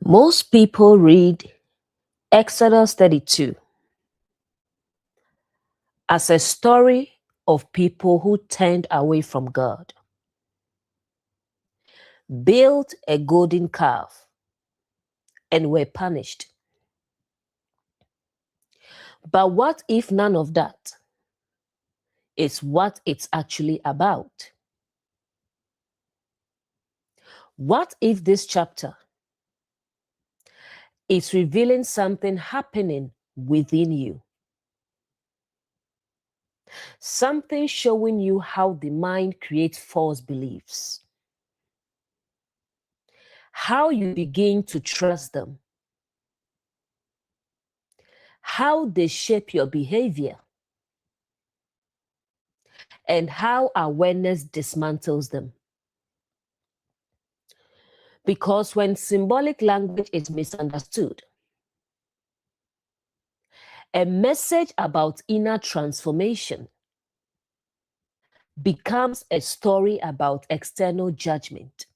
Most people read Exodus 32 as a story of people who turned away from God, built a golden calf, and were punished. But what if none of that is what it's actually about? What if this chapter is revealing something happening within you? Something showing you how the mind creates false beliefs, how you begin to trust them, how they shape your behavior, and how awareness dismantles them. Because when symbolic language is misunderstood, a message about inner transformation becomes a story about external judgment.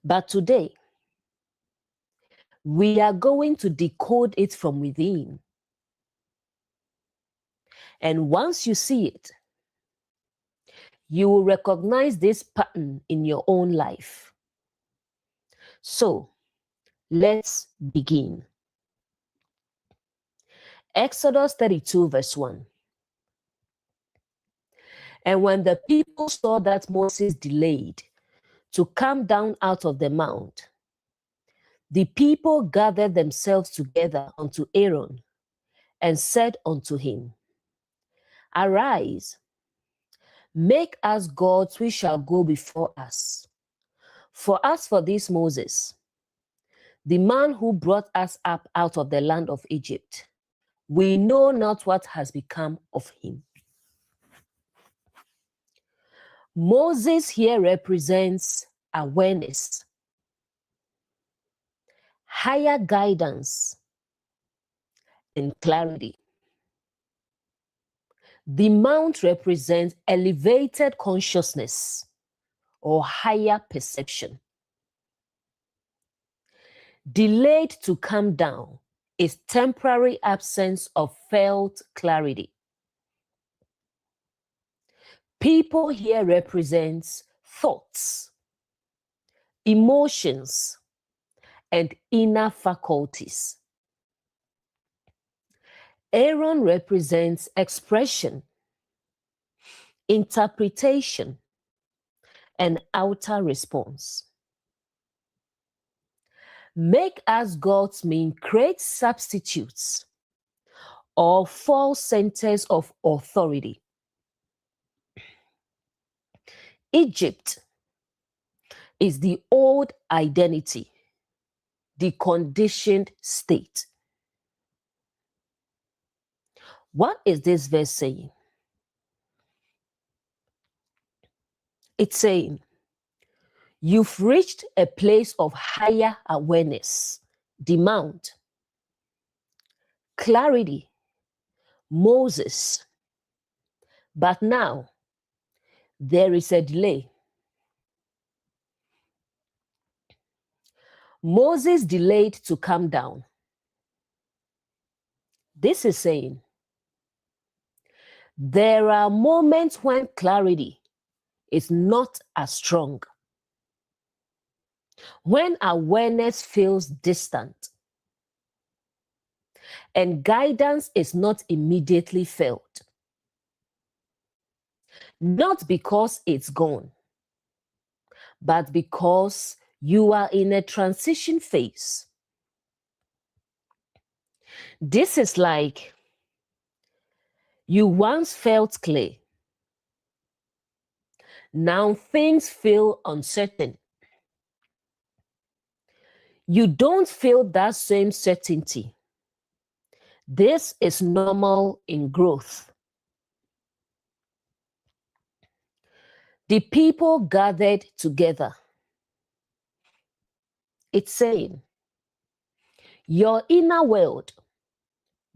But today, we are going to decode it from within. And once you see it, you will recognize this pattern in your own life. So, let's begin. Exodus 32, verse 1. And when the people saw that Moses delayed to come down out of the mount, the people gathered themselves together unto Aaron and said unto him, Arise, make us gods which shall go before us. For as for this Moses, the man who brought us up out of the land of Egypt, we know not what has become of him. Moses here represents awareness, higher guidance, and clarity. The mount represents elevated consciousness or higher perception. Delayed to come down is temporary absence of felt clarity. People here represents thoughts, emotions, and inner faculties. Aaron represents expression, interpretation, and outer response. Make us gods mean create substitutes or false centers of authority. Egypt is the old identity, the conditioned state. What is this verse saying? It's saying, you've reached a place of higher awareness, demand, clarity, Moses. But now, there is a delay. Moses delayed to come down. This is saying, there are moments when clarity is not as strong, when awareness feels distant, and guidance is not immediately felt. Not because it's gone, but because you are in a transition phase. This is like you once felt clear. Now things feel uncertain. You don't feel that same certainty. This is normal in growth. The people gathered together. It's saying, your inner world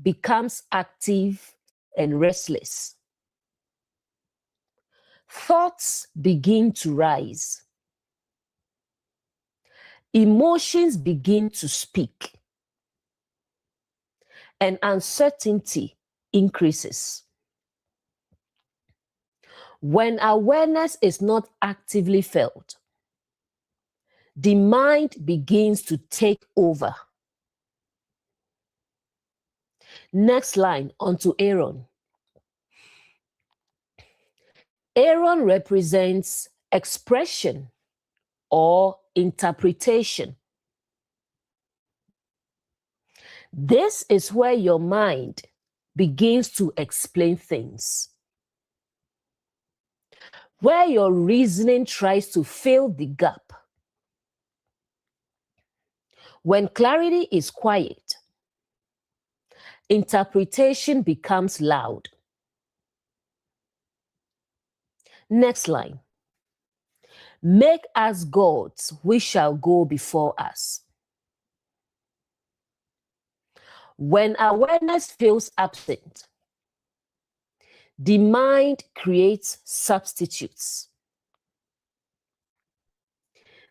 becomes active and restless. Thoughts begin to rise. emotions begin to speak and uncertainty increases. When awareness is not actively felt, the mind begins to take over. Next line, onto Aaron. Aaron represents expression or interpretation. This is where your mind begins to explain things, where your reasoning tries to fill the gap. When clarity is quiet, interpretation becomes loud. Next line. Make us gods, we shall go before us. When awareness feels absent, the mind creates substitutes.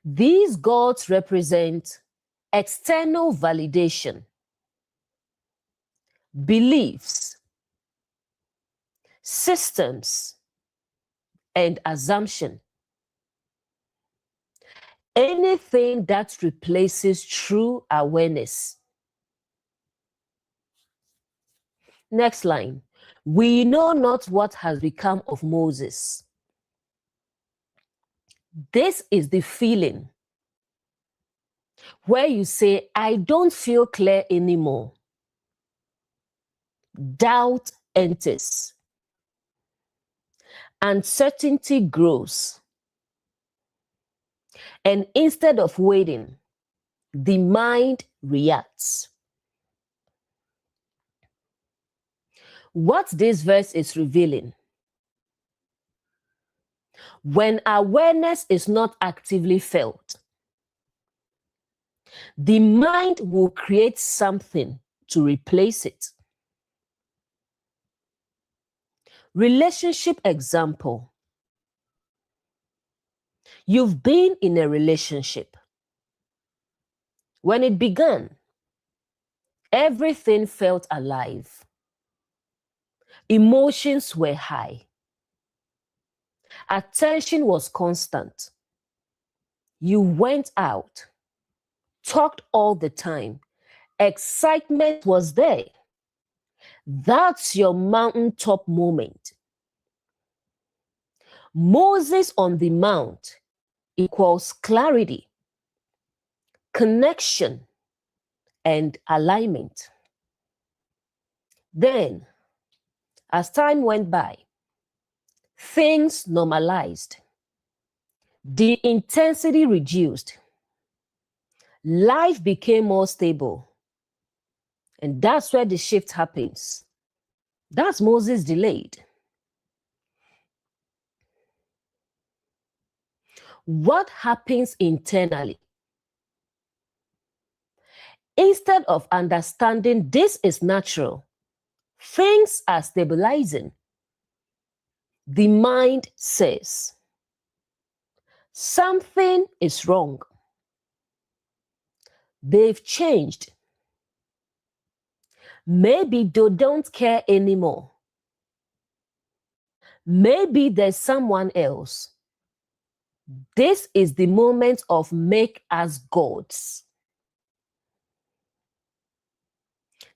These gods represent external validation, beliefs, systems, and assumption. Anything that replaces true awareness. Next line. We know not what has become of Moses. This is the feeling where you say, I don't feel clear anymore. Doubt enters. Uncertainty grows. And instead of waiting, the mind reacts. What this verse is revealing: when awareness is not actively felt, the mind will create something to replace it. Relationship example. You've been in a relationship. When it began, everything felt alive. Emotions were high. Attention was constant. You went out, talked all the time. Excitement was there. That's your mountaintop moment. Moses on the mount equals clarity, connection, and alignment. Then, as time went by, things normalized. The intensity reduced. Life became more stable. And that's where the shift happens. That's Moses delayed. What happens internally? Instead of understanding this is natural, things are stabilizing. The mind says, something is wrong. They've changed. Maybe they don't care anymore. Maybe there's someone else. This is the moment of make us gods.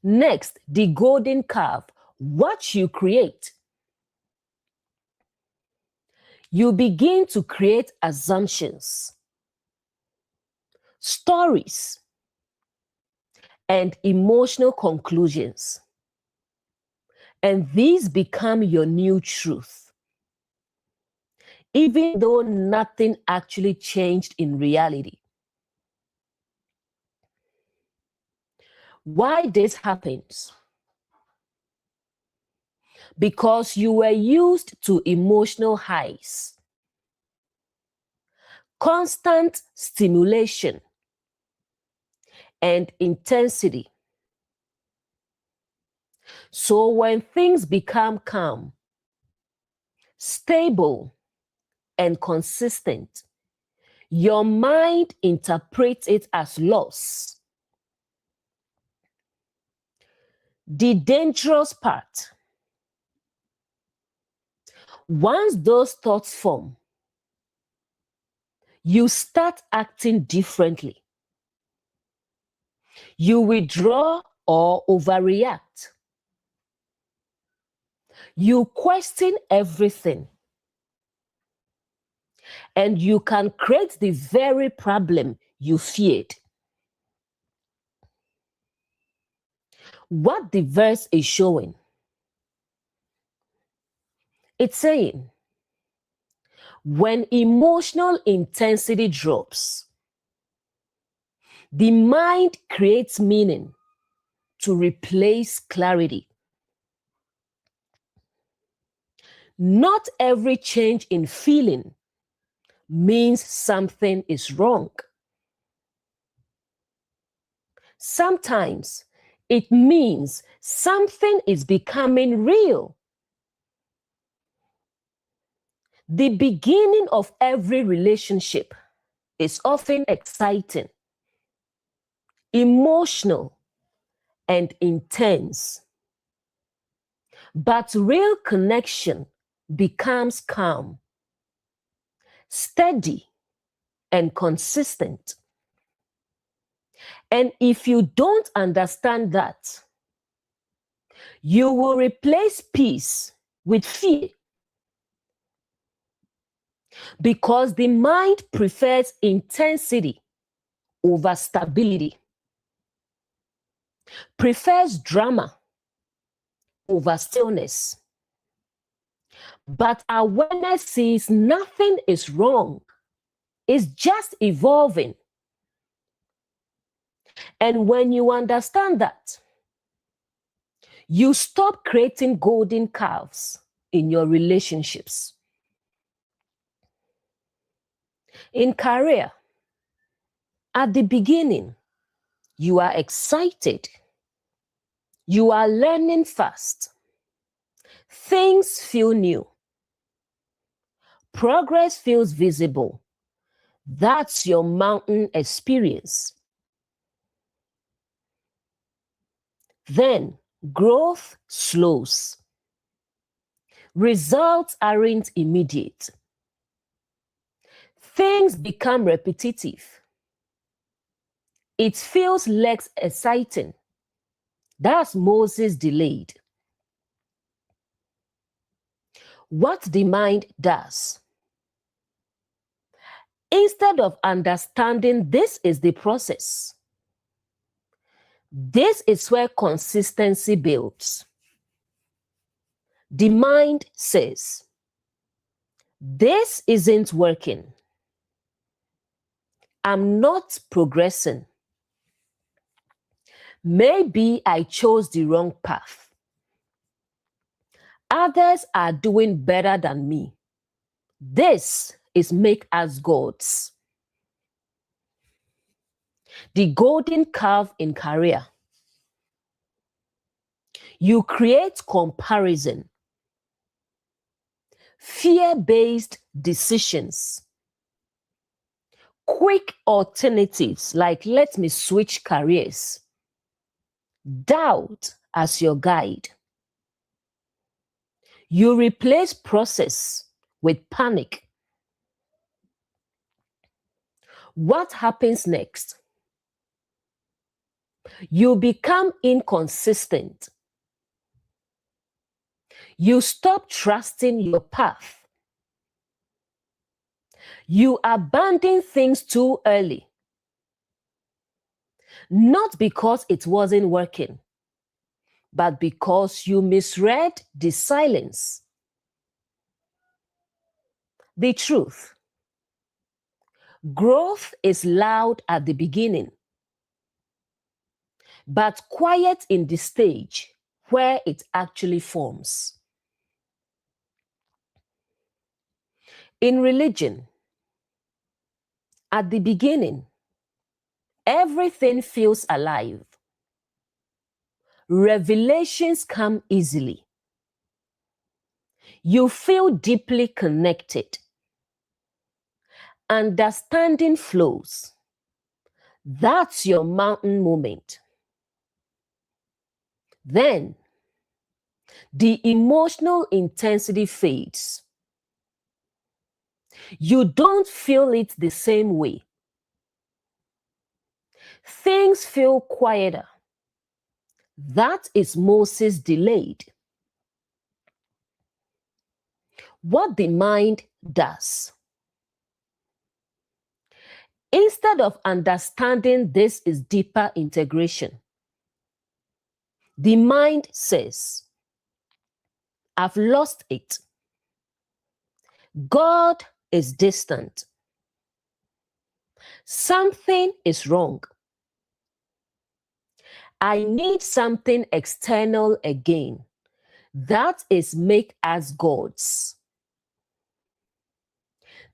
Next, the golden calf. What you create. You begin to create assumptions, stories, and emotional conclusions. And these become your new truth, even though nothing actually changed in reality. Why this happens? Because you were used to emotional highs, constant stimulation, and intensity. So when things become calm, stable, and consistent, Your mind interprets it as loss. The dangerous part: once those thoughts form, you start acting differently. You withdraw or overreact. You question everything. And you can create the very problem you feared. What the verse is showing, it's saying, when emotional intensity drops, the mind creates meaning to replace clarity. Not every change in feeling means something is wrong. Sometimes it means something is becoming real. The beginning of every relationship is often exciting, emotional, and intense. But real connection becomes calm, steady, and consistent. And if you don't understand that, you will replace peace with fear, because the mind prefers intensity over stability, prefers drama over stillness. But awareness sees nothing is wrong. It's just evolving. And when you understand that, you stop creating golden calves in your relationships. In career, at the beginning, you are excited. You are learning fast. Things feel new. Progress feels visible. That's your mountain experience. Then growth slows. Results aren't immediate. Things become repetitive. It feels less exciting. That's Moses delayed. What the mind does, instead of understanding this is the process, this is where consistency builds. The mind says, this isn't working. I'm not progressing. Maybe I chose the wrong path. Others are doing better than me. This is make us gods. The golden calf in career. You create comparison, fear-based decisions, quick alternatives like let me switch careers, doubt as your guide. You replace process with panic. What happens next? You become inconsistent. You stop trusting your path. You abandon things too early. Not because it wasn't working, but because you misread the silence. The truth: growth is loud at the beginning, but quiet in the stage where it actually forms. In religion, at the beginning, everything feels alive. Revelations come easily. You feel deeply connected. Understanding flows. That's your mountain moment. Then the emotional intensity fades. You don't feel it the same way. Things feel quieter. That is Moses delayed. What the mind does. Instead of understanding this is deeper integration, the mind says, I've lost it. God is distant. Something is wrong. I need something external again. That is make us gods.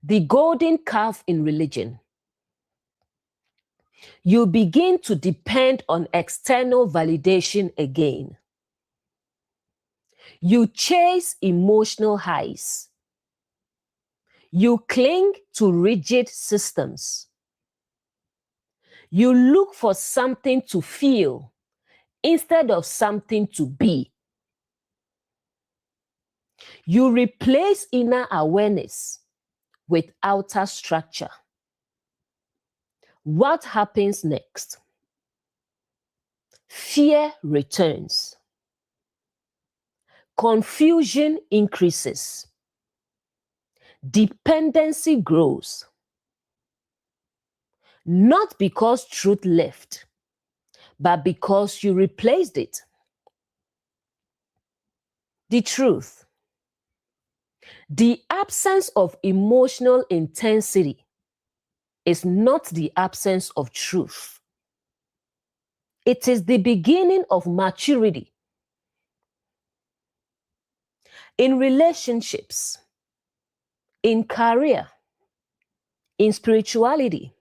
The golden calf in religion. You begin to depend on external validation again. You chase emotional highs. You cling to rigid systems. You look for something to feel instead of something to be. You replace inner awareness with outer structure. What happens next? Fear returns. Confusion increases. Dependency grows. Not because truth left, but because you replaced it. The truth. The absence of emotional intensity is not the absence of truth. It is the beginning of maturity. In relationships, in career, in spirituality,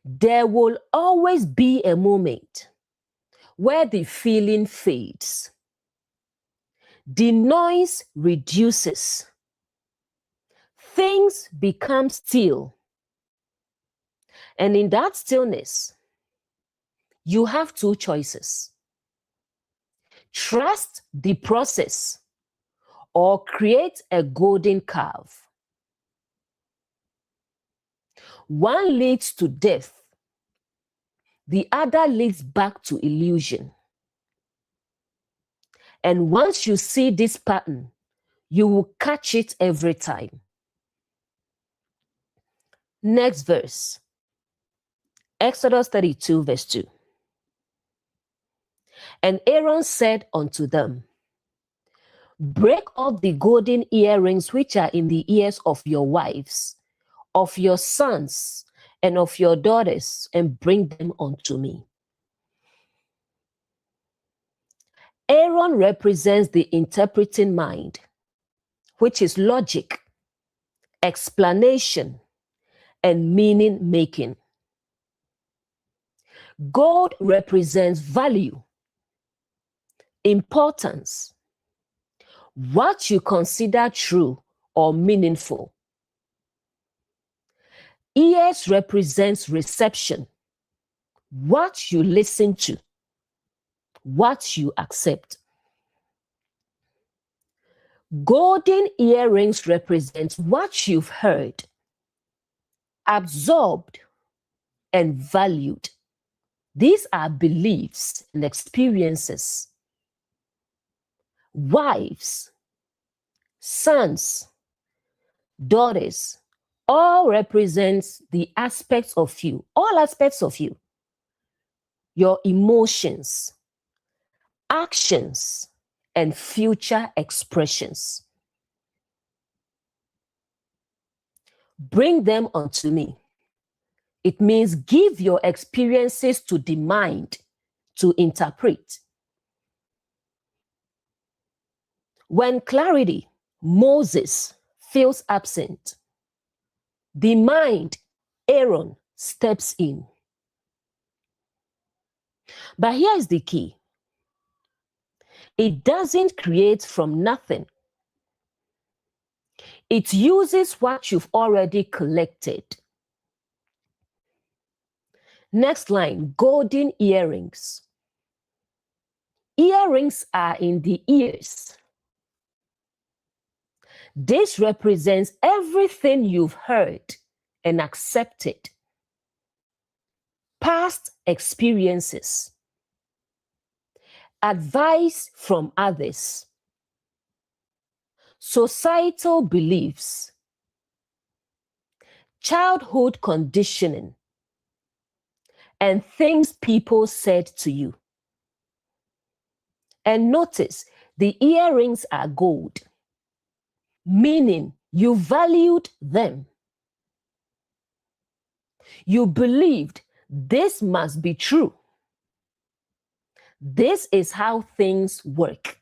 there will always be a moment where the feeling fades. The noise reduces. Things become still. And in that stillness, you have two choices. Trust the process or create a golden calf. One leads to death. The other leads back to illusion. And once you see this pattern, you will catch it every time. Next verse. Exodus 32, verse 2. And Aaron said unto them, break off the golden earrings which are in the ears of your wives, of your sons, and of your daughters, and bring them unto me. Aaron represents the interpreting mind, which is logic, explanation, and meaning making. Gold represents value, importance, what you consider true or meaningful. Ears represents reception, what you listen to, what you accept. Golden earrings represent what you've heard, absorbed, and valued. These are beliefs and experiences. Wives, sons, daughters, all represents the aspects of you, all aspects of you. Your emotions, actions, and future expressions. Bring them unto me. It means give your experiences to the mind to interpret. When clarity, Moses, feels absent, the mind, Aaron, steps in. But here is the key. It doesn't create from nothing. It uses what you've already collected. Next line, golden earrings. Earrings are in the ears. This represents everything you've heard and accepted. Past experiences, advice from others, societal beliefs, childhood conditioning, and things people said to you. And notice the earrings are gold, meaning you valued them. You believed this must be true. This is how things work.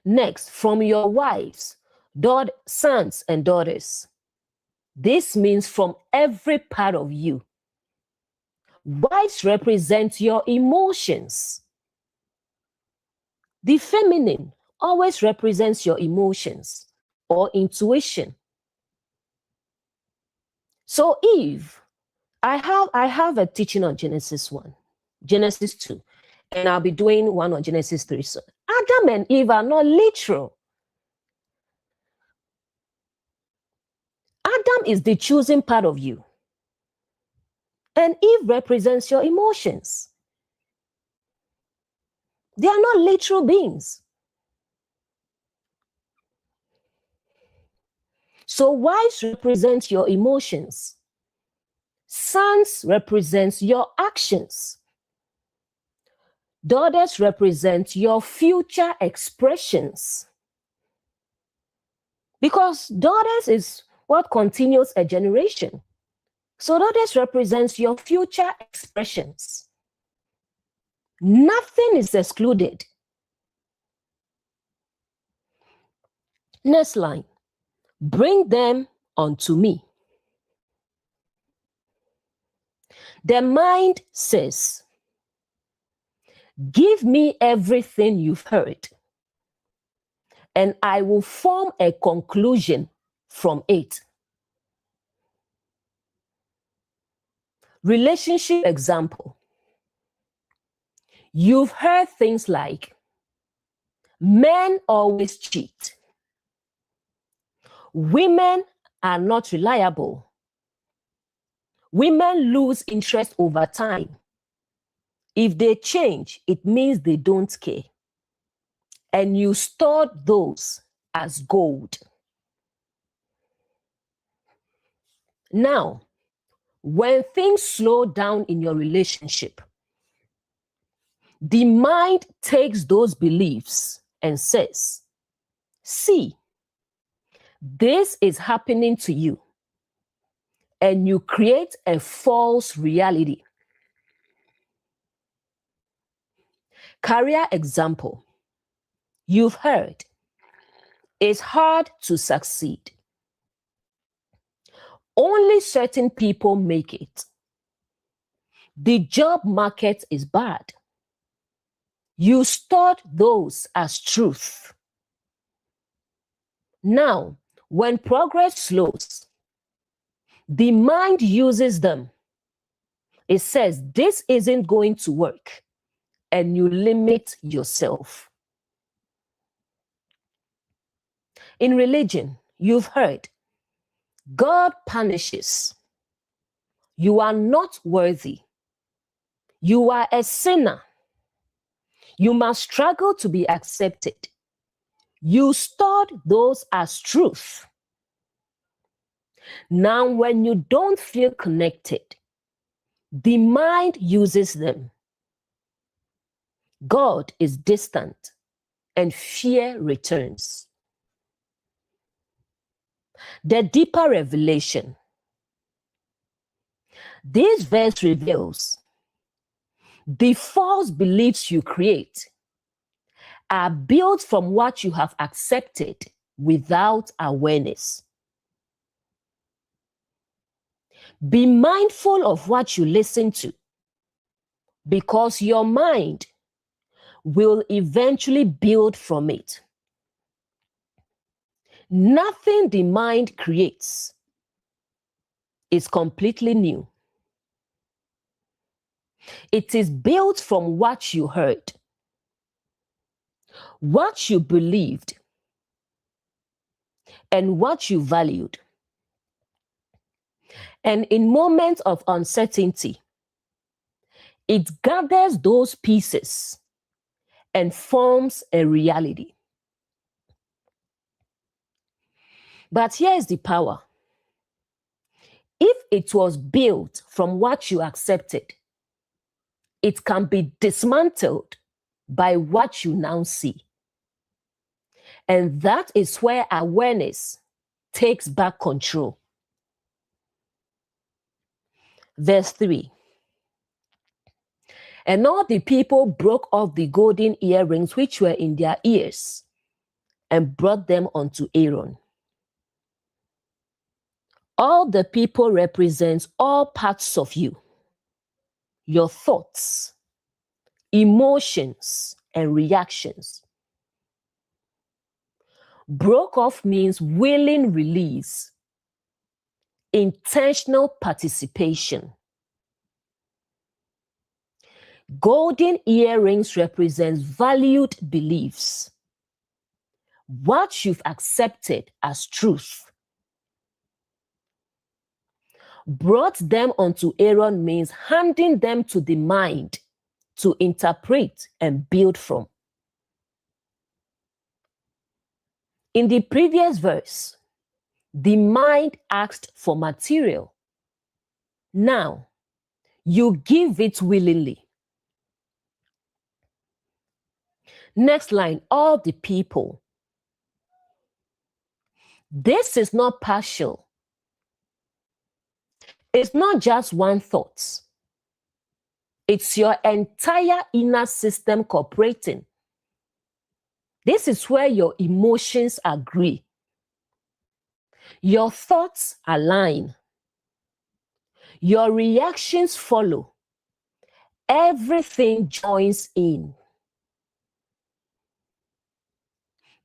Next, from your wives, sons and daughters. This means from every part of you. Wives represent your emotions. The feminine always represents your emotions or intuition. So Eve, I have a teaching on Genesis 1, Genesis 2, and I'll be doing one on Genesis 3. So Adam and Eve are not literal. Adam is the choosing part of you. And Eve represents your emotions. They are not literal beings. So wives represent your emotions. Sons represent your actions. Daughters represent your future expressions. Because daughters is what continues a generation. So daughters represents your future expressions. Nothing is excluded. Next line. Bring them unto me. The mind says, give me everything you've heard, and I will form a conclusion from it. Relationship example. You've heard things like, men always cheat. Women are not reliable. Women lose interest over time. If they change, it means they don't care. And you stored those as gold. Now, when things slow down in your relationship, the mind takes those beliefs and says, see, this is happening to you. And you create a false reality. Career example. You've heard, it's hard to succeed. Only certain people make it. The job market is bad. You stored those as truth. Now, when progress slows, the mind uses them. It says, this isn't going to work, and you limit yourself. In religion, you've heard, God punishes. You are not worthy. You are a sinner. You must struggle to be accepted. You stored those as truth. Now, when you don't feel connected, the mind uses them. God is distant and fear returns. The deeper revelation. This verse reveals the false beliefs you create are built from what you have accepted without awareness. Be mindful of what you listen to, because your mind will eventually build from it. Nothing the mind creates is completely new. It is built from what you heard, what you believed, and what you valued. And in moments of uncertainty, it gathers those pieces and forms a reality. But here's the power. If it was built from what you accepted, it can be dismantled by what you now see. And that is where awareness takes back control. Verse 3. And all the people broke off the golden earrings which were in their ears and brought them unto Aaron. All the people represents all parts of you, your thoughts, emotions, and reactions. Broke off means willing release, intentional participation. Golden earrings represents valued beliefs, what you've accepted as truth. Brought them unto Aaron means handing them to the mind to interpret and build from. In the previous verse, the mind asked for material. Now, you give it willingly. Next line, all the people. This is not partial. It's not just one thought. It's your entire inner system cooperating. This is where your emotions agree. Your thoughts align. Your reactions follow. Everything joins in.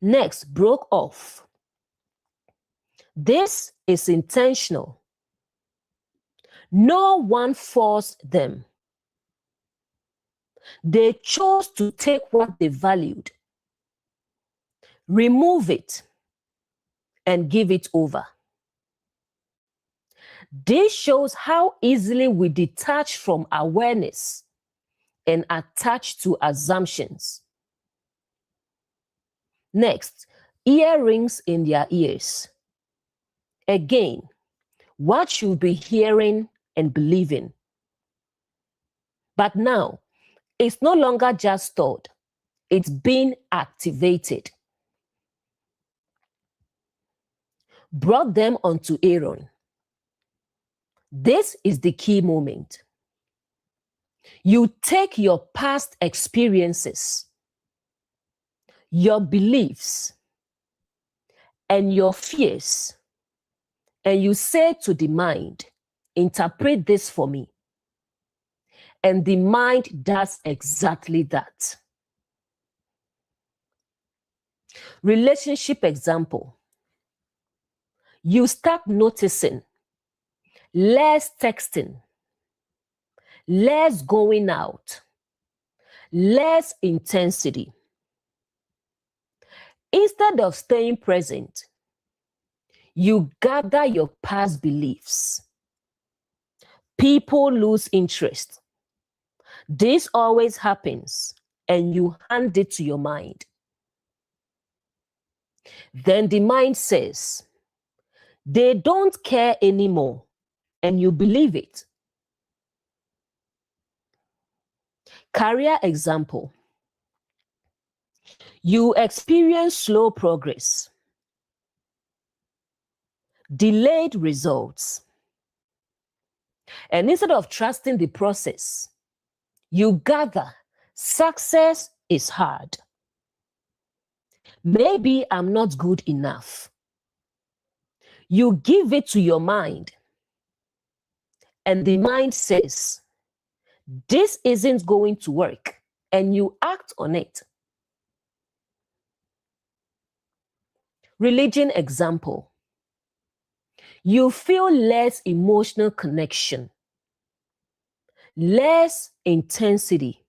Next, broke off. This is intentional. No one forced them. They chose to take what they valued, remove it, and give it over. This shows how easily we detach from awareness and attach to assumptions. Next, earrings in their ears. Again, what you'll be hearing and believing. But now, it's no longer just stored. It's being activated. Brought them unto Aaron. This is the key moment. You take your past experiences, your beliefs, and your fears, and you say to the mind, interpret this for me. And the mind does exactly that. Relationship example. You start noticing less texting, less going out, less intensity. Instead of staying present, you gather your past beliefs. People lose interest. This always happens, and you hand it to your mind. Then the mind says, they don't care anymore, and you believe it. Career example. You experience slow progress, delayed results, and instead of trusting the process, you gather success is hard. Maybe I'm not good enough. You give it to your mind, and the mind says, this isn't going to work, and you act on it. Religion example. You feel less emotional connection, less intensity.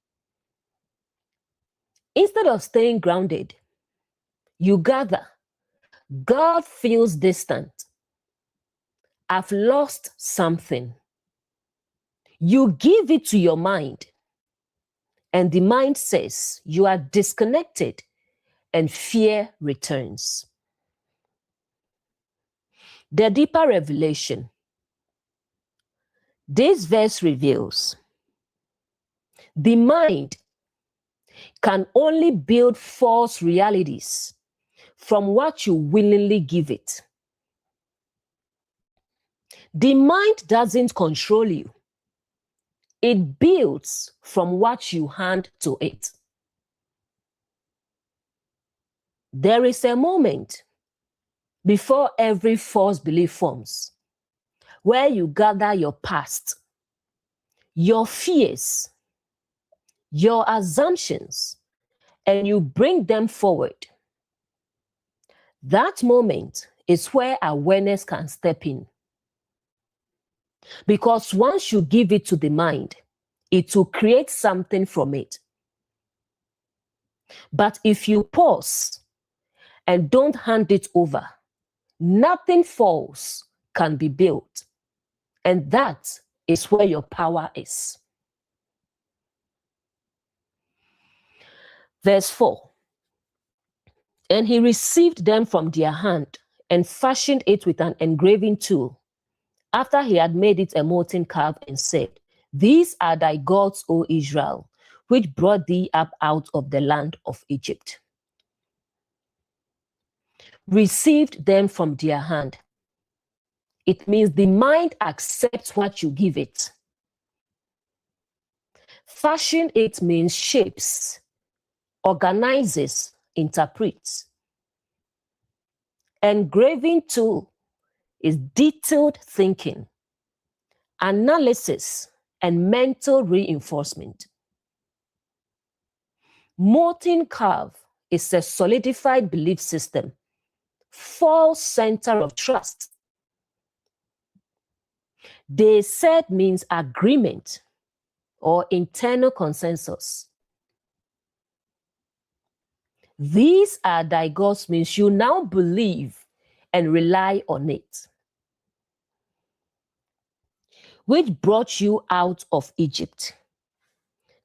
Instead of staying grounded, you gather. God feels distant. I've lost something. You give it to your mind, and the mind says you are disconnected, and fear returns. The deeper revelation. This verse reveals the mind can only build false realities from what you willingly give it. The mind doesn't control you. It builds from what you hand to it. There is a moment before every false belief forms where you gather your past, your fears, your assumptions, and you bring them forward. That moment is where awareness can step in. Because once you give it to the mind, it will create something from it. But if you pause and don't hand it over, nothing false can be built. And that is where your power is. Verse 4. And he received them from their hand and fashioned it with an engraving tool, after he had made it a molten calf, and said, These are thy gods, O Israel, which brought thee up out of the land of Egypt. Received them from their hand. It means the mind accepts what you give it. Fashion it means shapes, organizes, interprets. Engraving tool is detailed thinking, analysis, and mental reinforcement. Molten calf is a solidified belief system, false center of trust. They said means agreement or internal consensus. These are thy gods means you now believe and rely on it, which brought you out of Egypt.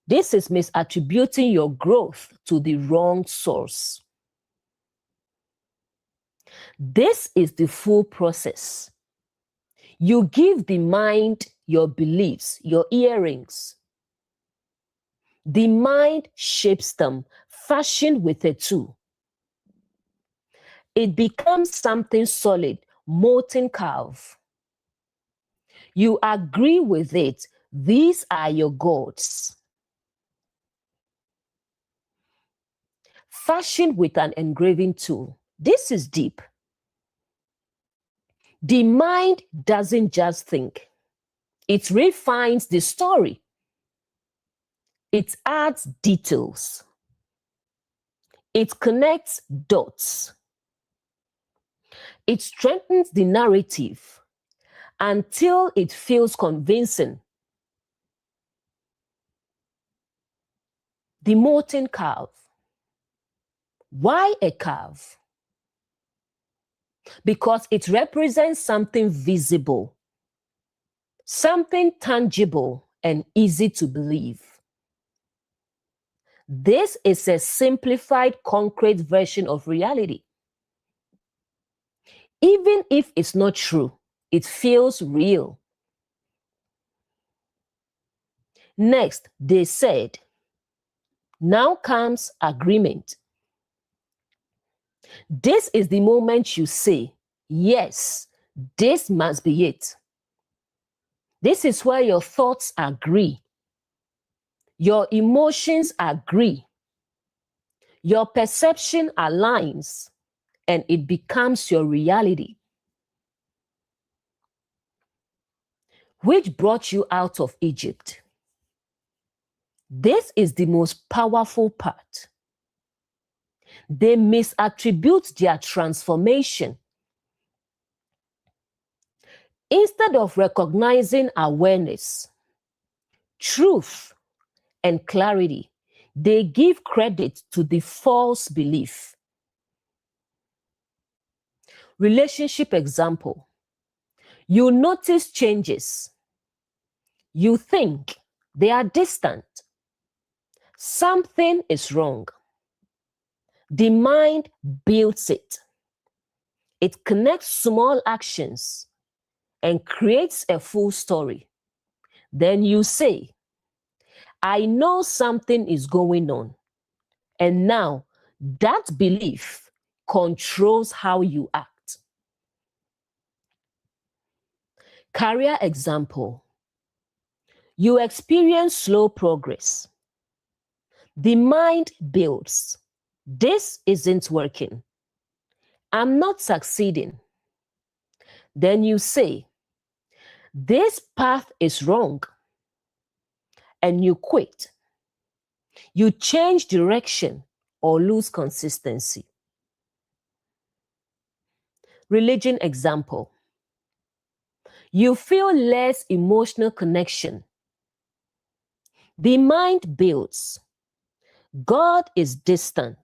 This is misattributing your growth to the wrong source. This is the full process. You give the mind your beliefs, your earrings. The mind shapes them, fashioned with a tool. It becomes something solid, molten calf. You agree with it. These are your gods. Fashioned with an engraving tool. This is deep. The mind doesn't just think. It refines the story. It adds details. It connects dots. It strengthens the narrative until it feels convincing. The molten calf. Why a calf? Because it represents something visible, something tangible and easy to believe. This is a simplified, concrete version of reality. Even if it's not true, it feels real. Next, they said, now comes agreement. This is the moment you say, yes, this must be it. This is where your thoughts agree. Your emotions agree. Your perception aligns, and it becomes your reality. Which brought you out of Egypt. This is the most powerful part. They misattribute their transformation. Instead of recognizing awareness, truth, and clarity, they give credit to the false belief. Relationship example. You notice changes. You think they are distant. Something is wrong. The mind builds it. It connects small actions and creates a full story. Then you say, I know something is going on. And now that belief controls how you act. Career example. You experience slow progress. The mind builds. This isn't working. I'm not succeeding. Then you say, this path is wrong. And you quit. You change direction or lose consistency. Religion example. You feel less emotional connection. The mind builds. God is distant.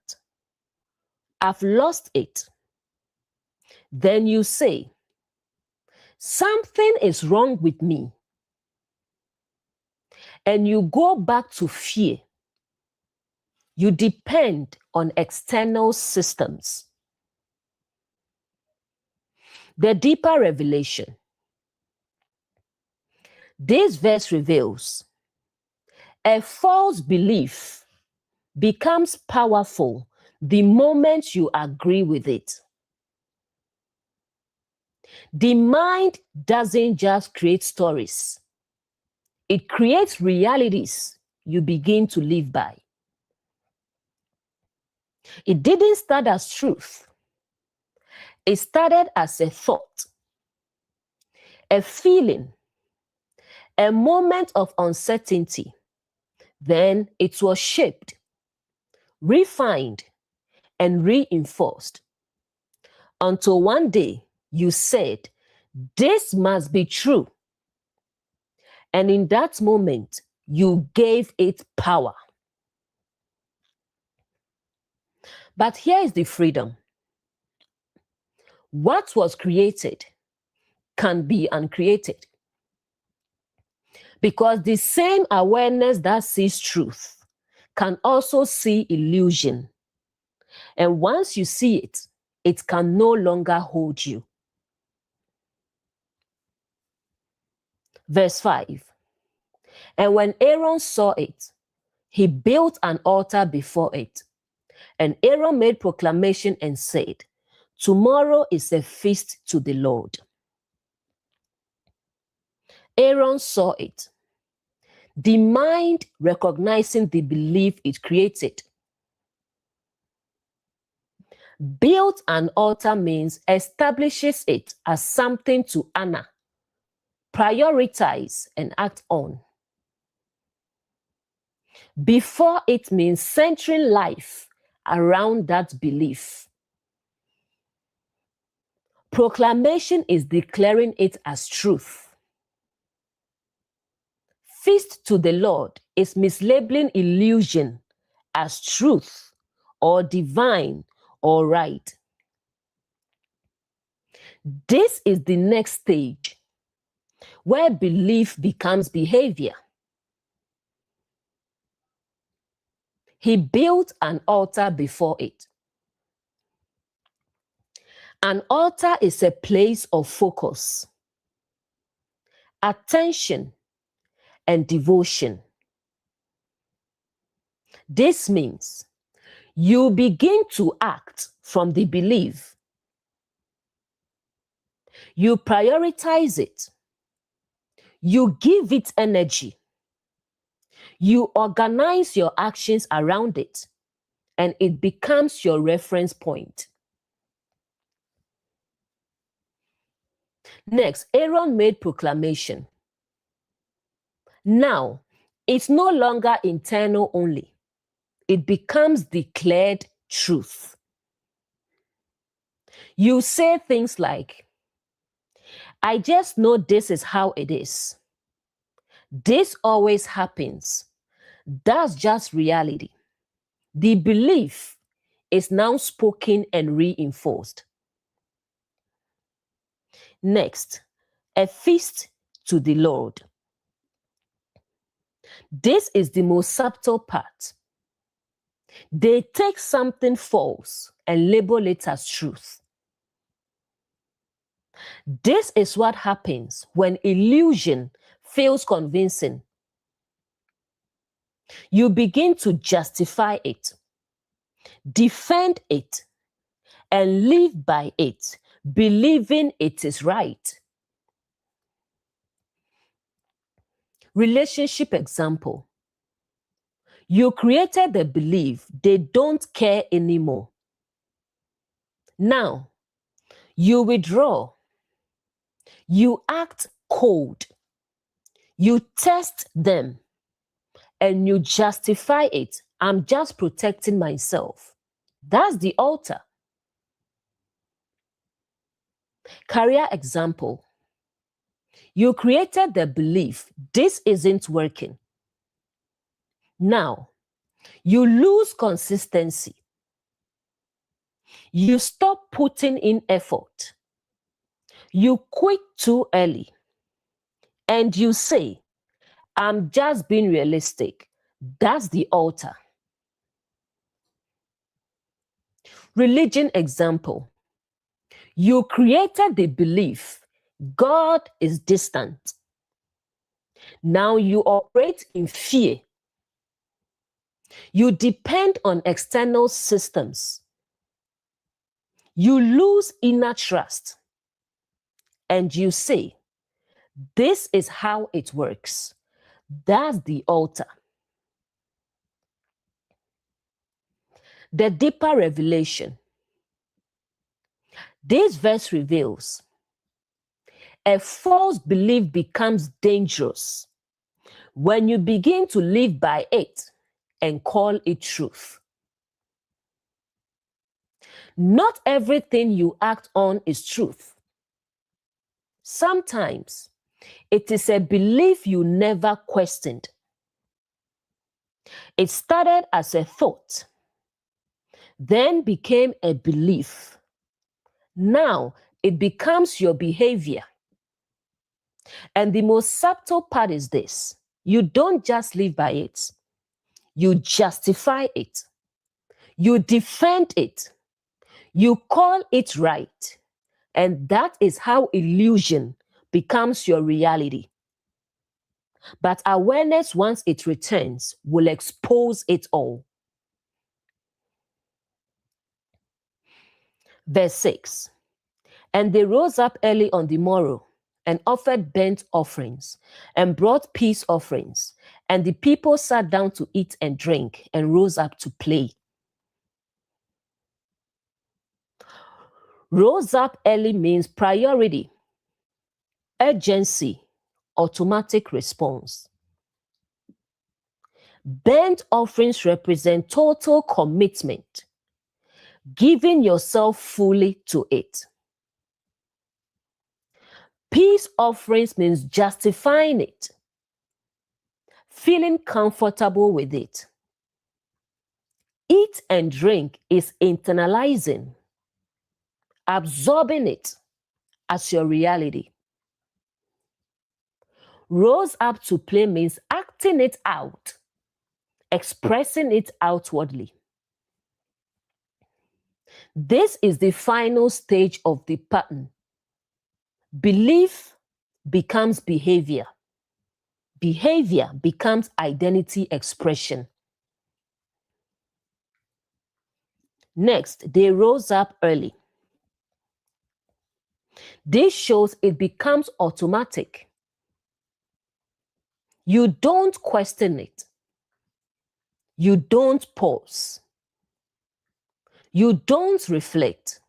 I've lost it. Then you say, something is wrong with me. And you go back to fear. You depend on external systems. The deeper revelation. This verse reveals a false belief becomes powerful the moment you agree with it. The mind doesn't just create stories. It creates realities you begin to live by. It didn't start as truth. It started as a thought, a feeling, a moment of uncertainty. Then it was shaped, refined, and reinforced until one day you said, this must be true. And in that moment, you gave it power. But here is the freedom. What was created can be uncreated. Because the same awareness that sees truth can also see illusion. And once you see it, it can no longer hold you. Verse 5. And when Aaron saw it, he built an altar before it. And Aaron made proclamation and said, tomorrow is a feast to the Lord. Aaron saw it. The mind recognizing the belief it created. Build an altar means establishes it as something to honor, prioritize, and act on. Before it means centering life around that belief. Proclamation is declaring it as truth. Feast to the Lord is mislabeling illusion as truth or divine or right. This is the next stage where belief becomes behavior. He built an altar before it. An altar is a place of focus, attention, and devotion. This means you begin to act from the belief. You prioritize it. You give it energy. You organize your actions around it, and it becomes your reference point. Next, Aaron made proclamation. Now, it's no longer internal only. It becomes declared truth. You say things like, I just know this is how it is. This always happens. That's just reality. The belief is now spoken and reinforced. Next, a feast to the Lord. This is the most subtle part. They take something false and label it as truth. This is what happens when illusion feels convincing. You begin to justify it, defend it, and live by it, believing it is right. Relationship example. You created the belief they don't care anymore. Now, you withdraw. You act cold. You test them. And you justify it. I'm just protecting myself. That's the altar. Career example. You created the belief this isn't working. Now, you lose consistency. You stop putting in effort. You quit too early. And you say, I'm just being realistic. That's the altar. Religion example. You created the belief God is distant. Now you operate in fear. You depend on external systems. You lose inner trust. And you say, this is how it works. That's the altar. The deeper revelation. This verse reveals a false belief becomes dangerous when you begin to live by it and call it truth. Not everything you act on is truth. Sometimes it is a belief you never questioned. It started as a thought, then became a belief. Now it becomes your behavior. And the most subtle part is this. You don't just live by it. You justify it. You defend it. You call it right. And that is how illusion becomes your reality. But awareness, once it returns, will expose it all. Verse 6. And they rose up early on the morrow and offered burnt offerings and brought peace offerings. And the people sat down to eat and drink and rose up to play. Rose up early means priority, urgency, automatic response. Burnt offerings represent total commitment, giving yourself fully to it. Peace offerings means justifying it, feeling comfortable with it. Eat and drink is internalizing, absorbing it as your reality. Rose up to play means acting it out, expressing it outwardly. This is the final stage of the pattern. Belief becomes behavior. Behavior becomes identity expression. Next, they rose up early. This shows it becomes automatic. You don't question it. You don't pause. You don't reflect.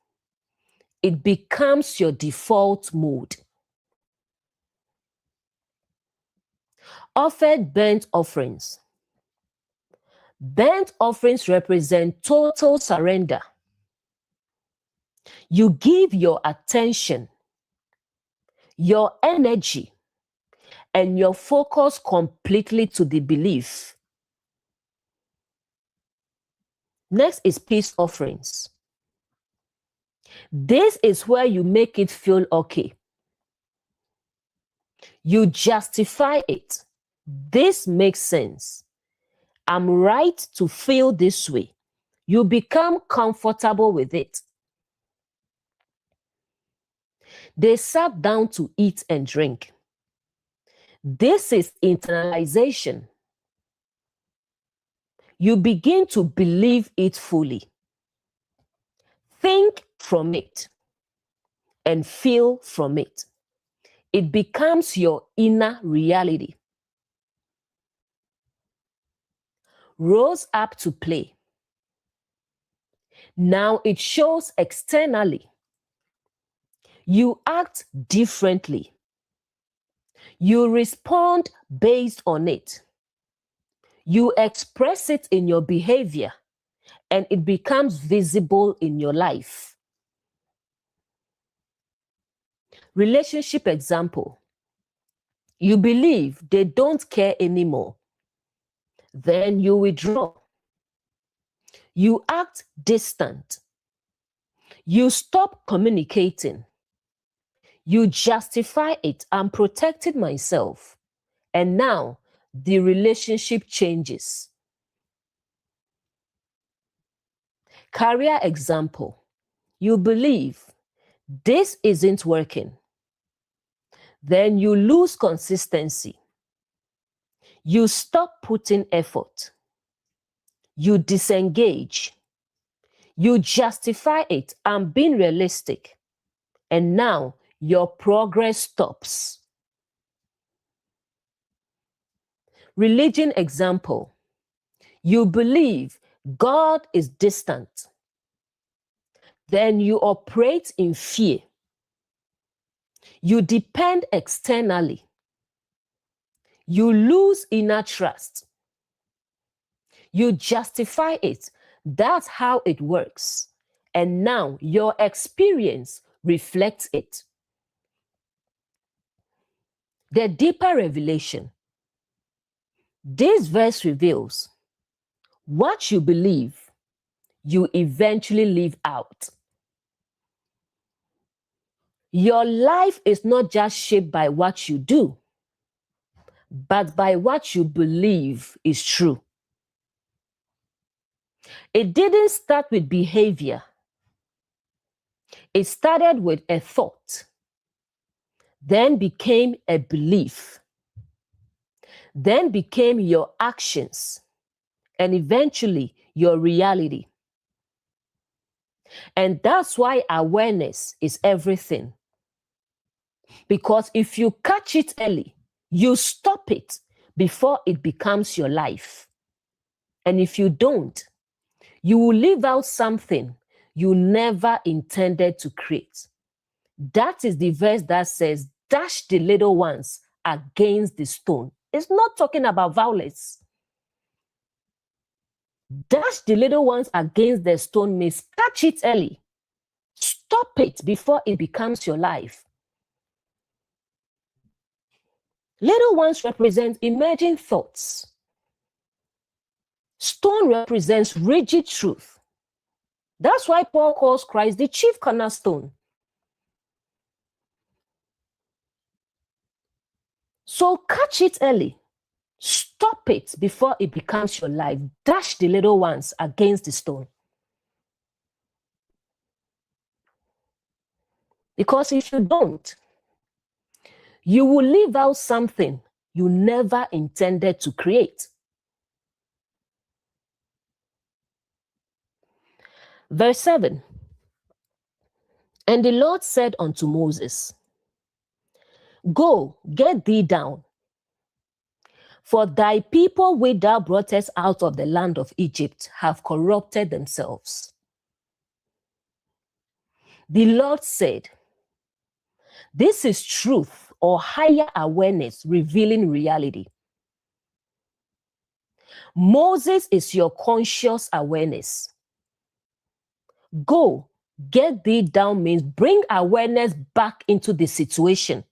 It becomes your default mode. Offered burnt offerings. Burnt offerings represent total surrender. You give your attention, your energy, and your focus completely to the belief. Next is peace offerings. This is where you make it feel okay. You justify it. This makes sense. I'm right to feel this way. You become comfortable with it. They sat down to eat and drink. This is internalization. You begin to believe it fully. Think from it and feel from it. It becomes your inner reality. Rose up to play. Now it shows externally. You act differently. You respond based on it. You express it in your behavior, and it becomes visible in your life. Relationship example. You believe they don't care anymore. Then you withdraw. You act distant. You stop communicating. You justify it. I'm protecting myself. And now the relationship changes. Career example. You believe this isn't working. Then you lose consistency. You stop putting effort. You disengage. You justify it. I'm being realistic. And now your progress stops. Religion example. You believe God is distant. Then you operate in fear. You depend externally. You lose inner trust. You justify it. That's how it works. And now your experience reflects it. The deeper revelation. This verse reveals what you believe, you eventually live out. Your life is not just shaped by what you do, but by what you believe is true. It didn't start with behavior. It started with a thought, then became a belief, then became your actions, and eventually your reality. And that's why awareness is everything. Because if you catch it early, you stop it before it becomes your life. And if you don't, you will live out something you never intended to create. That is the verse that says, dash the little ones against the stone. It's not talking about violence. Dash the little ones against the stone means catch it early. Stop it before it becomes your life. Little ones represent emerging thoughts. Stone represents rigid truth. That's why Paul calls Christ the chief cornerstone. So catch it early. Stop it before it becomes your life. Dash the little ones against the stone. Because if you don't, you will live out something you never intended to create. Verse 7. And the Lord said unto Moses, go, get thee down, for thy people which thou broughtest out of the land of Egypt have corrupted themselves. The Lord said, this is truth or higher awareness revealing reality. Moses is your conscious awareness. Go, get thee down means bring awareness back into the situation.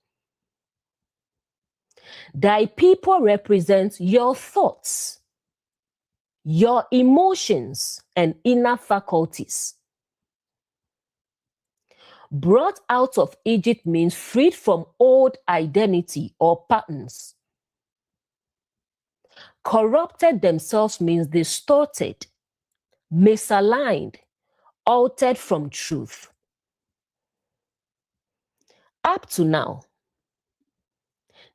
Thy people represent your thoughts, your emotions, and inner faculties. Brought out of Egypt means freed from old identity or patterns. Corrupted themselves means distorted, misaligned, altered from truth. Up to now,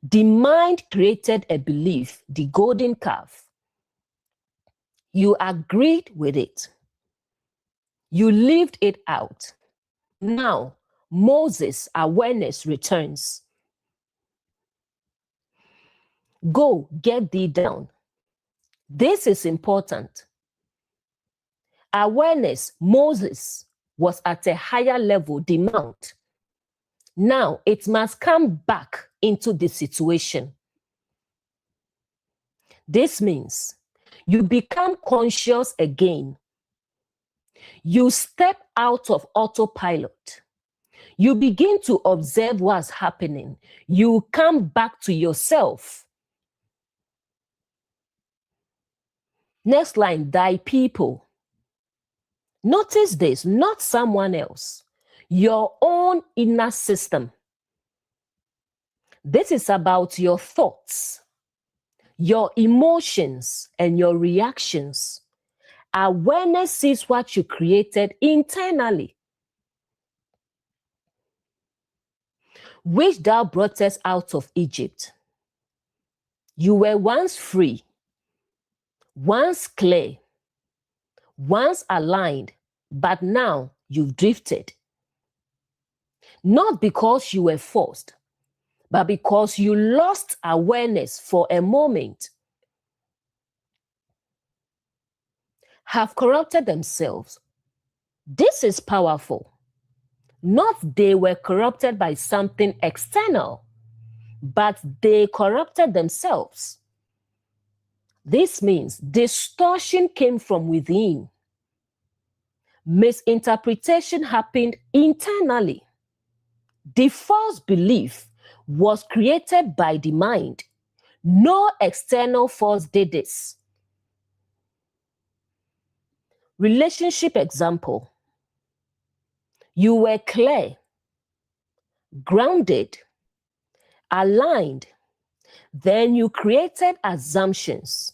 the mind created a belief, the golden calf. You agreed with it. You lived it out. Now, Moses' awareness returns. Go, get thee down. This is important. Awareness, Moses was at a higher level, the mount. Now, it must come back into the situation. This means you become conscious again. You step out of autopilot. You begin to observe what's happening. You come back to yourself. Next line, thy people. Notice this, not someone else. Your own inner system. This is about your thoughts, your emotions, and your reactions. Awareness sees what you created internally, which thou broughtest out of Egypt. You were once free, once clear, once aligned, but now you've drifted. Not because you were forced, but because you lost awareness for a moment. Have corrupted themselves. This is powerful. Not they were corrupted by something external, but they corrupted themselves. This means distortion came from within. Misinterpretation happened internally. The false belief was created by the mind. No external force did this. Relationship example. You were clear, grounded, aligned. Then you created assumptions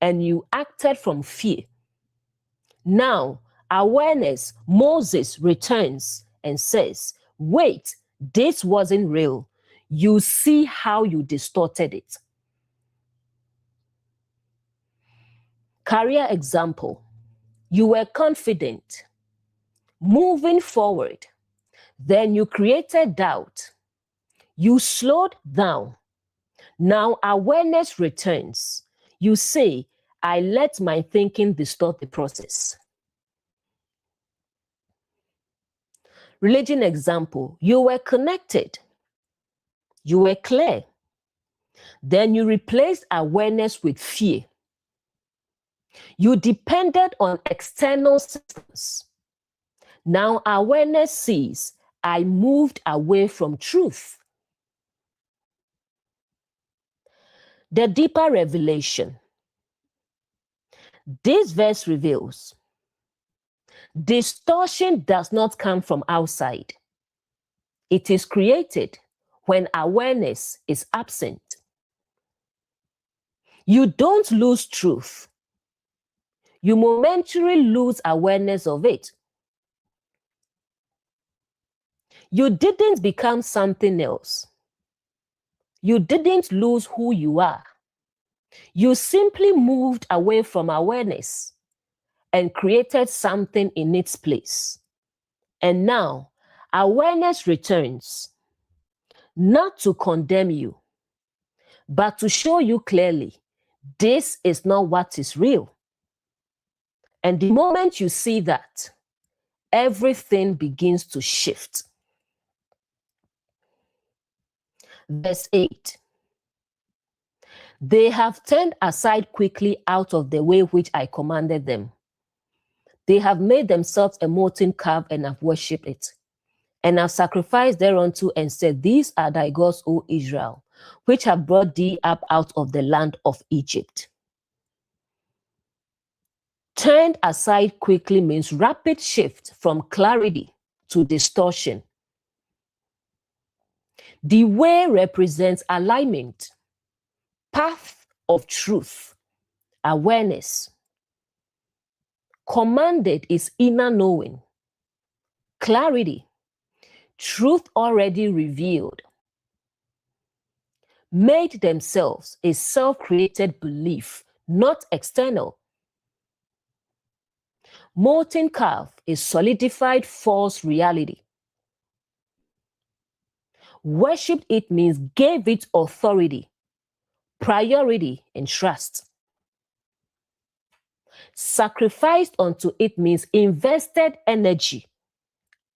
and you acted from fear. Now, awareness, Moses returns and says, wait, this wasn't real. You see how you distorted it. Career example. You were confident, moving forward. Then you created doubt. You slowed down. Now awareness returns. You say, I let my thinking distort the process. Religion example. You were connected. You were clear. Then you replaced awareness with fear. You depended on external systems. Now awareness sees, I moved away from truth. The deeper revelation. This verse reveals distortion does not come from outside. It is created when awareness is absent. You don't lose truth. You momentarily lose awareness of it. You didn't become something else. You didn't lose who you are. You simply moved away from awareness and created something in its place. And now, awareness returns, not to condemn you, but to show you clearly, this is not what is real. And the moment you see that, everything begins to shift. Verse 8. They have turned aside quickly out of the way which I commanded them. They have made themselves a molten calf and have worshipped it, and have sacrificed thereunto and said, These are thy gods, O Israel, which have brought thee up out of the land of Egypt. Turned aside quickly means rapid shift from clarity to distortion. The way represents alignment, path of truth, awareness. Commanded is inner knowing, clarity, truth already revealed. Made themselves is self-created belief, not external. Molten calf is solidified false reality. Worshipped it means gave it authority, priority, and trust. Sacrificed unto it means invested energy,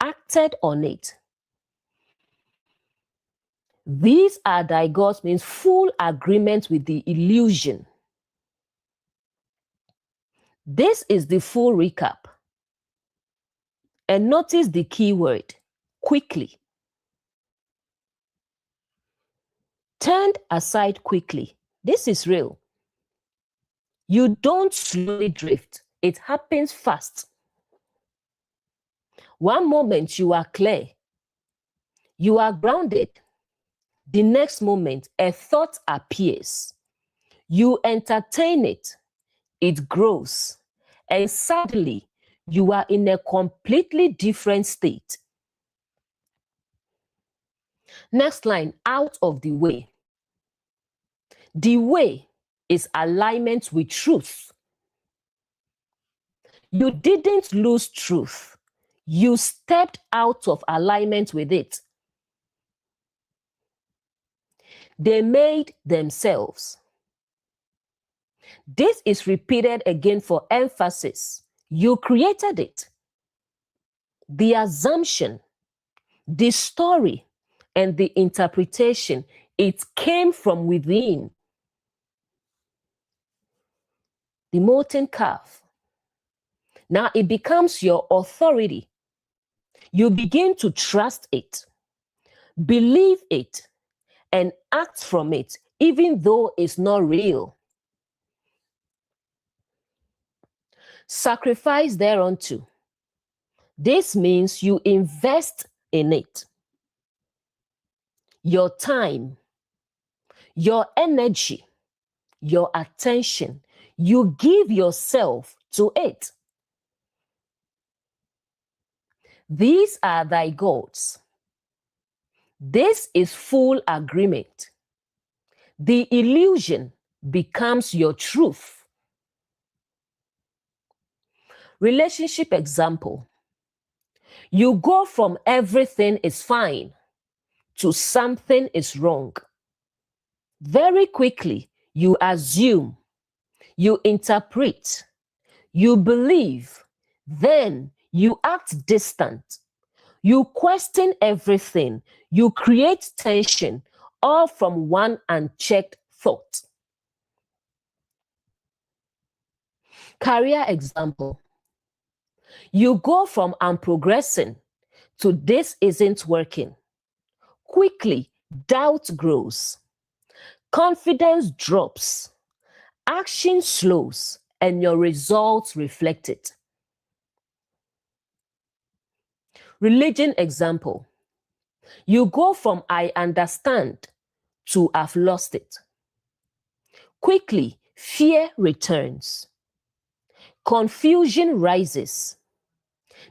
acted on it. These are thy gods means full agreement with the illusion. This is the full recap. And notice the key word, quickly. Turned aside quickly. This is real. You don't slowly drift. It happens fast. One moment you are clear. You are grounded. The next moment, a thought appears. You entertain it. It grows. And suddenly, you are in a completely different state. Next line, out of the way. The way is alignment with truth. You didn't lose truth. You stepped out of alignment with it. They made themselves. This is repeated again for emphasis. You created it. The assumption, the story, and the interpretation, it came from within. The molten calf. Now it becomes your authority. You begin to trust it, believe it, and act from it, even though it's not real. Sacrifice thereunto. This means you invest in it. Your time, your energy, your attention, you give yourself to it. These are thy gods. This is full agreement. The illusion becomes your truth. Relationship example. You go from everything is fine to something is wrong. Very quickly, you assume, you interpret, you believe, then you act distant. You question everything. You create tension, all from one unchecked thought. Career example. You go from I'm progressing to this isn't working. Quickly, doubt grows. Confidence drops. Action slows, and your results reflect it. Religion example. You go from I understand to I've lost it. Quickly, fear returns. Confusion rises.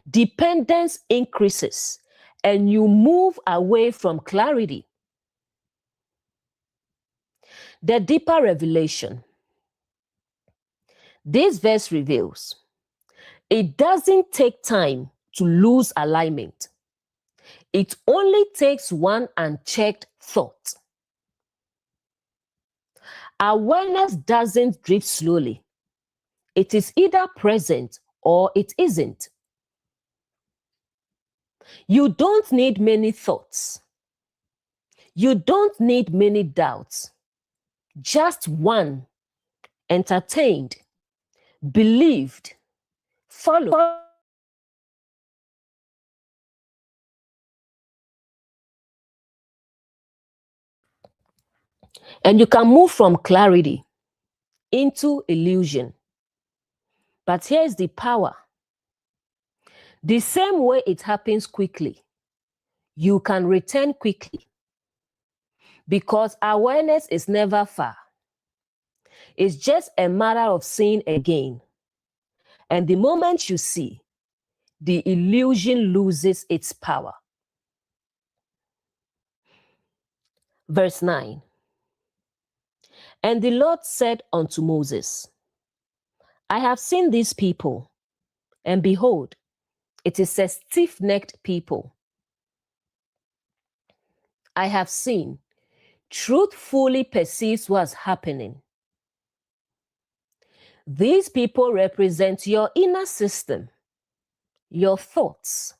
Dependence increases, and you move away from clarity. The deeper revelation. This verse reveals it doesn't take time to lose alignment. It only takes one unchecked thought. Awareness doesn't drift slowly. It is either present or it isn't. You don't need many thoughts. You don't need many doubts. Just one entertained, believed, followed. And you can move from clarity into illusion. But here's the power. The same way it happens quickly, you can return quickly. Because awareness is never far. It's just a matter of seeing again. And the moment you see, the illusion loses its power. Verse 9. And the Lord said unto Moses, I have seen these people, and behold, it is a stiff-necked people. I have seen, truth fully perceives what's happening. These people represent your inner system, your thoughts,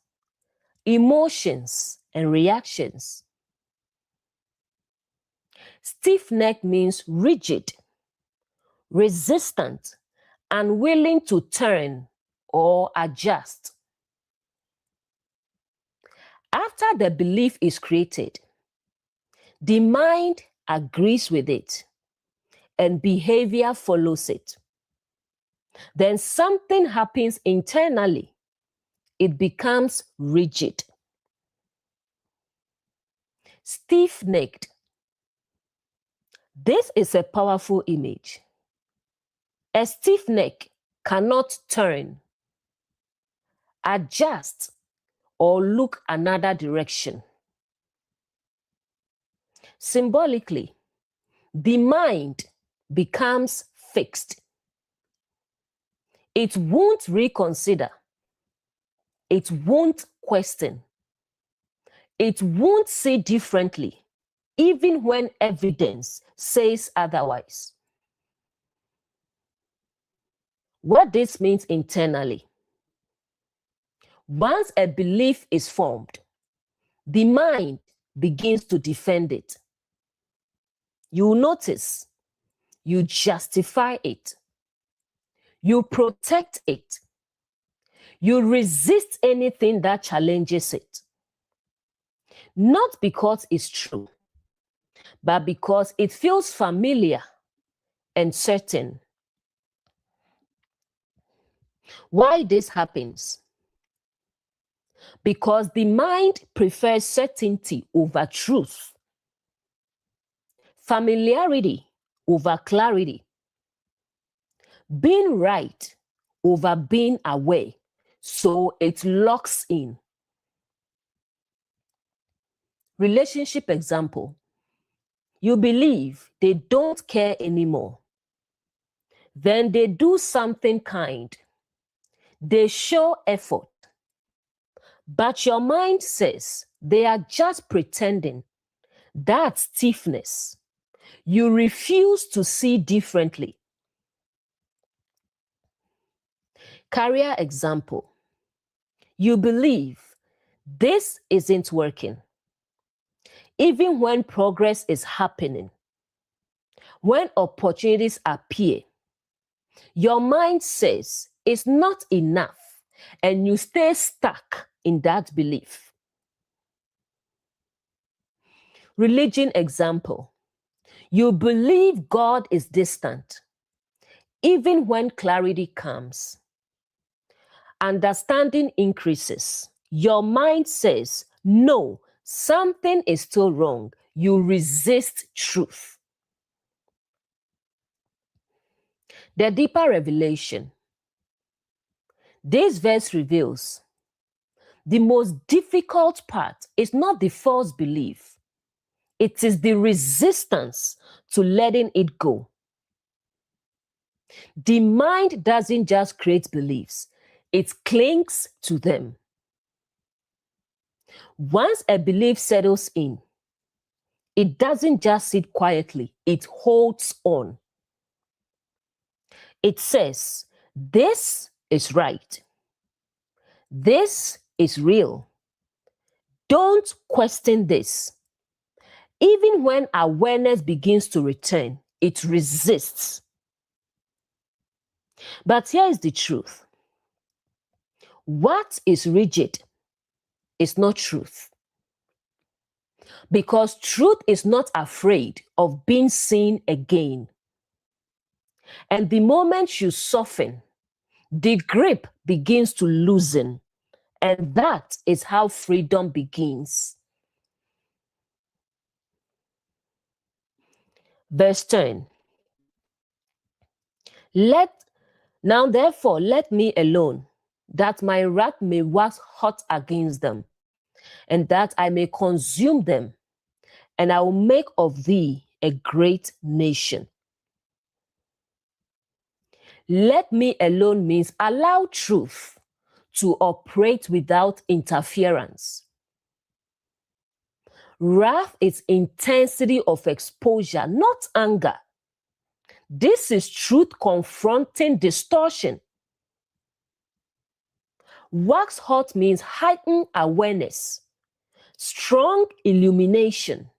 emotions, and reactions. Stiff-necked means rigid, resistant, unwilling to turn or adjust. After the belief is created, the mind agrees with it and behavior follows it. Then something happens internally. It becomes rigid, stiff-necked. This is a powerful image. A stiff neck cannot turn, adjust, or look another direction. Symbolically, the mind becomes fixed. It won't reconsider. It won't question. It won't see differently, even when evidence says otherwise. What this means internally: once a belief is formed, the mind begins to defend it. You notice, you justify it, you protect it, you resist anything that challenges it. Not because it's true, but because it feels familiar and certain. Why this happens? Because the mind prefers certainty over truth, familiarity over clarity, being right over being aware, so it locks in. Relationship example: you believe they don't care anymore. Then they do something kind. They show effort. But your mind says they are just pretending. That's stiffness. You refuse to see differently. Career example: you believe this isn't working, even when progress is happening. When opportunities appear, your mind says it's not enough, and you stay stuck in that belief. Religion example: you believe God is distant, even when clarity comes. Understanding increases. Your mind says, no, something is still wrong. You resist truth. The deeper revelation. This verse reveals the most difficult part is not the false belief. It is the resistance to letting it go. The mind doesn't just create beliefs, it clings to them. Once a belief settles in, it doesn't just sit quietly, it holds on. It says, this is right. This is real. Don't question this. Even when awareness begins to return, It resists. But here is the truth. What is rigid is not truth. Because truth is not afraid of being seen again. And the moment you soften, the grip begins to loosen. And that is how freedom begins. Verse 10. Now therefore let me alone, that my wrath may wax hot against them, and that I may consume them, and I will make of thee a great nation. Let me alone means allow truth to operate without interference. Wrath is intensity of exposure, not anger. This is truth confronting distortion. Wax hot means heightened awareness, strong illumination.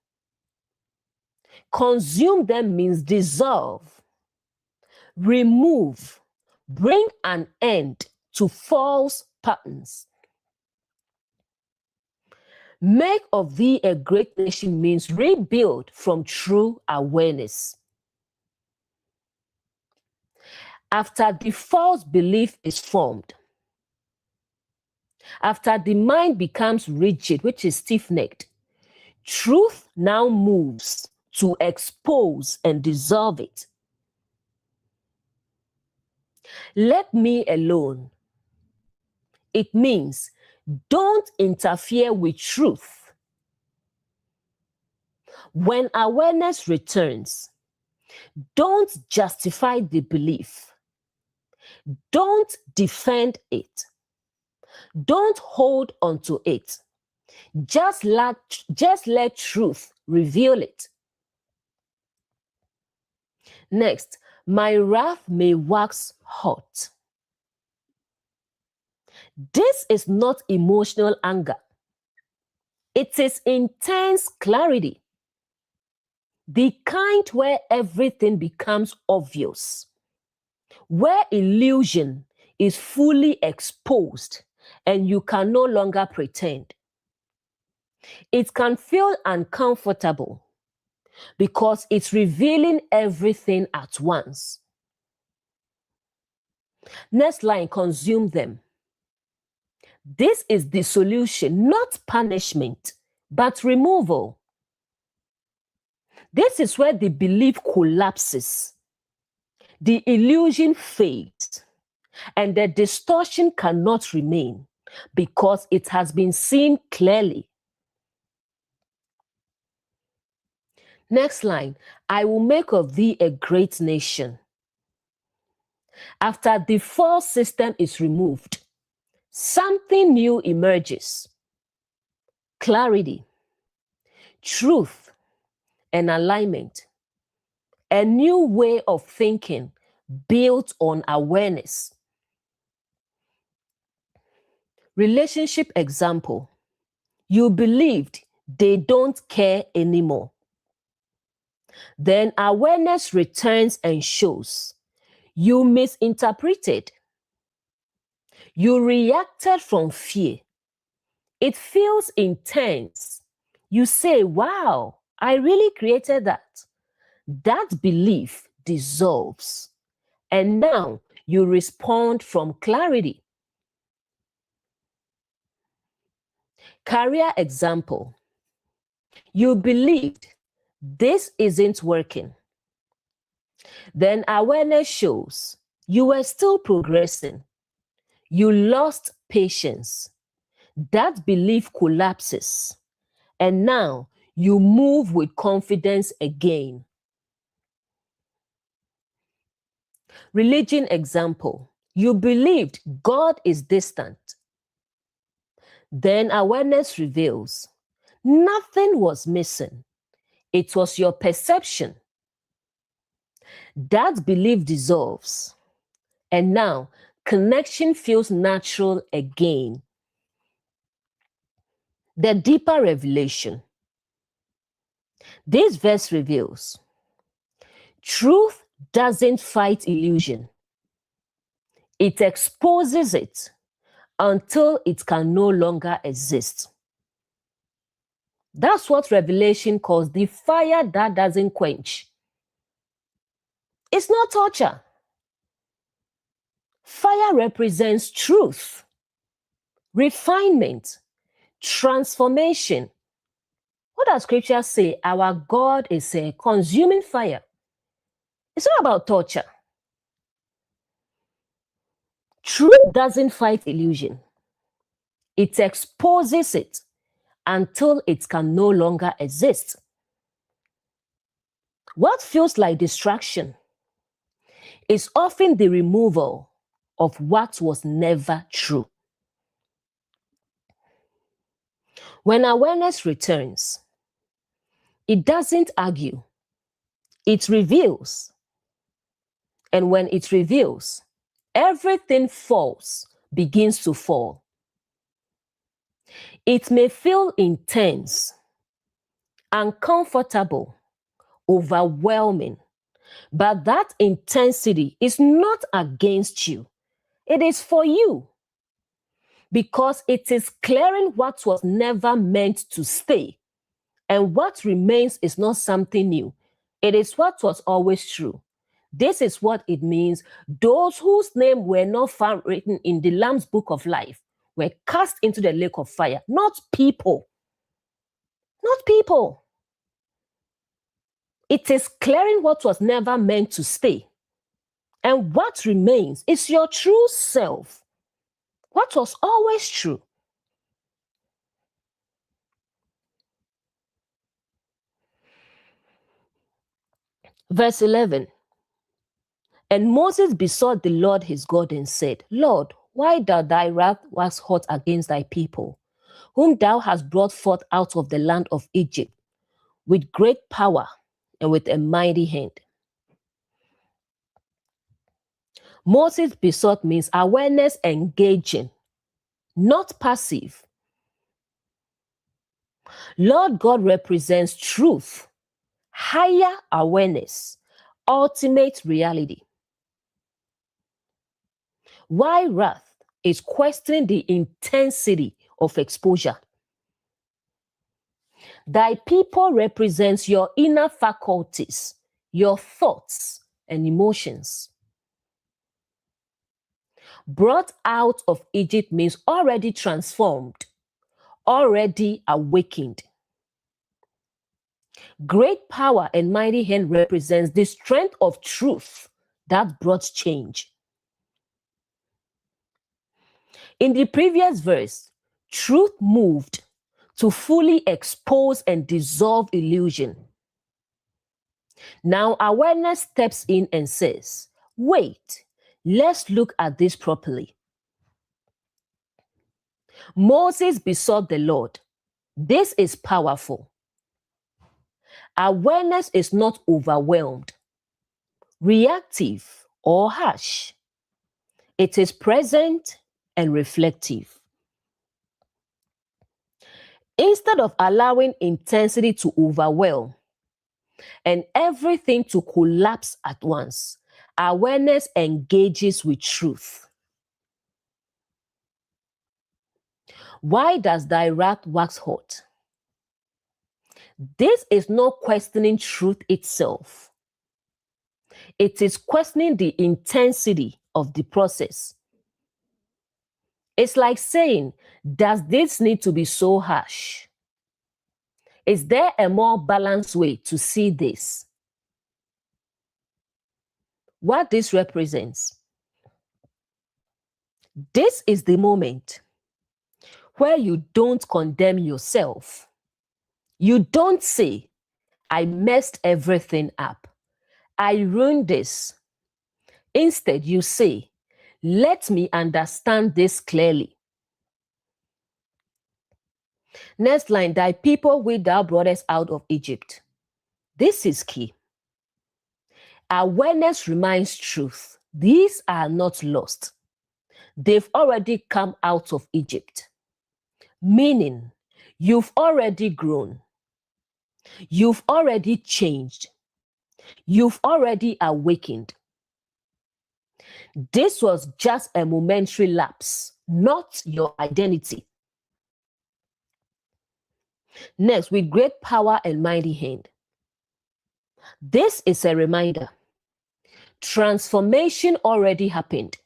Consume them means dissolve, remove, bring an end to false patterns. Make of thee a great nation means rebuild from true awareness. After the false belief is formed, after the mind becomes rigid, which is stiff-necked, truth now moves to expose and dissolve it. Let me alone. It means don't interfere with truth. When awareness returns, don't justify the belief. Don't defend it. Don't hold on to it. Just let truth reveal it. Next, my wrath may wax hot. This is not emotional anger. It is intense clarity. The kind where everything becomes obvious, where illusion is fully exposed and you can no longer pretend. It can feel uncomfortable because it's revealing everything at once. Next line, consume them. This is dissolution, not punishment, but removal. This is where the belief collapses, the illusion fades, and the distortion cannot remain because it has been seen clearly. Next line, I will make of thee a great nation. After the false system is removed, something new emerges. Clarity, truth, and alignment. A new way of thinking built on awareness. Relationship example. You believed they don't care anymore. Then awareness returns and shows you misinterpreted. You reacted from fear. It feels intense. You say, wow, I really created that. That belief dissolves. And now you respond from clarity. Career example. You believed this isn't working. Then awareness shows you were still progressing. You lost patience. That belief collapses. And now you move with confidence again. Religion example. You believed God is distant. Then awareness reveals nothing was missing. It was your perception. That belief dissolves. And now connection feels natural again. The deeper revelation. This verse reveals Truth doesn't fight illusion. It exposes it until it can no longer exist. That's what Revelation calls the fire that doesn't quench. It's not torture. Fire represents truth, refinement, transformation. What does scripture say? Our God is a consuming fire. It's not about torture. Truth doesn't fight illusion. It exposes it until it can no longer exist. What feels like distraction is often the removal of what was never true. When awareness returns, it doesn't argue, it reveals. And when it reveals, everything false begins to fall. It may feel intense, uncomfortable, overwhelming, but that intensity is not against you. It is for you. Because it is clearing what was never meant to stay. And what remains is not something new. It is what was always true. This is what it means. Those whose name were not found written in the Lamb's book of life were cast into the lake of fire. Not people. Not people. It is clearing what was never meant to stay. And what remains is your true self. What was always true. Verse 11. And Moses besought the Lord his God and said, Lord, why doth thy wrath wax hot against thy people, whom thou hast brought forth out of the land of Egypt, with great power and with a mighty hand? Moses besought means awareness engaging, not passive. Lord God represents truth, higher awareness, ultimate reality. Why wrath is questioning the intensity of exposure. Thy people represents your inner faculties, your thoughts and emotions. Brought out of Egypt means already transformed, already awakened. Great power and mighty hand represents the strength of truth that brought change. In the previous verse, truth moved to fully expose and dissolve illusion. Now awareness steps in and says, wait, let's look at this properly. Moses besought the Lord. This is powerful. Awareness is not overwhelmed, reactive, or harsh. It is present and reflective. Instead of allowing intensity to overwhelm and everything to collapse at once, awareness engages with truth. Why does thy wrath wax hot? This is not questioning truth itself. It is questioning the intensity of the process. It's like saying, does this need to be so harsh? Is there a more balanced way to see this? What this represents? This is the moment where you don't condemn yourself. You don't say, I messed everything up. I ruined this. Instead, you say, let me understand this clearly. Next line, thy people which thou broughtest out of Egypt. This is key. Awareness reminds truth. These are not lost. They've already come out of Egypt. Meaning, you've already grown. You've already changed. You've already awakened. This was just a momentary lapse, not your identity. Next, with great power and mighty hand. This is a reminder. Transformation already happened.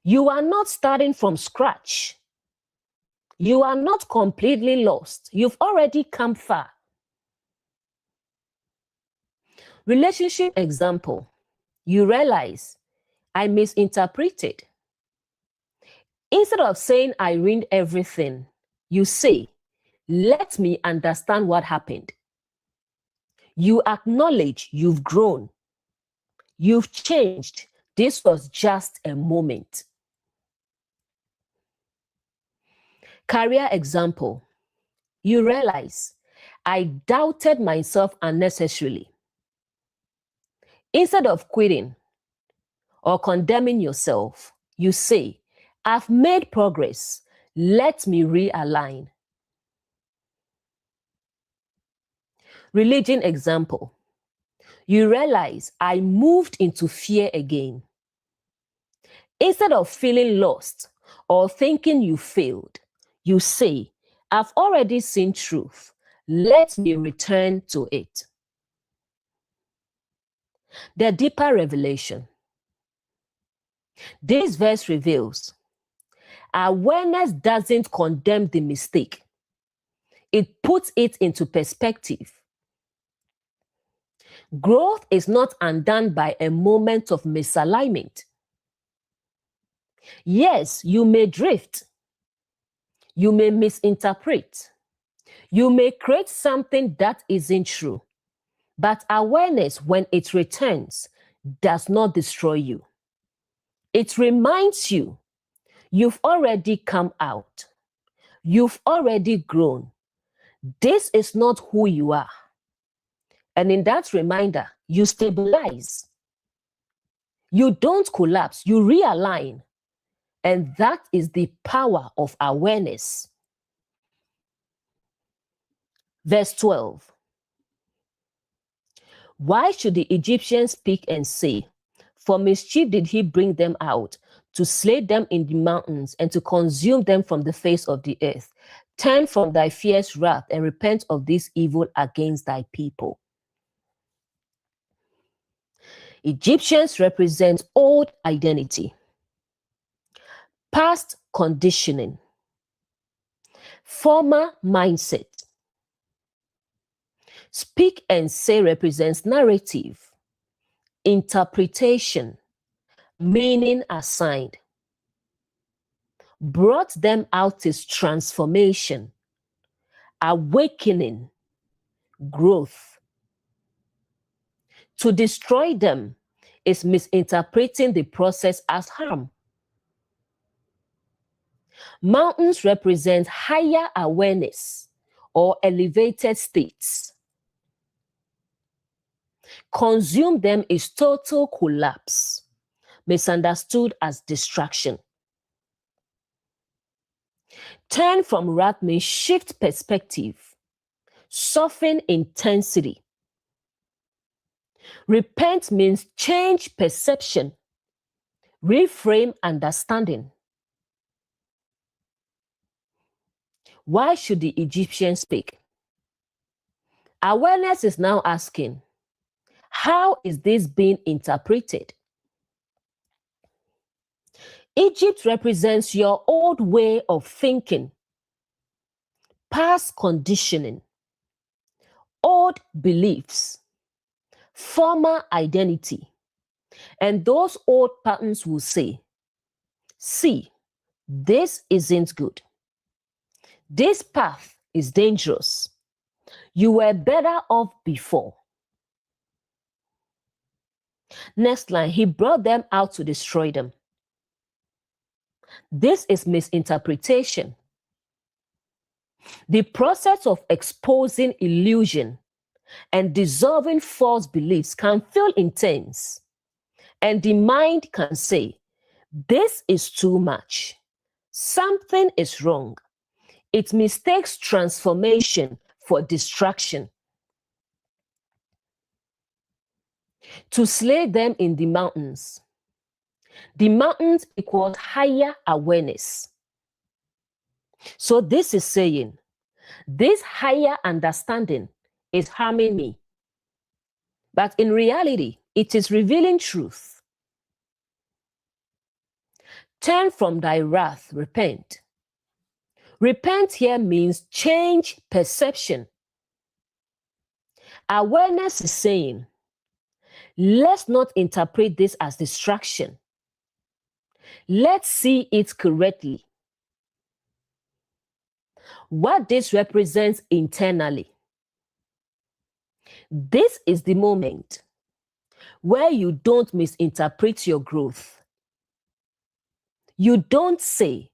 You are not starting from scratch. You are not completely lost. You've already come far. Relationship example. You realize I misinterpreted. Instead of saying I ruined everything, you say, let me understand what happened. You acknowledge you've grown. You've changed. This was just a moment. Career example. You realize I doubted myself unnecessarily. Instead of quitting or condemning yourself, you say, I've made progress. Let me realign. Religion example. You realize I moved into fear again. Instead of feeling lost or thinking you failed, you say, I've already seen truth. Let me return to it. The deeper revelation. This verse reveals awareness doesn't condemn the mistake. It puts it into perspective. Growth is not undone by a moment of misalignment. Yes, you may drift. You may misinterpret. You may create something that isn't true. But awareness, when it returns, does not destroy you. It reminds you you've already come out. You've already grown. This is not who you are. And in that reminder, you stabilize. You don't collapse, you realign. And that is the power of awareness. Verse 12. Why should the Egyptians speak and say, for mischief did he bring them out, to slay them in the mountains and to consume them from the face of the earth? Turn from thy fierce wrath and repent of this evil against thy people. Egyptians represent old identity, past conditioning, former mindset. Speak and say represents narrative, interpretation, meaning assigned. Brought them out is transformation, awakening, growth. To destroy them is misinterpreting the process as harm. Mountains represent higher awareness or elevated states. Consume them is total collapse, misunderstood as distraction. Turn from wrath means shift perspective, soften intensity. Repent means change perception, reframe understanding. Why should the Egyptians speak? Awareness is now asking, how is this being interpreted? Egypt represents your old way of thinking, past conditioning, old beliefs, former identity. And those old patterns will say, see, this isn't good. This path is dangerous. You were better off before. Next line, he brought them out to destroy them. This is misinterpretation. The process of exposing illusion and dissolving false beliefs can feel intense. And the mind can say, this is too much. Something is wrong. It mistakes transformation for distraction. To slay them in the mountains. The mountains equals higher awareness. So this is saying, this higher understanding is harming me. But in reality, it is revealing truth. Turn from thy wrath, repent. Repent here means change perception. Awareness is saying, let's not interpret this as distraction. Let's see it correctly. What this represents internally. This is the moment where you don't misinterpret your growth. You don't say,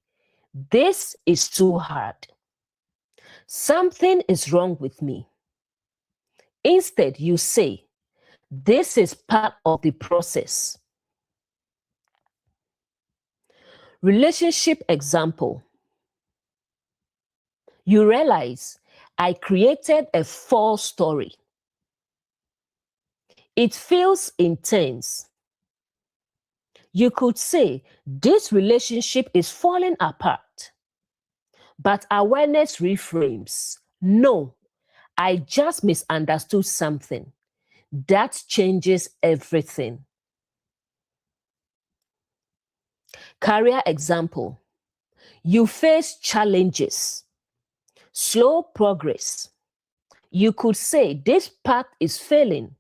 this is too hard. Something is wrong with me. Instead, you say, this is part of the process. Relationship example. You realize I created a false story. It feels intense. You could say this relationship is falling apart. But awareness reframes. No, I just misunderstood something. That changes everything. Career example. You face challenges, slow progress. You could say this path is failing,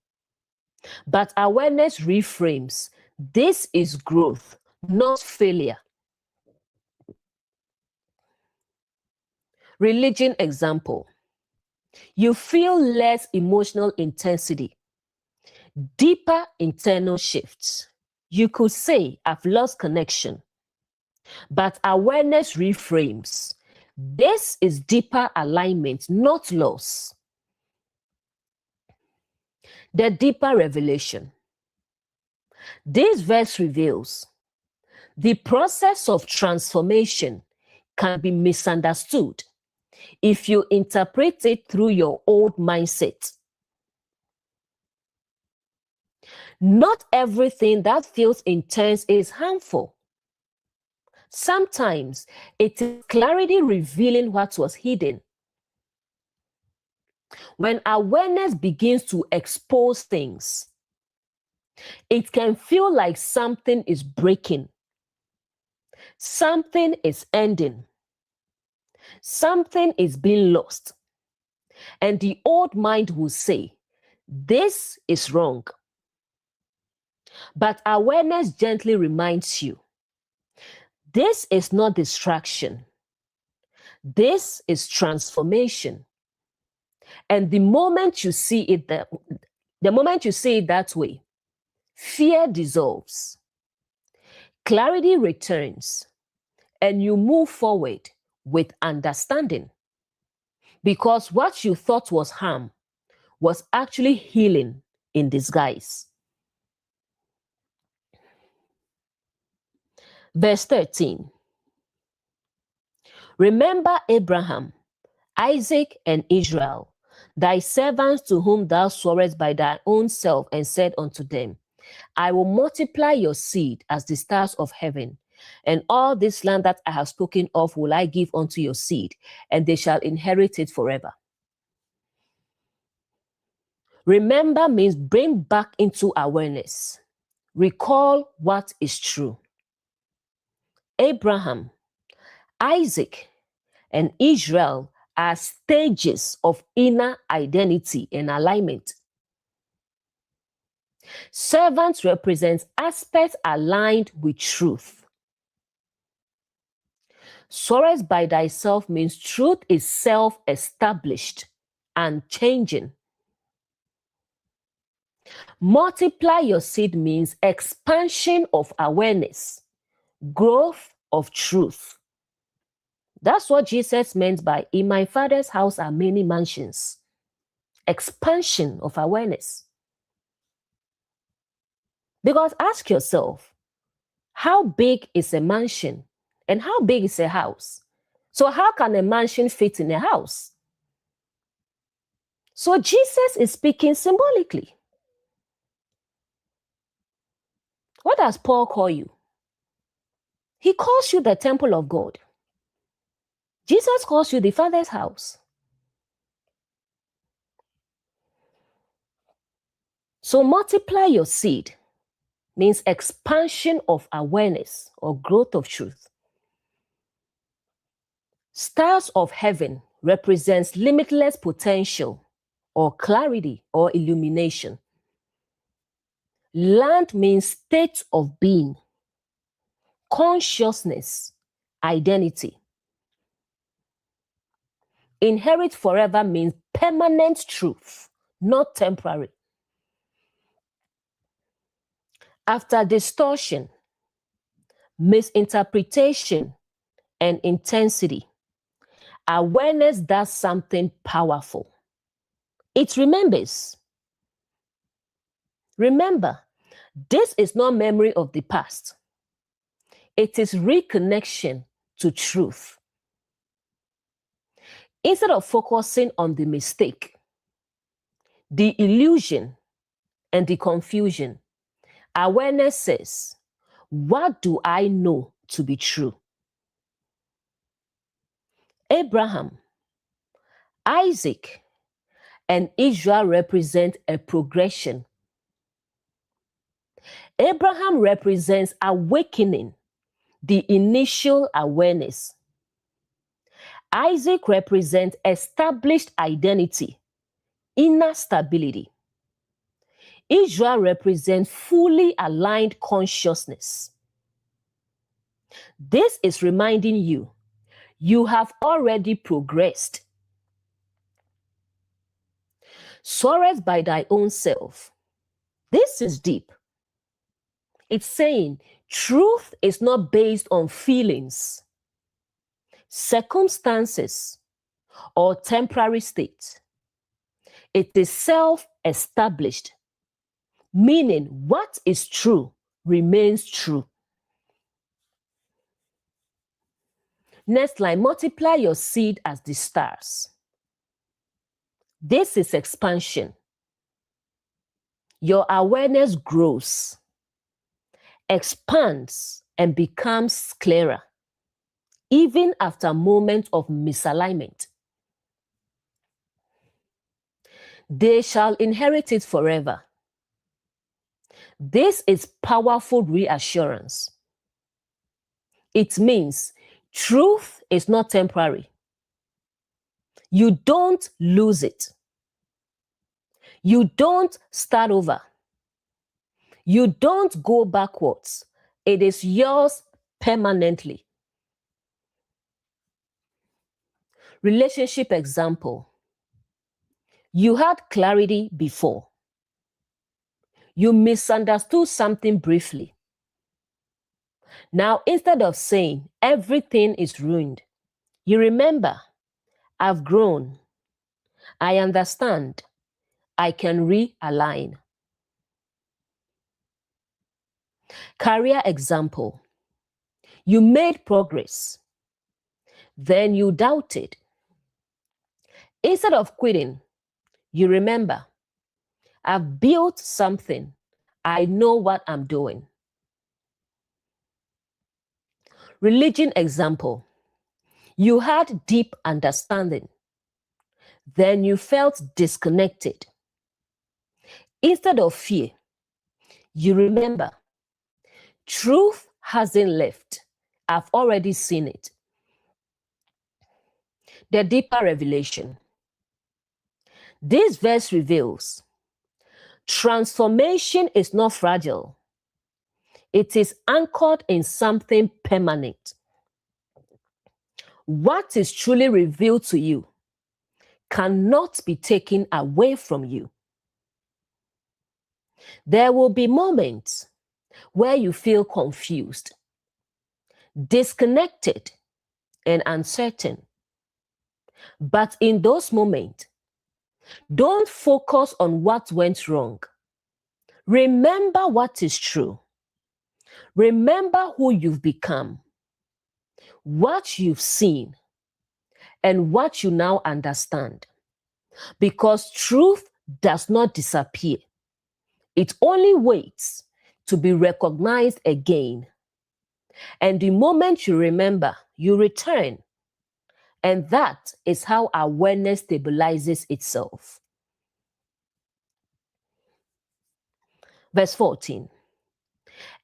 but awareness reframes. This is growth, not failure. Religion example. You feel less emotional intensity, deeper internal shifts. You could say, I've lost connection, but awareness reframes. This is deeper alignment, not loss. The deeper revelation. This verse reveals the process of transformation can be misunderstood if you interpret it through your old mindset. Not everything that feels intense is harmful. Sometimes it is clarity revealing what was hidden. When awareness begins to expose things, it can feel like something is breaking, something is ending, something is being lost. And the old mind will say, this is wrong. But awareness gently reminds you, this is not distraction. This is transformation. And the moment you see it that way, fear dissolves, clarity returns, and you move forward with understanding. Because what you thought was harm was actually healing in disguise. Verse 13. Remember Abraham, Isaac, and Israel, thy servants to whom thou swarest by thy own self, and said unto them, I will multiply your seed as the stars of heaven, and all this land that I have spoken of will I give unto your seed, and they shall inherit it forever. Remember means bring back into awareness. Recall what is true. Abraham, Isaac, and Israel are stages of inner identity and alignment. Servants represent aspects aligned with truth. Swearest by thyself means truth is self-established and changing. Multiply your seed means expansion of awareness, growth of truth. That's what Jesus meant by, in my Father's house are many mansions. Expansion of awareness. Because ask yourself, how big is a mansion and how big is a house? So how can a mansion fit in a house? So Jesus is speaking symbolically. What does Paul call you? He calls you the temple of God. Jesus calls you the Father's house. So multiply your seed means expansion of awareness or growth of truth. Stars of heaven represents limitless potential or clarity or illumination. Land means state of being, consciousness, identity. Inherit forever means permanent truth, not temporary. After distortion, misinterpretation, and intensity, awareness does something powerful. It remembers. Remember, this is not memory of the past. It is reconnection to truth. Instead of focusing on the mistake, the illusion, and the confusion, awareness says, what do I know to be true? Abraham, Isaac, and Israel represent a progression. Abraham represents awakening, the initial awareness. Isaac represents established identity, inner stability. Israel represents fully aligned consciousness. This is reminding you, you have already progressed. Sorest by thy own self. This is deep. It's saying truth is not based on feelings, circumstances, or temporary states. It is self-established, meaning what is true remains true. Next line, multiply your seed as the stars. This is expansion. Your awareness grows, expands, and becomes clearer, even after moments of misalignment. They shall inherit it forever. This is powerful reassurance. It means truth is not temporary. You don't lose it. You don't start over. You don't go backwards. It is yours permanently. Relationship example. You had clarity before. You misunderstood something briefly. Now, instead of saying everything is ruined, you remember, I've grown. I understand. I can realign. Career example. You made progress. Then you doubted. Instead of quitting, you remember, I've built something. I know what I'm doing. Religion example. You had deep understanding. Then you felt disconnected. Instead of fear, you remember, truth hasn't left. I've already seen it. The deeper revelation. This verse reveals transformation is not fragile. It is anchored in something permanent. What is truly revealed to you cannot be taken away from you. There will be moments where you feel confused, disconnected, and uncertain. But in those moments, don't focus on what went wrong. Remember what is true. Remember who you've become, what you've seen, and what you now understand. Because truth does not disappear. It only waits to be recognized again. And the moment you remember, you return. And that is how awareness stabilizes itself. Verse 14.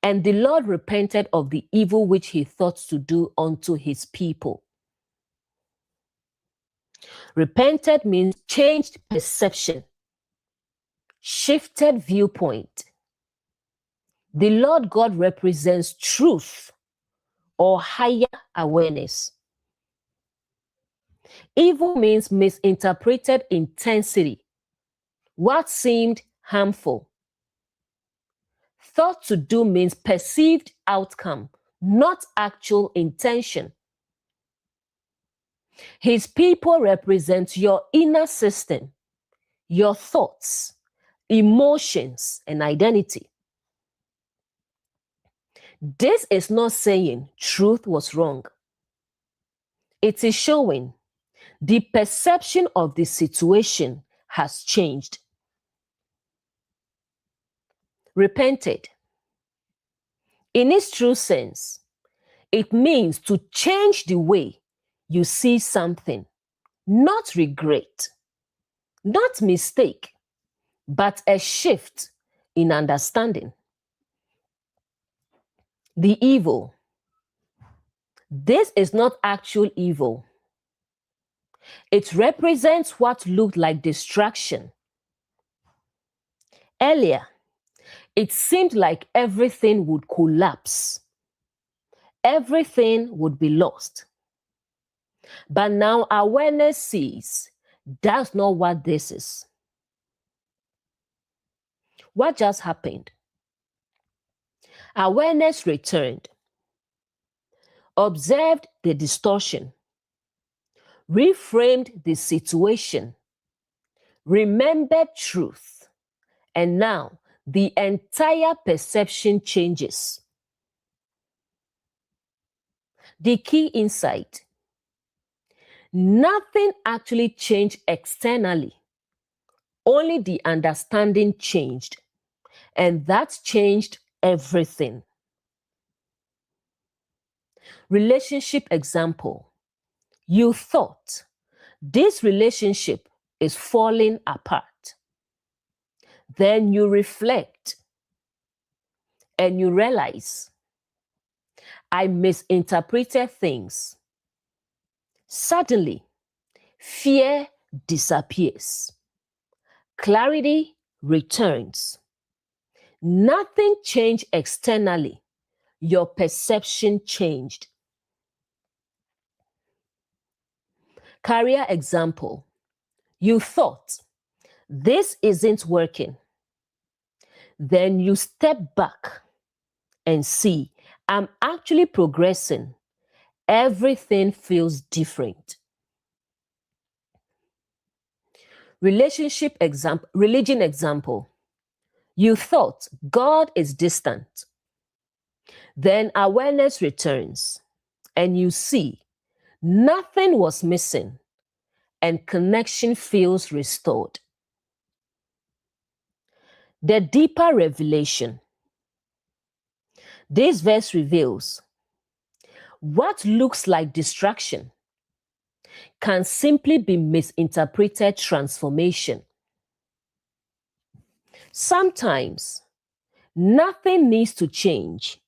And the Lord repented of the evil which he thought to do unto his people. Repented means changed perception, shifted viewpoint. The Lord God represents truth or higher awareness. Evil means misinterpreted intensity, what seemed harmful. Thought to do means perceived outcome, not actual intention. His people represent your inner system, your thoughts, emotions, and identity. This is not saying truth was wrong. It is showing the perception of the situation has changed. Repented. In its true sense, it means to change the way you see something, not regret, not mistake, but a shift in understanding. The evil. This is not actual evil. It represents what looked like distraction. Earlier, it seemed like everything would collapse. Everything would be lost. But now awareness sees that's not what this is. What just happened? Awareness returned, observed the distortion, reframed the situation, remembered truth, and now the entire perception changes. The key insight: nothing actually changed externally, only the understanding changed, and that changed everything. Relationship example. You thought this relationship is falling apart. Then you reflect and you realize, I misinterpreted things. Suddenly, fear disappears. Clarity returns. Nothing changed externally. Your perception changed. Career example. You thought, this isn't working. Then you step back and see, I'm actually progressing. Everything feels different. Religion example. You thought God is distant. Then awareness returns and you see nothing was missing and connection feels restored. The deeper revelation. This verse reveals what looks like distraction can simply be misinterpreted transformation. Sometimes nothing needs to change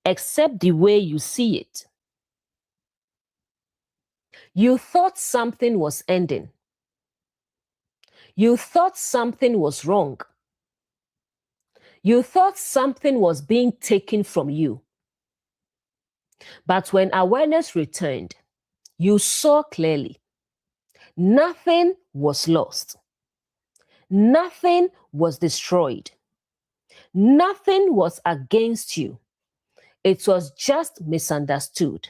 except the way you see it. You thought something was ending. You thought something was wrong. You thought something was being taken from you. But when awareness returned, you saw clearly. Nothing was lost. Nothing was destroyed. Nothing was against you. It was just misunderstood.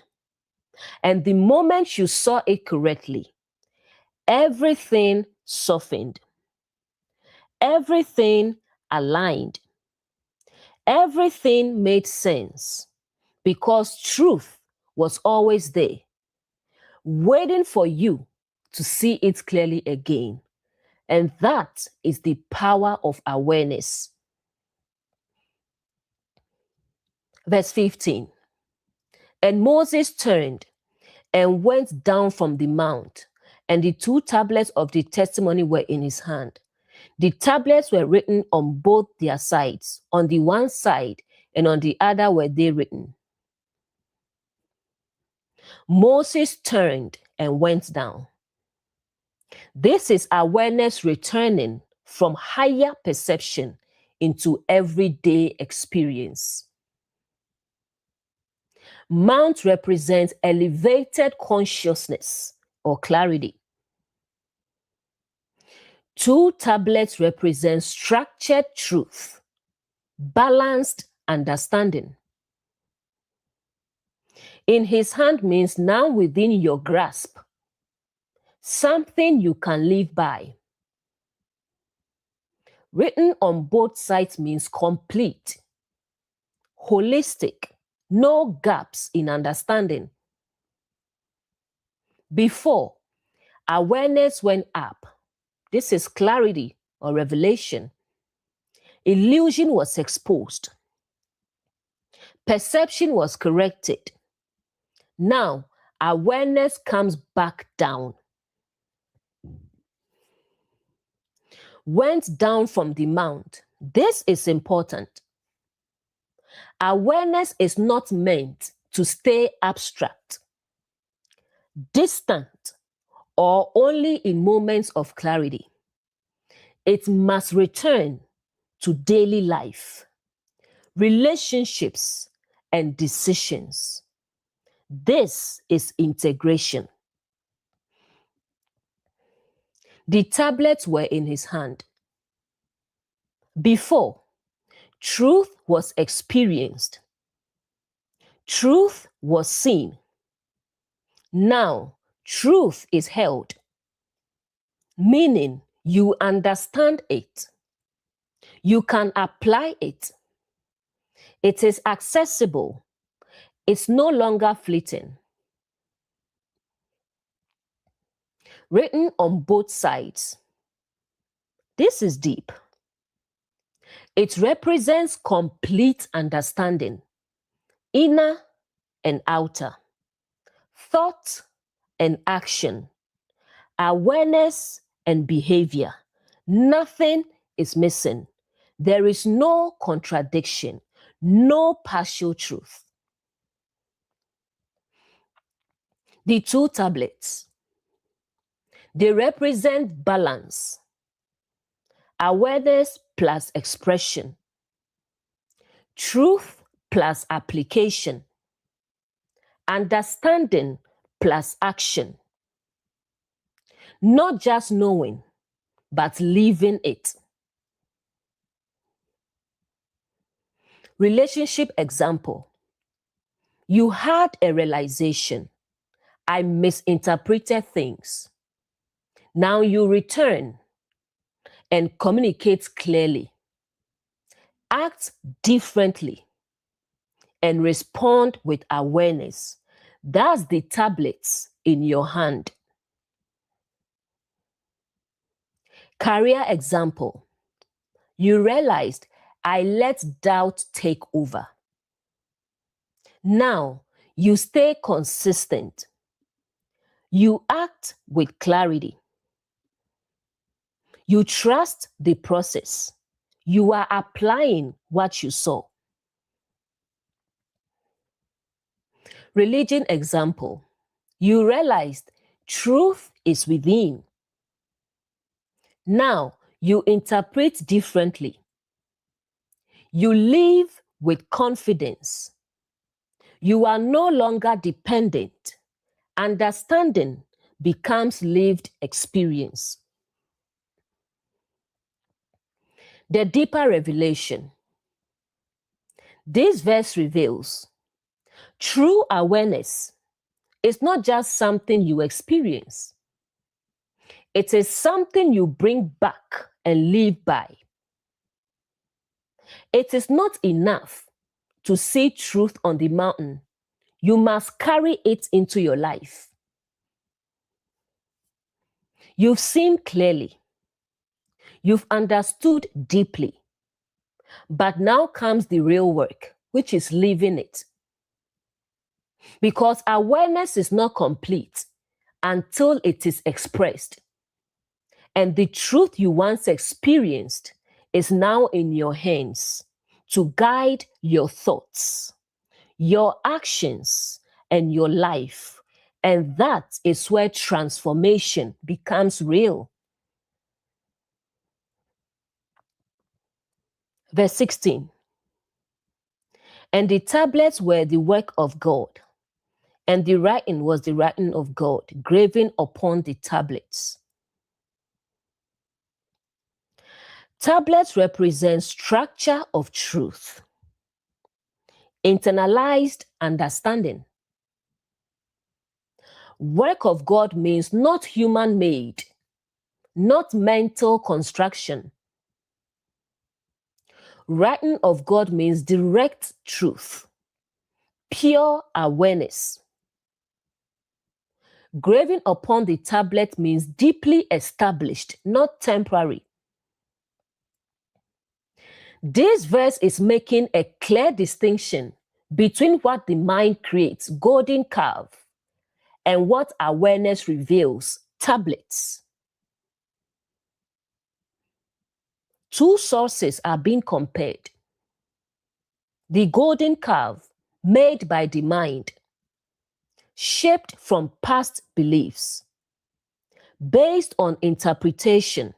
And the moment you saw it correctly, everything softened. Everything aligned. Everything made sense because truth was always there, waiting for you to see it clearly again. And that is the power of awareness. Verse 15. And Moses turned and went down from the mount, and the 2 tablets of the testimony were in his hand. The tablets were written on both their sides. On the one side and on the other were they written. Moses turned and went down. This is awareness returning from higher perception into everyday experience. Mount represents elevated consciousness or clarity. 2 tablets represent structured truth, balanced understanding. In his hand means now within your grasp, something you can live by. Written on both sides means complete, holistic, no gaps in understanding. Before, awareness went up. This is clarity or revelation. Illusion was exposed. Perception was corrected. Now, awareness comes back down. Went down from the mount. This is important. Awareness is not meant to stay abstract, distant, or only in moments of clarity. It must return to daily life, relationships, and decisions. This is integration. The tablets were in his hand. Before, truth was experienced. Truth was seen. Now, truth is held, meaning you understand it. You can apply it. It is accessible. It's no longer fleeting. Written on both sides. This is deep. It represents complete understanding, inner and outer, thought and action, awareness and behavior. Nothing is missing. There is no contradiction, no partial truth. The 2 tablets, they represent balance, awareness plus expression, truth plus application, understanding plus action. Not just knowing, but living it. Relationship example. You had a realization. I misinterpreted things. Now you return and communicate clearly. Act differently and respond with awareness. That's the tablets in your hand. Career example. You realized I let doubt take over. Now you stay consistent. You act with clarity. You trust the process. You are applying what you saw. Religion example. You realized truth is within. Now you interpret differently. You live with confidence. You are no longer dependent. Understanding becomes lived experience. The deeper revelation. This verse reveals true awareness is not just something you experience. It is something you bring back and live by. It is not enough to see truth on the mountain. You must carry it into your life. You've seen clearly. You've understood deeply. But now comes the real work. which is living it. Because awareness is not complete until it is expressed. And the truth you once experienced is now in your hands to guide your thoughts, your actions, and your life. And that is where transformation becomes real. Verse 16. And the tablets were the work of God, and the writing was the writing of God, graven upon the tablets. Tablets represent structure of truth, internalized understanding. Work of God means not human-made, not mental construction. Writing of God means direct truth, pure awareness. Graving upon the tablet means deeply established, not temporary. This verse is making a clear distinction between what the mind creates, golden calf, and what awareness reveals, tablets. Two sources are being compared. The golden calf, made by the mind, shaped from past beliefs, based on interpretation,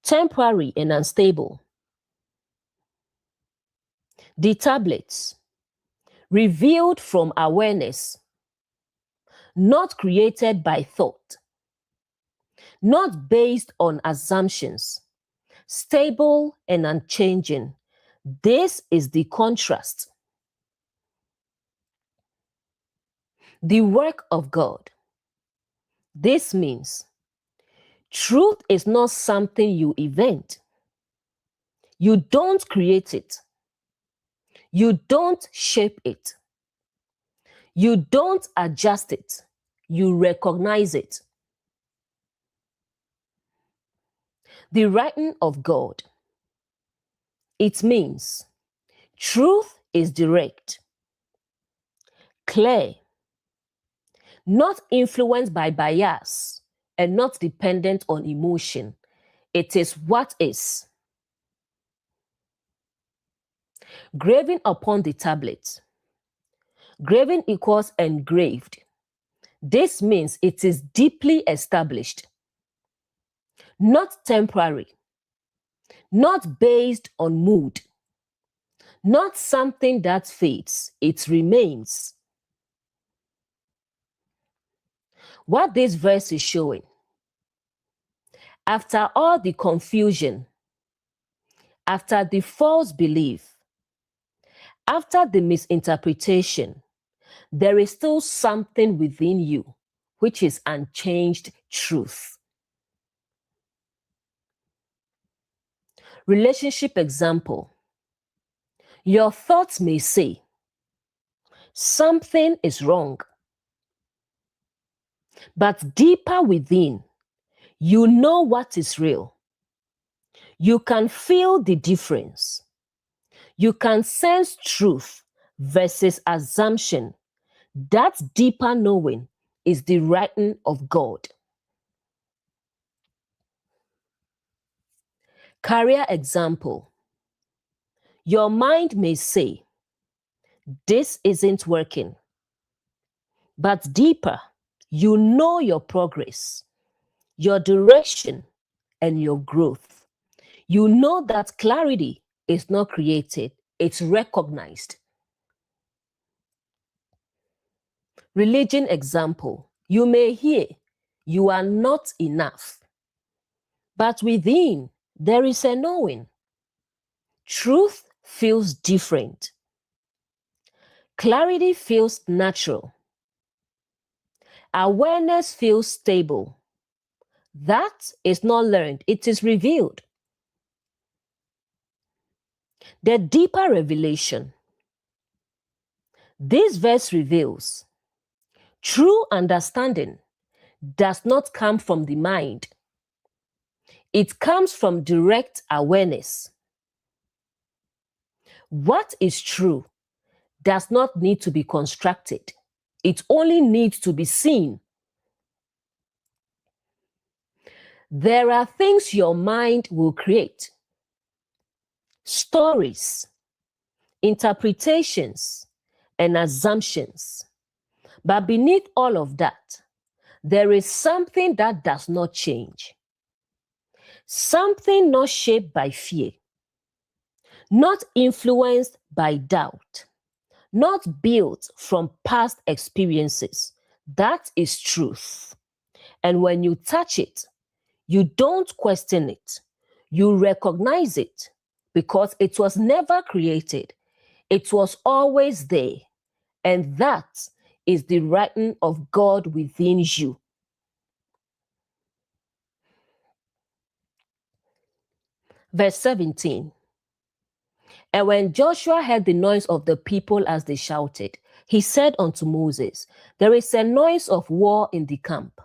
temporary and unstable. The tablets, revealed from awareness, not created by thought, not based on assumptions, stable and unchanging. This is the contrast. The work of God. This means truth is not something you invent. You don't create it. You don't shape it. You don't adjust it. You recognize it. The writing of God. It means truth is direct, clear, not influenced by bias, and not dependent on emotion. It is what is. Graven upon the tablet. Graven equals engraved. This means it is deeply established, not temporary, not based on mood, not something that fades, it remains. What this verse is showing, after all the confusion, after the false belief, after the misinterpretation, there is still something within you, which is unchanged truth. Relationship example. Your thoughts may say, something is wrong. But deeper within, you know what is real. You can feel the difference. You can sense truth versus assumption. That deeper knowing is the writing of God. Career example. Your mind may say, this isn't working. But deeper, you know your progress, your direction, and your growth. You know that clarity is not created, it's recognized. Religion example. You may hear, you are not enough. But within, there is a knowing. Truth feels different. Clarity feels natural. Awareness feels stable. That is not learned, it is revealed. The deeper revelation. This verse reveals true understanding does not come from the mind. It comes from direct awareness. What is true does not need to be constructed. It only needs to be seen. There are things your mind will create: stories, interpretations, and assumptions. But beneath all of that, there is something that does not change. Something not shaped by fear, not influenced by doubt, not built from past experiences. That is truth. And when you touch it, you don't question it. You recognize it because it was never created. It was always there. And that is the writing of God within you. Verse 17. And when Joshua heard the noise of the people as they shouted, he said unto Moses, there is a noise of war in the camp.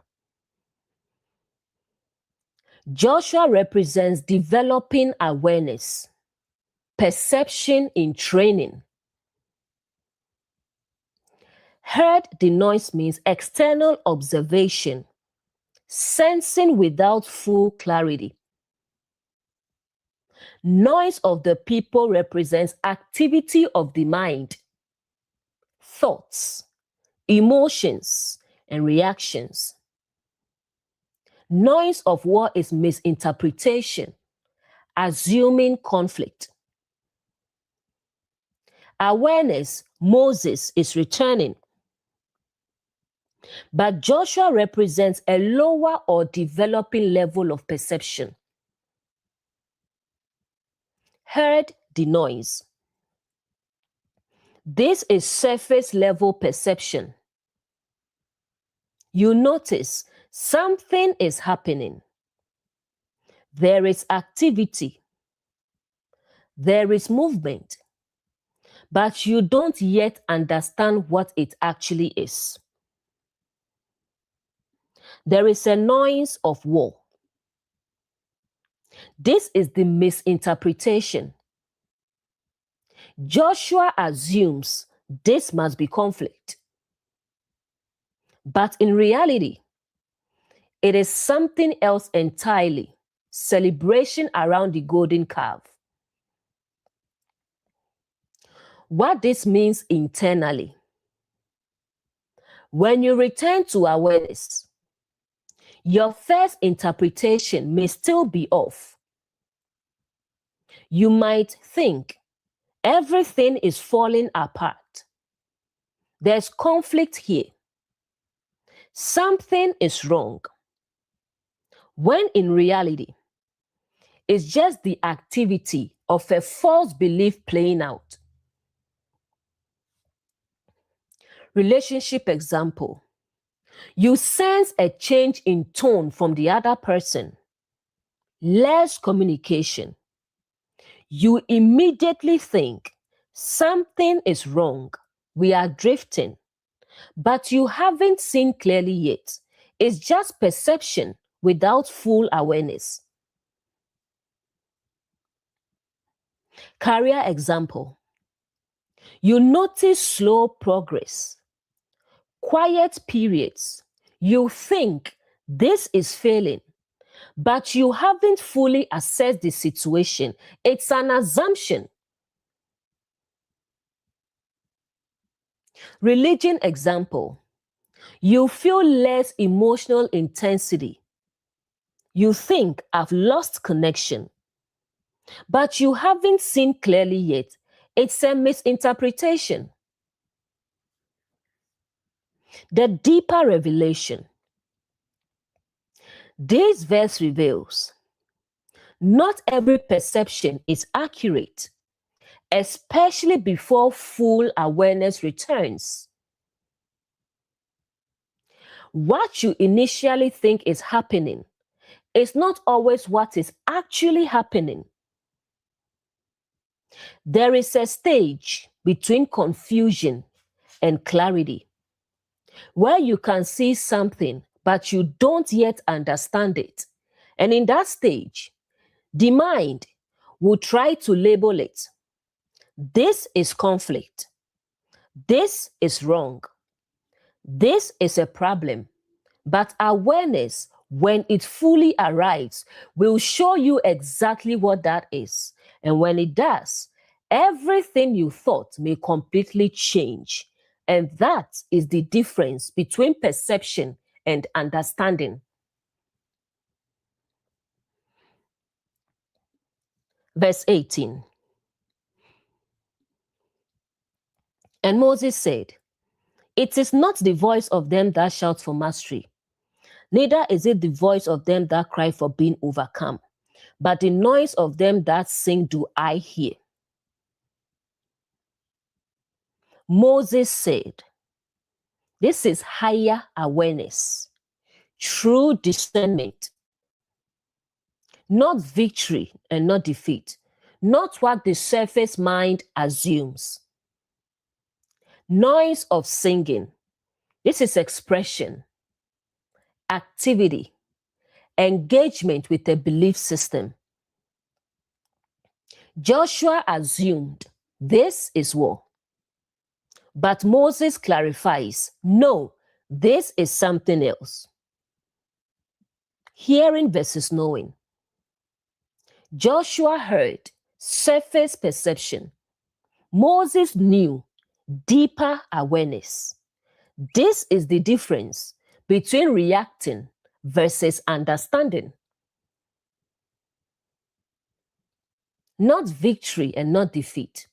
Joshua represents developing awareness, perception in training. Heard the noise means external observation, sensing without full clarity. Noise of the people represents activity of the mind, thoughts, emotions, and reactions. Noise of war is misinterpretation, assuming conflict. Awareness, Moses is returning. But Joshua represents a lower or developing level of perception. Heard the noise. This is surface level perception. You notice something is happening. There is activity. There is movement. But you don't yet understand what it actually is. There is a noise of war. This is the misinterpretation. Joshua assumes this must be conflict. But in reality, it is something else entirely. Celebration around the golden calf. What this means internally. When you return to awareness, your first interpretation may still be off. You might think everything is falling apart. There's conflict here. Something is wrong. When in reality, it's just the activity of a false belief playing out. Relationship example. You sense a change in tone from the other person. Less communication. You immediately think something is wrong. We are drifting. But you haven't seen clearly yet. It's just perception without full awareness. Career example. You notice slow progress, quiet periods. You think this is failing, but you haven't fully assessed the situation. It's an assumption. Religion example. You feel less emotional intensity. You think I've lost connection, but you haven't seen clearly yet. It's a misinterpretation. The deeper revelation. This verse reveals not every perception is accurate, especially before full awareness returns. What you initially think is happening is not always what is actually happening. There is a stage between confusion and clarity where you can see something, but you don't yet understand it. And in that stage, the mind will try to label it, This is conflict. This is wrong. This is a problem. But awareness, when it fully arrives, will show you exactly what that is. And when it does, everything you thought may completely change. And that is the difference between perception and understanding. Verse 18. And Moses said, "It is not the voice of them that shout for mastery, neither is it the voice of them that cry for being overcome, but the noise of them that sing do I hear." Moses said, this is higher awareness, true discernment, not victory and not defeat, not what the surface mind assumes. Noise of singing, this is expression, activity, engagement with a belief system. Joshua assumed this is war. But Moses clarifies, no, this is something else. Hearing versus knowing. Joshua heard surface perception. Moses knew deeper awareness. This is the difference between reacting versus understanding. Not victory and not defeat.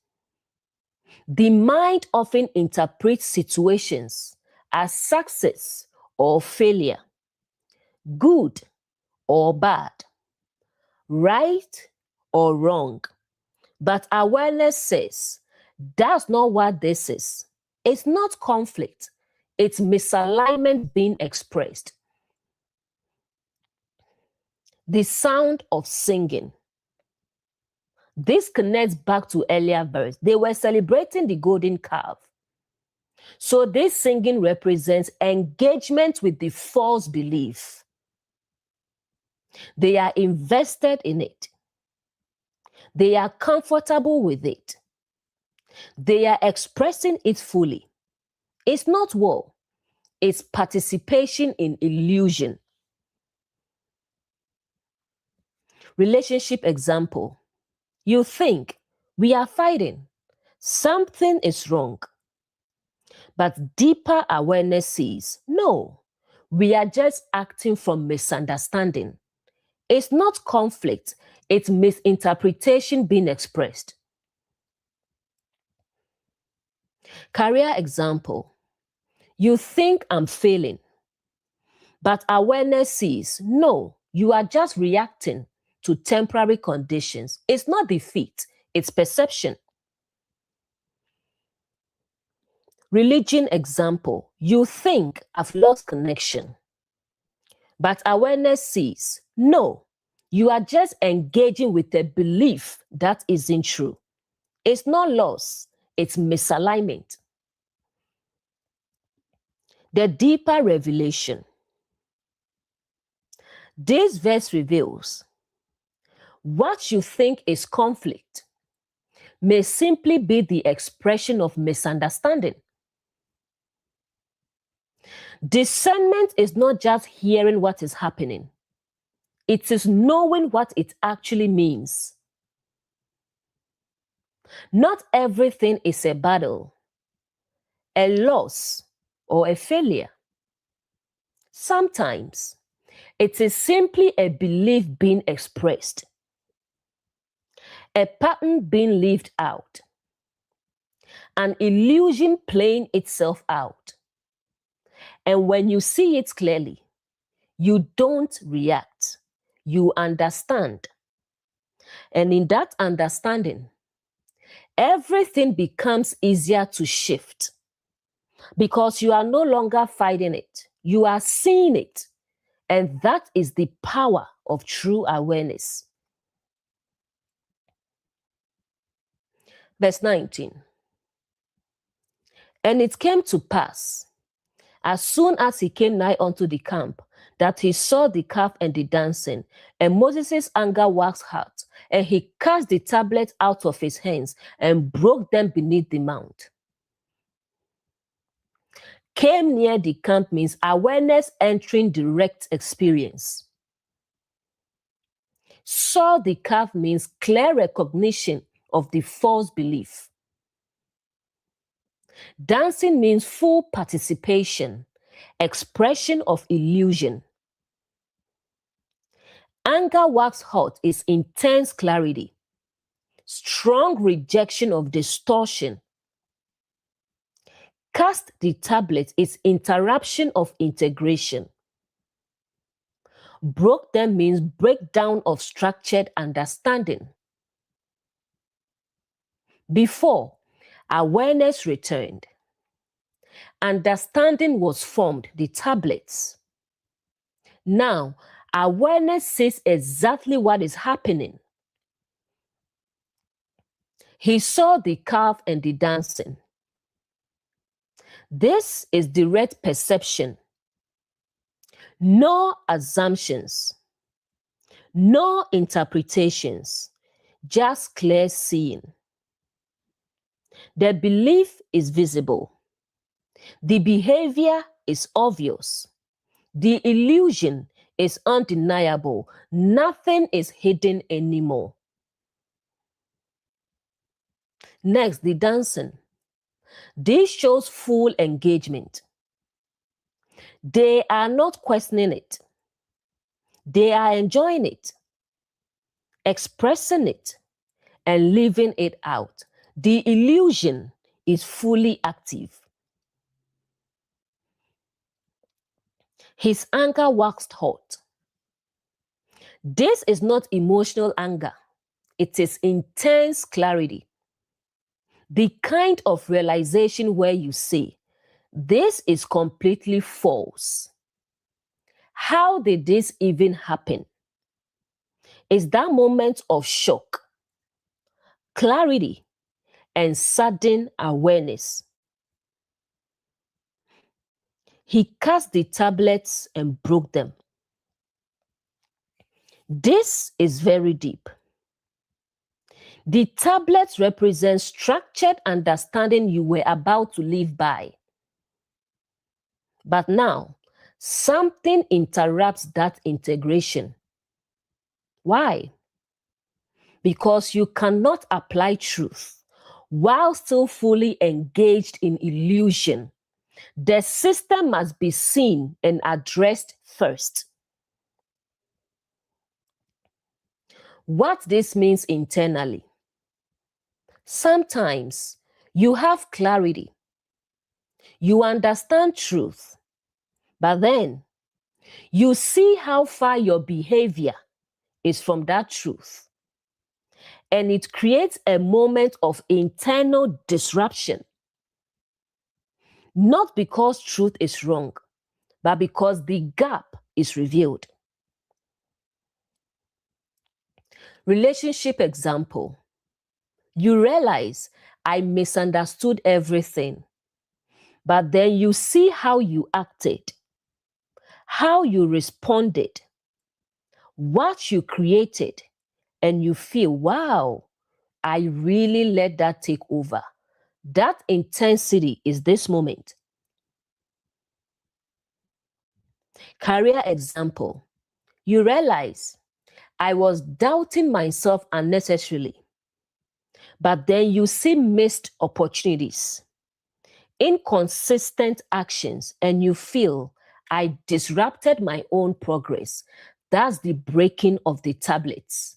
The mind often interprets situations as success or failure, good or bad, right or wrong. But awareness says, that's not what this is. It's not conflict. It's misalignment being expressed. The sound of singing. This connects back to earlier verse. They were celebrating the golden calf. So this singing represents engagement with the false belief. They are invested in it. They are comfortable with it. They are expressing it fully. It's not war. It's participation in illusion. Relationship example. You think we are fighting. Something is wrong. But deeper awareness sees, no, we are just acting from misunderstanding. It's not conflict. It's misinterpretation being expressed. Career example. You think I'm failing. But awareness sees, no, you are just reacting to temporary conditions. It's not defeat, it's perception. Religion example, you think I've lost connection. But awareness sees, no, you are just engaging with a belief that isn't true. It's not loss, it's misalignment. The deeper revelation. This verse reveals what you think is conflict may simply be the expression of misunderstanding. Discernment is not just hearing what is happening. It is knowing what it actually means. Not everything is a battle, a loss, or a failure. Sometimes it is simply a belief being expressed, a pattern being lived out, an illusion playing itself out. And when you see it clearly, you don't react, you understand. And in that understanding, everything becomes easier to shift because you are no longer fighting it, you are seeing it. And that is the power of true awareness. Verse 19. And it came to pass, as soon as he came nigh unto the camp, that he saw the calf and the dancing, and Moses' anger waxed hot, and he cast the tablet out of his hands and broke them beneath the mount. Came near the camp means awareness entering direct experience. Saw the calf means clear recognition of the false belief. Dancing means full participation, expression of illusion. Anger wax hot is intense clarity, strong rejection of distortion. Cast the tablet is interruption of integration. Broke them means breakdown of structured understanding. Before, awareness returned. Understanding was formed, the tablets. Now, awareness sees exactly what is happening. He saw the calf and the dancing. This is direct perception. No assumptions, no interpretations, just clear seeing. The belief is visible. The behavior is obvious. The illusion is undeniable. Nothing is hidden anymore. Next, the dancing. This shows full engagement. They are not questioning it. They are enjoying it, expressing it, and living it out. The illusion is fully active. His anger waxed hot. This is not emotional anger. It is intense clarity. The kind of realization where you say, this is completely false. How did this even happen? It's that moment of shock, clarity, and sudden awareness. He cast the tablets and broke them. This is very deep. The tablets represent structured understanding you were about to live by. But now, something interrupts that integration. Why? Because you cannot apply truth while still fully engaged in illusion. The system must be seen and addressed first. What this means internally. Sometimes you have clarity. You understand truth. But then you see how far your behavior is from that truth. And it creates a moment of internal disruption. Not because truth is wrong, but because the gap is revealed. Relationship example. You realize I misunderstood everything, but then you see how you acted, how you responded, what you created, and you feel, wow, I really let that take over. That intensity is this moment. Career example. You realize I was doubting myself unnecessarily, but then you see missed opportunities, inconsistent actions, and you feel I disrupted my own progress. That's the breaking of the tablets.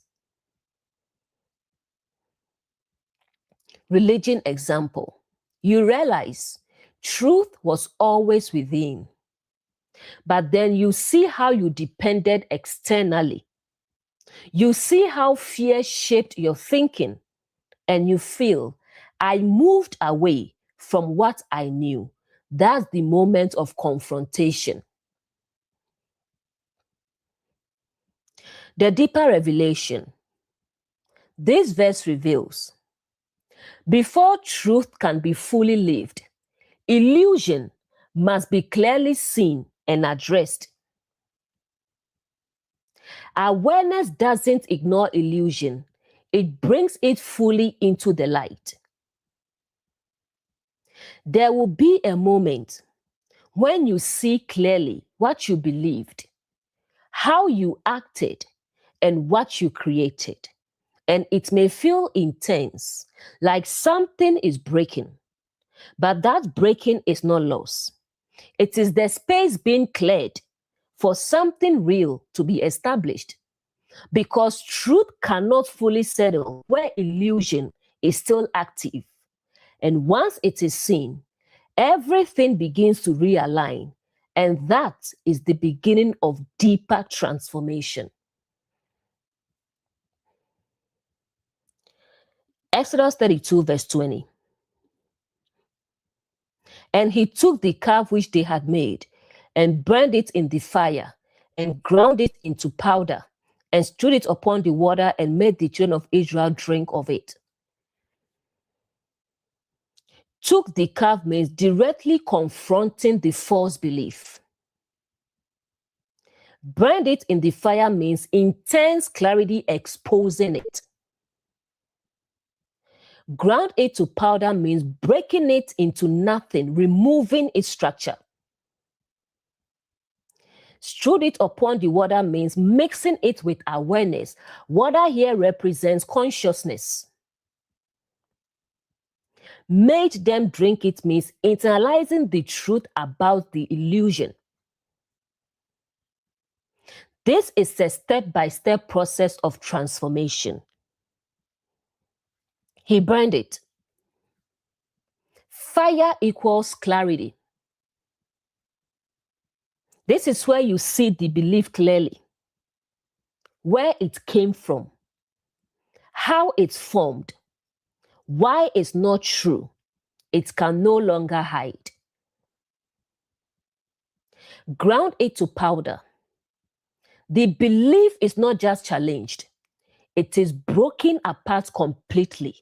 Religion example. You realize truth was always within, but then you see how you depended externally. You see how fear shaped your thinking, and you feel, I moved away from what I knew. That's the moment of confrontation. The deeper revelation. This verse reveals, before truth can be fully lived, illusion must be clearly seen and addressed. Awareness doesn't ignore illusion, it brings it fully into the light. There will be a moment when you see clearly what you believed, how you acted, and what you created. And it may feel intense, like something is breaking. But that breaking is not loss. It is the space being cleared for something real to be established. Because truth cannot fully settle where illusion is still active. And once it is seen, everything begins to realign. And that is the beginning of deeper transformation. Exodus 32, verse 20. And he took the calf which they had made and burned it in the fire and ground it into powder and stood it upon the water and made the children of Israel drink of it. Took the calf means directly confronting the false belief. Burned it in the fire means intense clarity exposing it. Ground it to powder means breaking it into nothing, removing its structure. Strewed it upon the water means mixing it with awareness. Water here represents consciousness. Made them drink it means internalizing the truth about the illusion. This is a step-by-step process of transformation. He burned it. Fire equals clarity. This is where you see the belief clearly, where it came from, how it's formed, why it's not true. It can no longer hide. Ground it to powder. The belief is not just challenged, it is broken apart completely.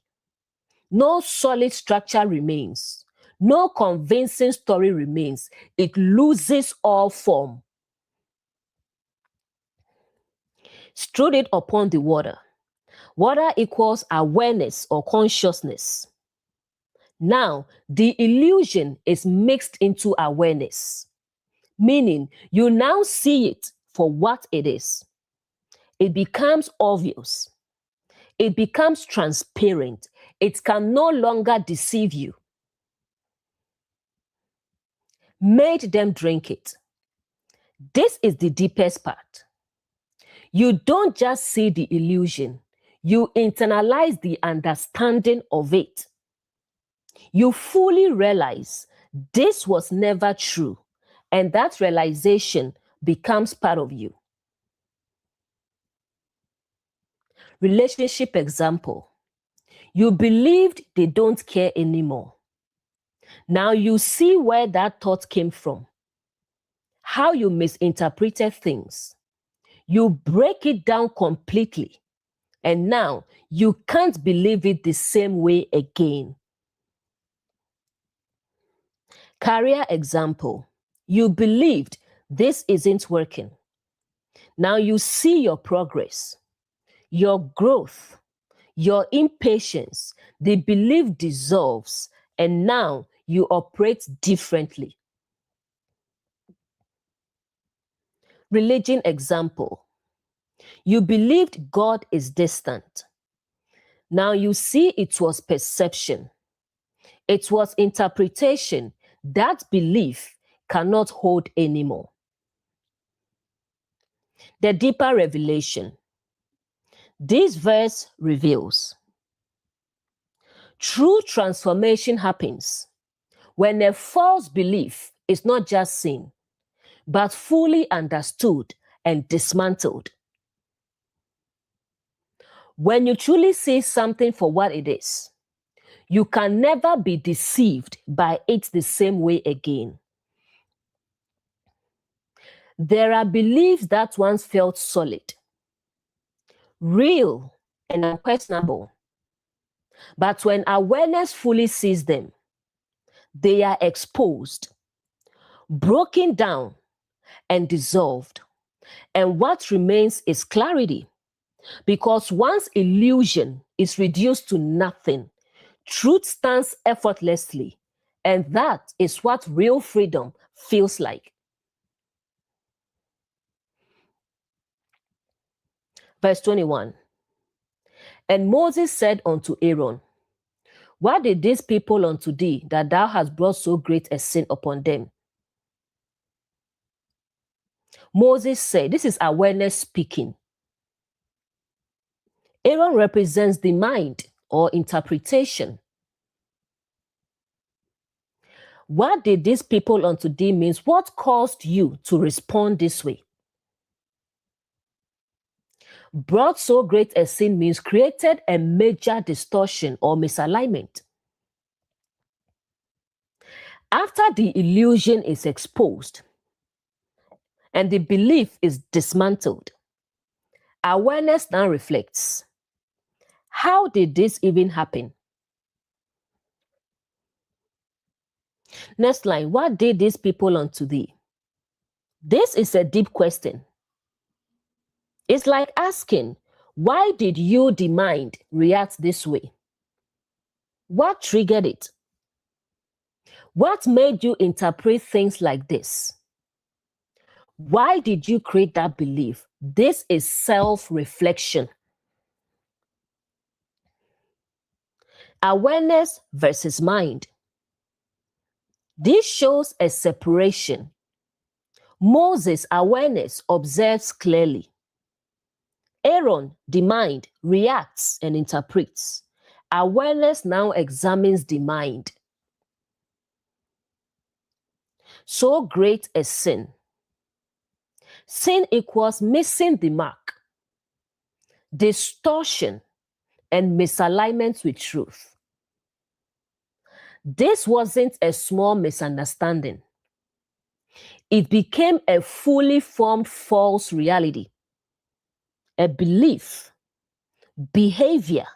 No solid structure remains. No convincing story remains. It loses all form. Strewed it upon the water. Water equals awareness or consciousness. Now, the illusion is mixed into awareness, meaning you now see it for what it is. It becomes obvious. It becomes transparent. It can no longer deceive you. Made them drink it. This is the deepest part. You don't just see the illusion, you internalize the understanding of it. You fully realize this was never true, and that realization becomes part of you. Relationship example. You believed they don't care anymore. Now you see where that thought came from, how you misinterpreted things. You break it down completely, and now you can't believe it the same way again. Career example. You believed this isn't working. Now you see your progress, your growth, your impatience. The belief dissolves, and now you operate differently. Religion example. You believed God is distant. Now you see it was perception. It was interpretation. That belief cannot hold anymore. The deeper revelation. This verse reveals true transformation happens when a false belief is not just seen, but fully understood and dismantled. When you truly see something for what it is, you can never be deceived by it the same way again. There are beliefs that once felt solid, real, and unquestionable. But when awareness fully sees them, they are exposed, broken down, and dissolved. And what remains is clarity. Because once illusion is reduced to nothing, truth stands effortlessly. And that is what real freedom feels like. Verse 21. And Moses said unto Aaron, what did these people unto thee, that thou hast brought so great a sin upon them? Moses said, this is awareness speaking. Aaron represents the mind or interpretation. What did these people unto thee means what caused you to respond this way? Brought so great a sin means created a major distortion or misalignment. After the illusion is exposed and the belief is dismantled, awareness now reflects. How did this even happen? Next line, what did these people unto thee? This is a deep question. It's like asking, why did you, the mind, react this way? What triggered it? What made you interpret things like this? Why did you create that belief? This is self-reflection. Awareness versus mind. This shows a separation. Moses' awareness observes clearly. Aaron, the mind, reacts and interprets. Awareness now examines the mind. So great a sin. Sin equals missing the mark, distortion, and misalignment with truth. This wasn't a small misunderstanding. It became a fully formed false reality, a belief, behavior,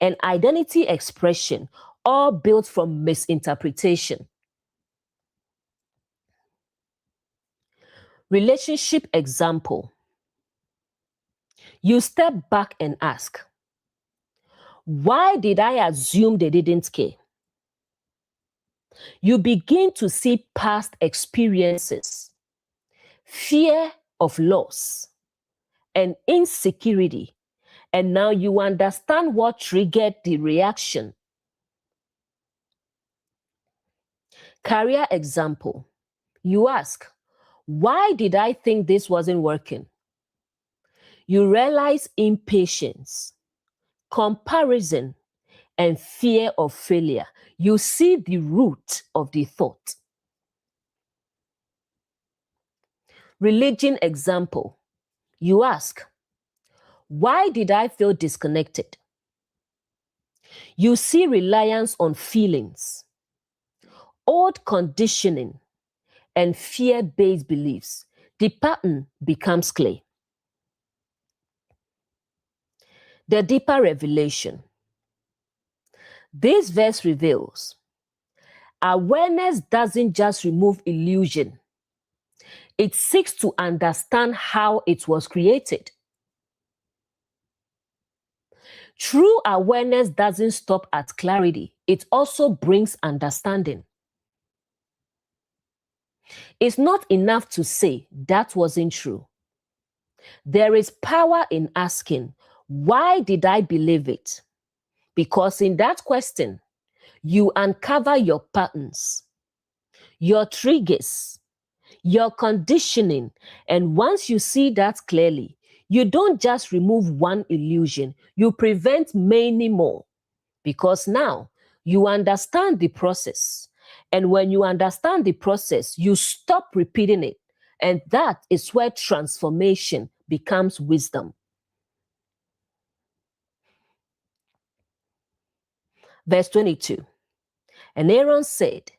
and identity expression, all built from misinterpretation. Relationship example. You step back and ask, why did I assume they didn't care? You begin to see past experiences, fear of loss, and insecurity. And now you understand what triggered the reaction. Career example. You ask, why did I think this wasn't working? You realize impatience, comparison, and fear of failure. You see the root of the thought. Religion example. You ask, why did I feel disconnected? You see reliance on feelings, old conditioning, and fear-based beliefs. The pattern becomes clear. The deeper revelation. This verse reveals awareness doesn't just remove illusion. It seeks to understand how it was created. True awareness doesn't stop at clarity. It also brings understanding. It's not enough to say that wasn't true. There is power in asking, why did I believe it? Because in that question, you uncover your patterns, your triggers, your conditioning. And once you see that clearly, you don't just remove one illusion, you prevent many more. Because now you understand the process. And when you understand the process, you stop repeating it. And that is where transformation becomes wisdom. Verse 22. And Aaron said,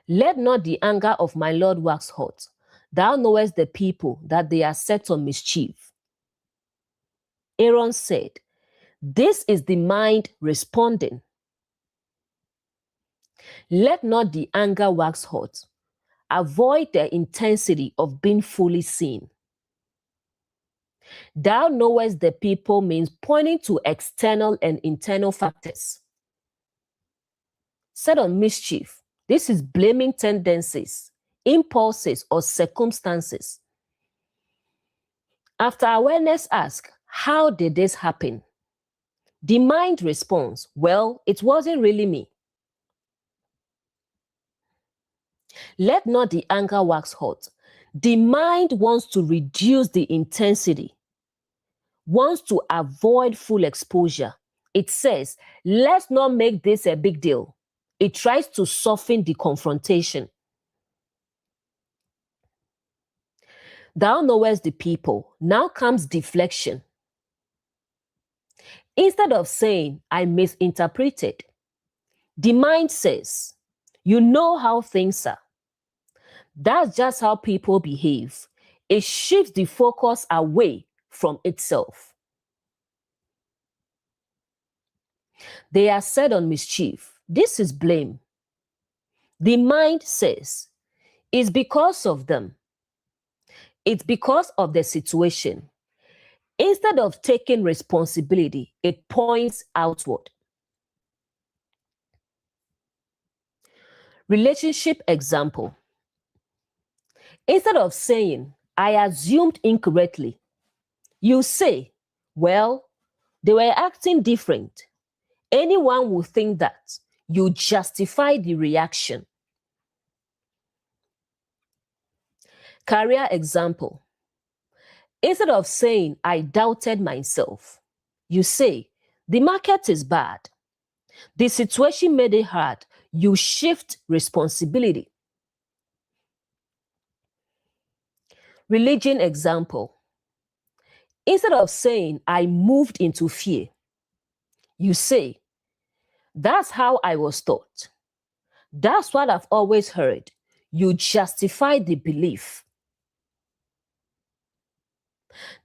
let not the anger of my Lord wax hot. Thou knowest the people that they are set on mischief. Aaron said, this is the mind responding. Let not the anger wax hot. Avoid the intensity of being fully seen. Thou knowest the people means pointing to external and internal factors. Set on mischief. This is blaming tendencies, impulses, or circumstances. After awareness, ask, how did this happen? The mind responds, well, it wasn't really me. Let not the anger wax hot. The mind wants to reduce the intensity, wants to avoid full exposure. It says, let's not make this a big deal. It tries to soften the confrontation. Thou knowest the people. Now comes deflection. Instead of saying, I misinterpreted, the mind says, you know how things are. That's just how people behave. It shifts the focus away from itself. They are set on mischief. This is blame. The mind says, it's because of them. It's because of the situation. Instead of taking responsibility, it points outward. Relationship example. Instead of saying, I assumed incorrectly, you say, well, they were acting different. Anyone would think that. You justify the reaction. Career example. Instead of saying, I doubted myself, you say, the market is bad. The situation made it hard. You shift responsibility. Religion example. Instead of saying, I moved into fear, you say, that's how I was taught. That's what I've always heard. You justify the belief.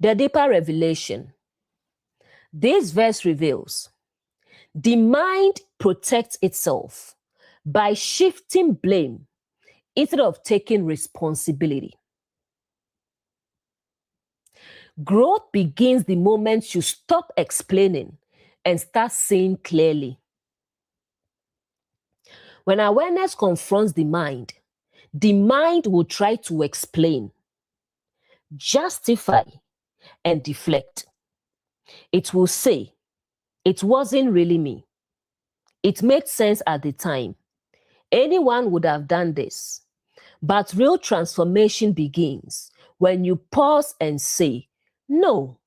The deeper revelation. This verse reveals the mind protects itself by shifting blame instead of taking responsibility. Growth begins the moment you stop explaining and start seeing clearly. When awareness confronts the mind will try to explain, justify, and deflect. It will say, it wasn't really me. It made sense at the time. Anyone would have done this. But real transformation begins when you pause and say, no,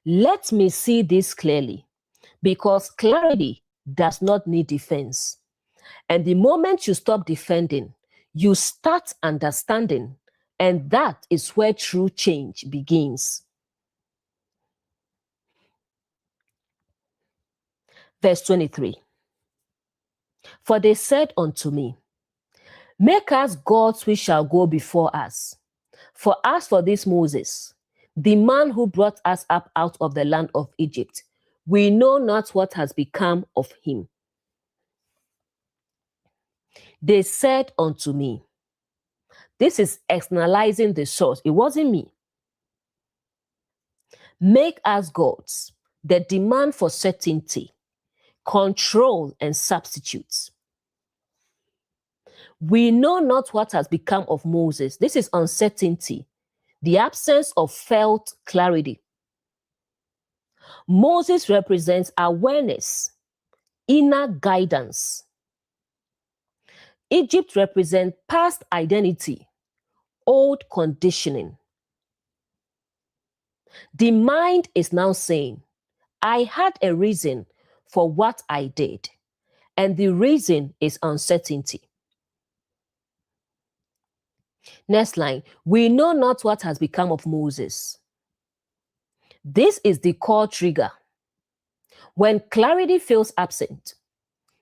let me see this clearly. Because clarity does not need defense. And the moment you stop defending, you start understanding. And that is where true change begins. Verse 23. For they said unto me, make us gods which shall go before us. For as for this Moses, the man who brought us up out of the land of Egypt, we know not what has become of him. They said unto me, this is externalizing the source. It wasn't me. Make us gods. The demand for certainty, control, and substitutes. We know not what has become of Moses. This is uncertainty, the absence of felt clarity. Moses represents awareness, inner guidance. Egypt represents past identity, old conditioning. The mind is now saying, I had a reason for what I did, and the reason is uncertainty. Next line, we know not what has become of Moses. This is the core trigger. When clarity feels absent,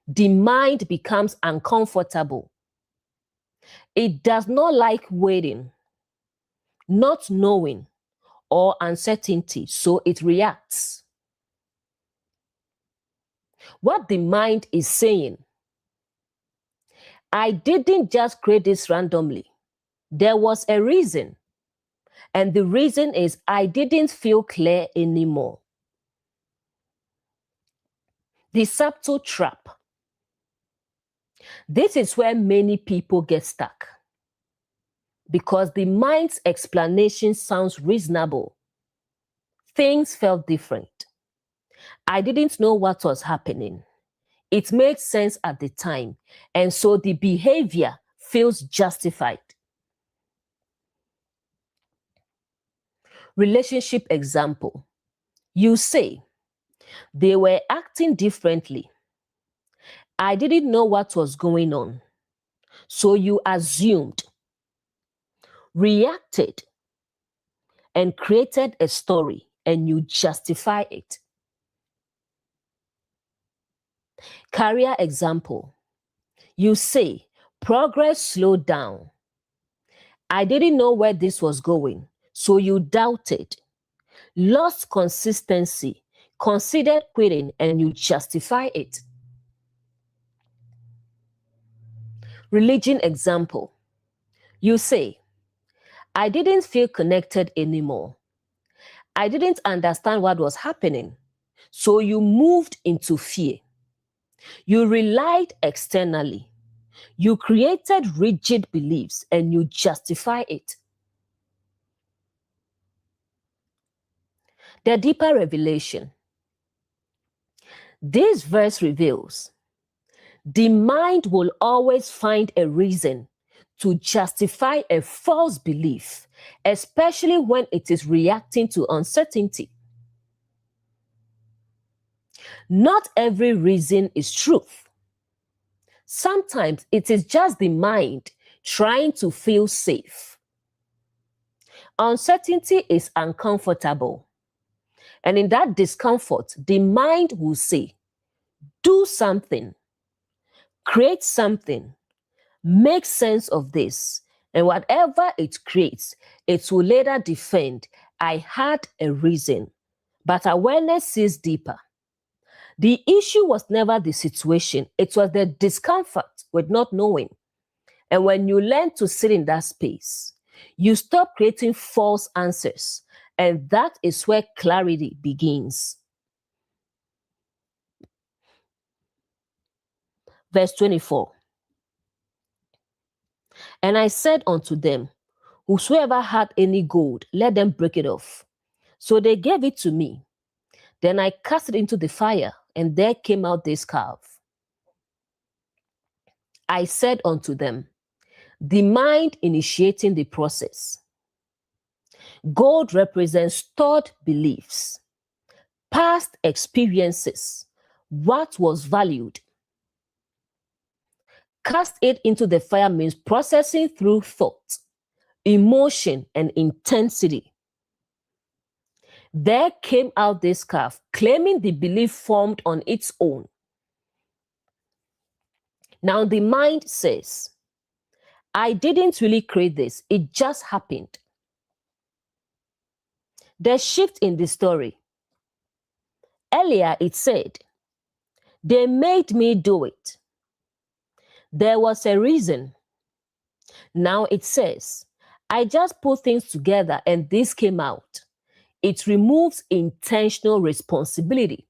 the mind becomes uncomfortable. It does not like waiting, not knowing, or uncertainty, so it reacts. What the mind is saying, I didn't just create this randomly. There was a reason. And the reason is I didn't feel clear anymore. The subtle trap. This is where many people get stuck because the mind's explanation sounds reasonable. Things felt different. I didn't know what was happening. It made sense at the time, and so the behavior feels justified. Relationship example. You say, they were acting differently. I didn't know what was going on. So you assumed, reacted, and created a story, and you justify it. Career example. You say, progress slowed down. I didn't know where this was going, so you doubted, lost consistency, considered quitting, and you justify it. Religion example. You say, I didn't feel connected anymore. I didn't understand what was happening, so you moved into fear. You relied externally. You created rigid beliefs and you justify it. The deeper revelation. This verse reveals the mind will always find a reason to justify a false belief, especially when it is reacting to uncertainty. Not every reason is truth. Sometimes it is just the mind trying to feel safe. Uncertainty is uncomfortable. And in that discomfort, the mind will say, do something, create something, make sense of this. And whatever it creates, it will later defend, I had a reason. But awareness sees deeper. The issue was never the situation, it was the discomfort with not knowing. And when you learn to sit in that space, you stop creating false answers. And that is where clarity begins. Verse 24. And I said unto them, whosoever had any gold, let them break it off. So they gave it to me. Then I cast it into the fire, and there came out this calf. I said unto them, the mind initiating the process. Gold represents stored beliefs, past experiences, what was valued. Cast it into the fire means processing through thought, emotion, and intensity. There came out this calf, claiming the belief formed on its own. Now the mind says, I didn't really create this, it just happened. The shift in the story. Earlier it said, they made me do it. There was a reason. Now it says, I just put things together and this came out. It removes intentional responsibility.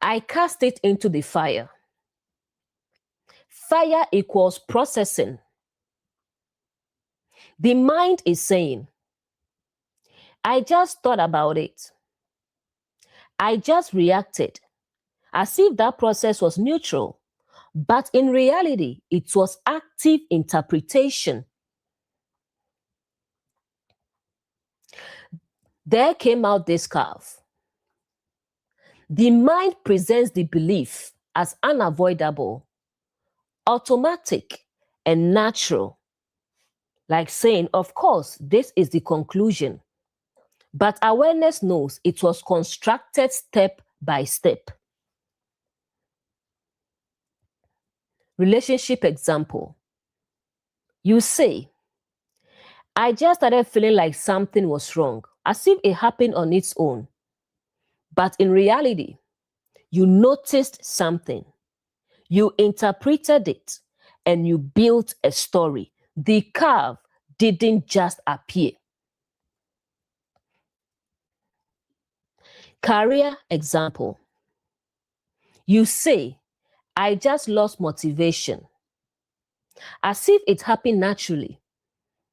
I cast it into the fire. Fire equals processing. The mind is saying, I just thought about it. I just reacted as if that process was neutral. But in reality, it was active interpretation. There came out this calf. The mind presents the belief as unavoidable, automatic, and natural. Like saying, of course, this is the conclusion. But awareness knows it was constructed step by step. Relationship example. You say, I just started feeling like something was wrong, as if it happened on its own. But in reality, you noticed something, you interpreted it, and you built a story. The calf didn't just appear. Career example. You say, I just lost motivation, as if it happened naturally.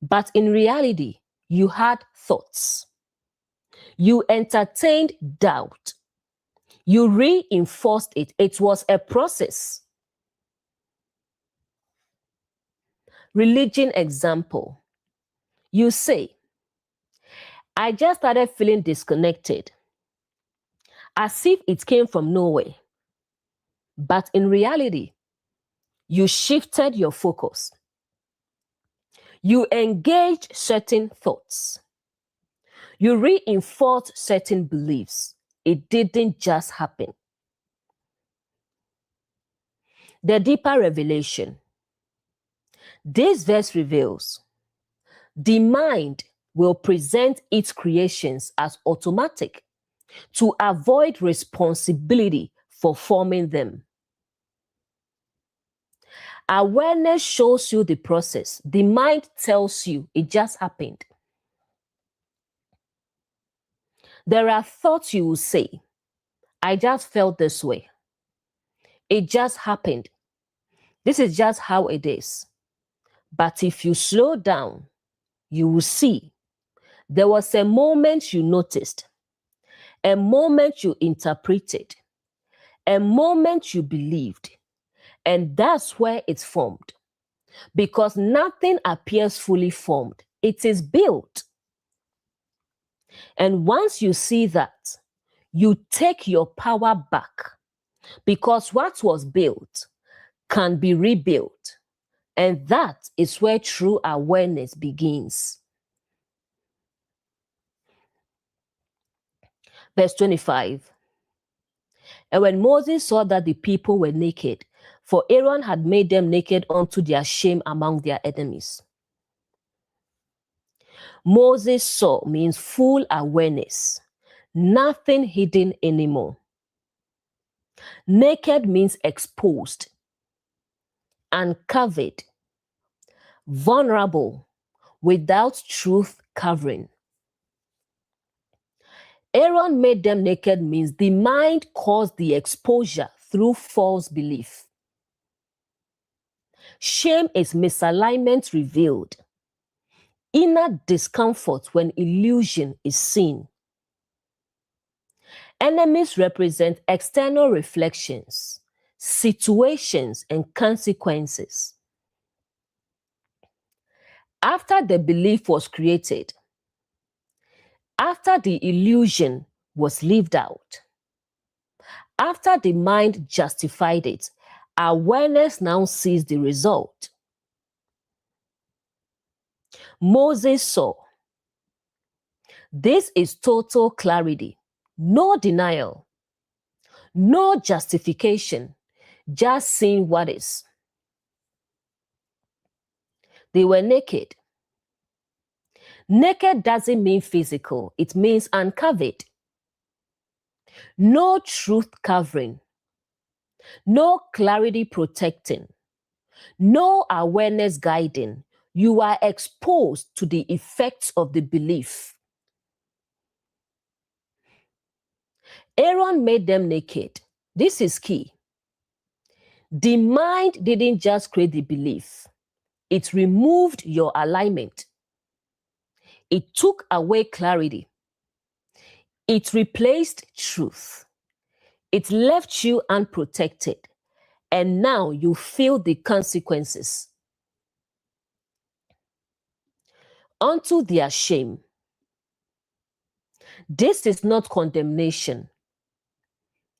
But in reality, you had thoughts. You entertained doubt. You reinforced it. It was a process. Religion example. You say, I just started feeling disconnected, as if it came from nowhere. But in reality, you shifted your focus. You engaged certain thoughts. You reinforced certain beliefs. It didn't just happen. The deeper revelation. This verse reveals the mind will present its creations as automatic to avoid responsibility for forming them. Awareness shows you the process. The mind tells you it just happened. There are thoughts you will say, I just felt this way. It just happened. This is just how it is. But if you slow down, you will see there was a moment you noticed, a moment you interpreted, a moment you believed, and that's where it's formed. Because nothing appears fully formed, it is built. And once you see that, you take your power back, because what was built can be rebuilt. And that is where true awareness begins. Verse 25. And when Moses saw that the people were naked, for Aaron had made them naked unto their shame among their enemies. Moses saw means full awareness, nothing hidden anymore. Naked means exposed, uncovered, vulnerable, without truth covering. Aaron made them naked means the mind caused the exposure through false belief. Shame is misalignment revealed. Inner discomfort when illusion is seen. Enemies represent external reflections, situations, and consequences. After the belief was created, after the illusion was lived out, after the mind justified it, awareness now sees the result. Moses saw. This is total clarity, no denial, no justification, just seeing what is. They were naked. Naked doesn't mean physical, it means uncovered. No truth covering, no clarity protecting, no awareness guiding. You are exposed to the effects of the belief. Aaron made them naked. This is key. The mind didn't just create the belief, it removed your alignment. It took away clarity. It replaced truth. It left you unprotected. And now you feel the consequences. Unto their shame. This is not condemnation.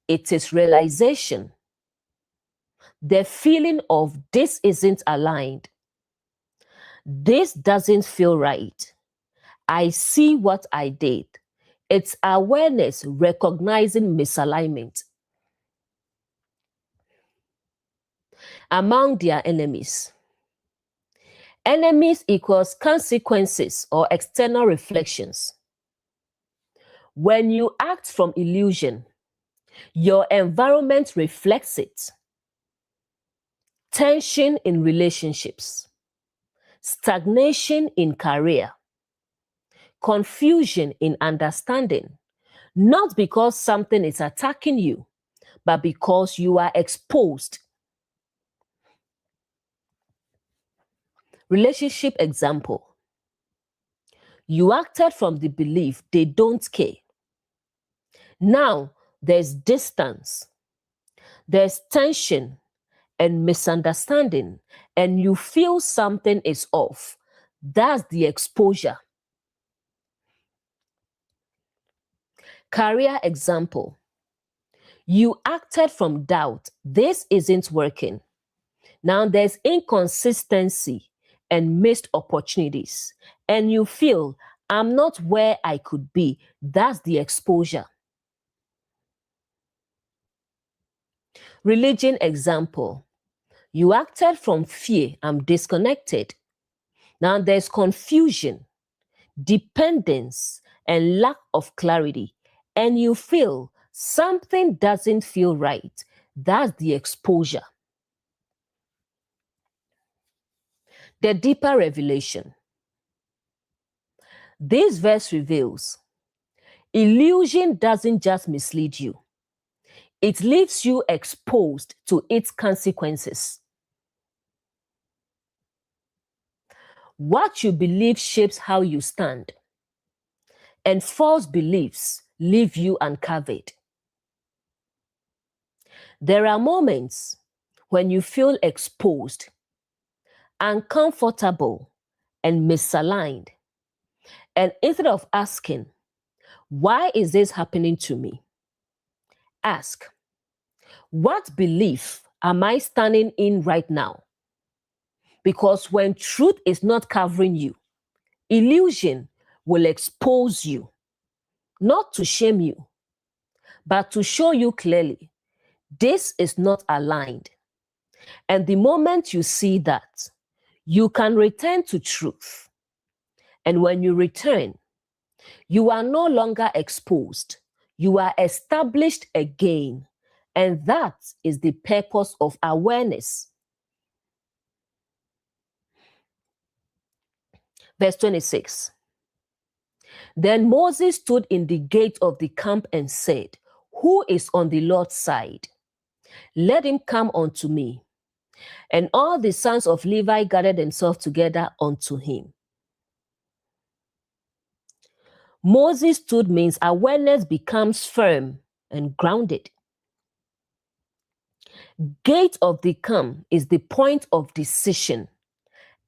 It is realization. The feeling of this isn't aligned. This doesn't feel right. I see what I did. It's awareness recognizing misalignment. Among their enemies. Enemies equals consequences or external reflections. When you act from illusion, your environment reflects it. Tension in relationships, stagnation in career, confusion in understanding, not because something is attacking you, but because you are exposed. Relationship example. You acted from the belief they don't care. Now there's distance, there's tension and misunderstanding, and you feel something is off. That's the exposure. Career example. You acted from doubt. This isn't working. Now there's inconsistency and missed opportunities, and you feel I'm not where I could be. That's the exposure. Religion example. You acted from fear, I'm disconnected. Now there's confusion, dependence, and lack of clarity, and you feel something doesn't feel right. That's the exposure. The deeper revelation. This verse reveals illusion doesn't just mislead you, it leaves you exposed to its consequences. What you believe shapes how you stand, and false beliefs leave you uncovered. There are moments when you feel exposed, uncomfortable, and misaligned. And instead of asking, why is this happening to me? Ask, what belief am I standing in right now? Because when truth is not covering you, illusion will expose you, not to shame you, but to show you clearly this is not aligned. And the moment you see that, you can return to truth. And when you return, you are no longer exposed. You are established again. And that is the purpose of awareness. Verse 26. Then Moses stood in the gate of the camp and said, who is on the Lord's side? Let him come unto me. And all the sons of Levi gathered themselves together unto him. Moses stood means awareness becomes firm and grounded. Gate of the camp is the point of decision,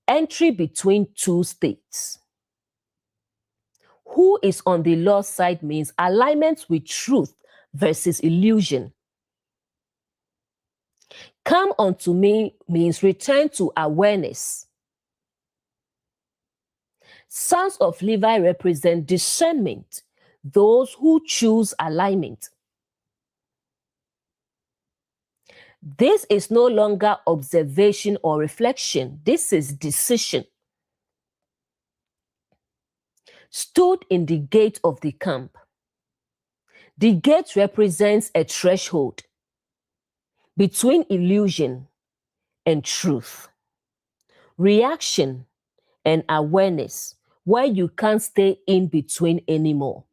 entry between two states. Who is on the Lord's side means alignment with truth versus illusion. Come unto me means return to awareness. Sons of Levi represent discernment, those who choose alignment. This is no longer observation or reflection. This is decision. Stood in the gate of the camp. The gate represents a threshold between illusion and truth, reaction and awareness, where you can't stay in between anymore.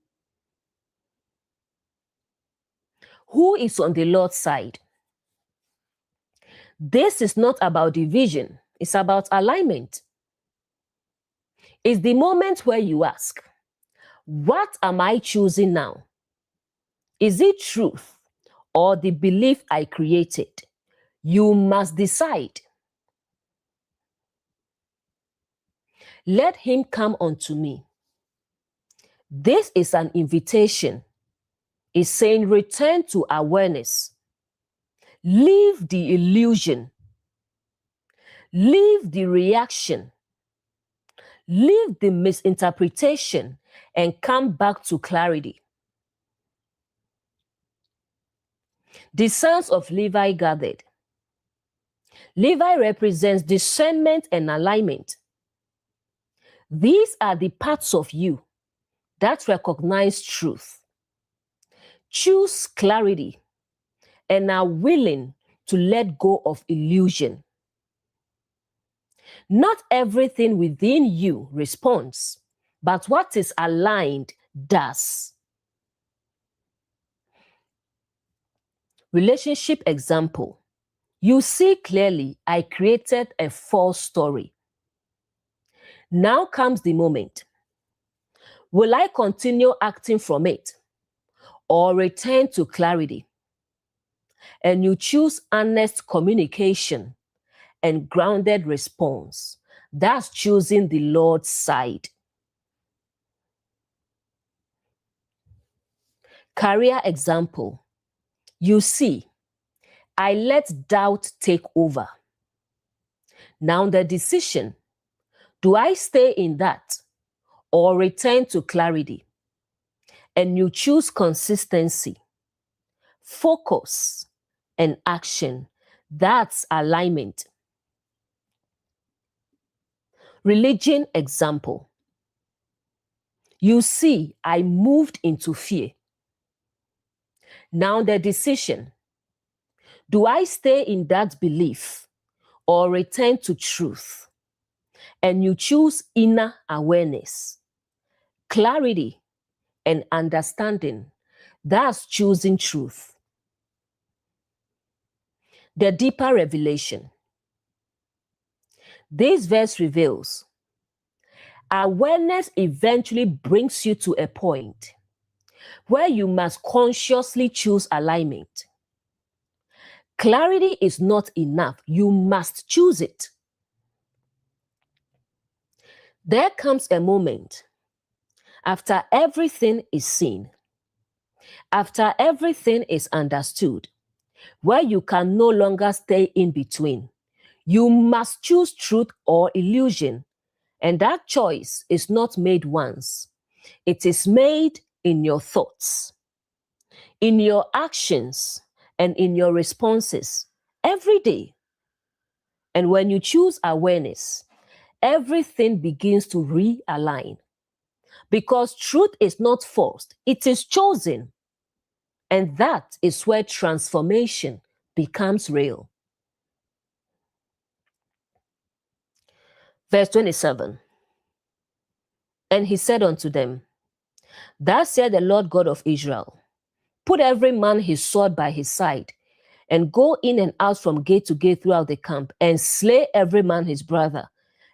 Who is on the Lord's side? This is not about division, it's about alignment. It's the moment where you ask, what am I choosing now? Is it truth or the belief I created? You must decide. Let him come unto me. This is an invitation. It's saying return to awareness. Leave the illusion. Leave the reaction. Leave the misinterpretation and come back to clarity. The sons of Levi gathered. Levi represents discernment and alignment. These are the parts of you that recognize truth, choose clarity, and are willing to let go of illusion. Not everything within you responds, but what is aligned does. Relationship example. You see clearly I created a false story. Now comes the moment. Will I continue acting from it or return to clarity? And you choose honest communication and grounded response. That's choosing the Lord's side. Career example. You see, I let doubt take over. Now the decision, do I stay in that or return to clarity? And you choose consistency, focus, and action. That's alignment. Religion example. You see, I moved into fear. Now the decision, do I stay in that belief or return to truth? And you choose inner awareness, clarity, and understanding. That's choosing truth. The deeper revelation. This verse reveals awareness eventually brings you to a point where you must consciously choose alignment. Clarity is not enough. You must choose it. There comes a moment after everything is seen, after everything is understood, where you can no longer stay in between. You must choose truth or illusion. And that choice is not made once. It is made in your thoughts, in your actions, and in your responses every day. And when you choose awareness, everything begins to realign. Because truth is not forced, it is chosen. And that is where transformation becomes real. Verse 27. And he said unto them, thus said the Lord God of Israel, put every man his sword by his side, and go in and out from gate to gate throughout the camp, and slay every man his brother,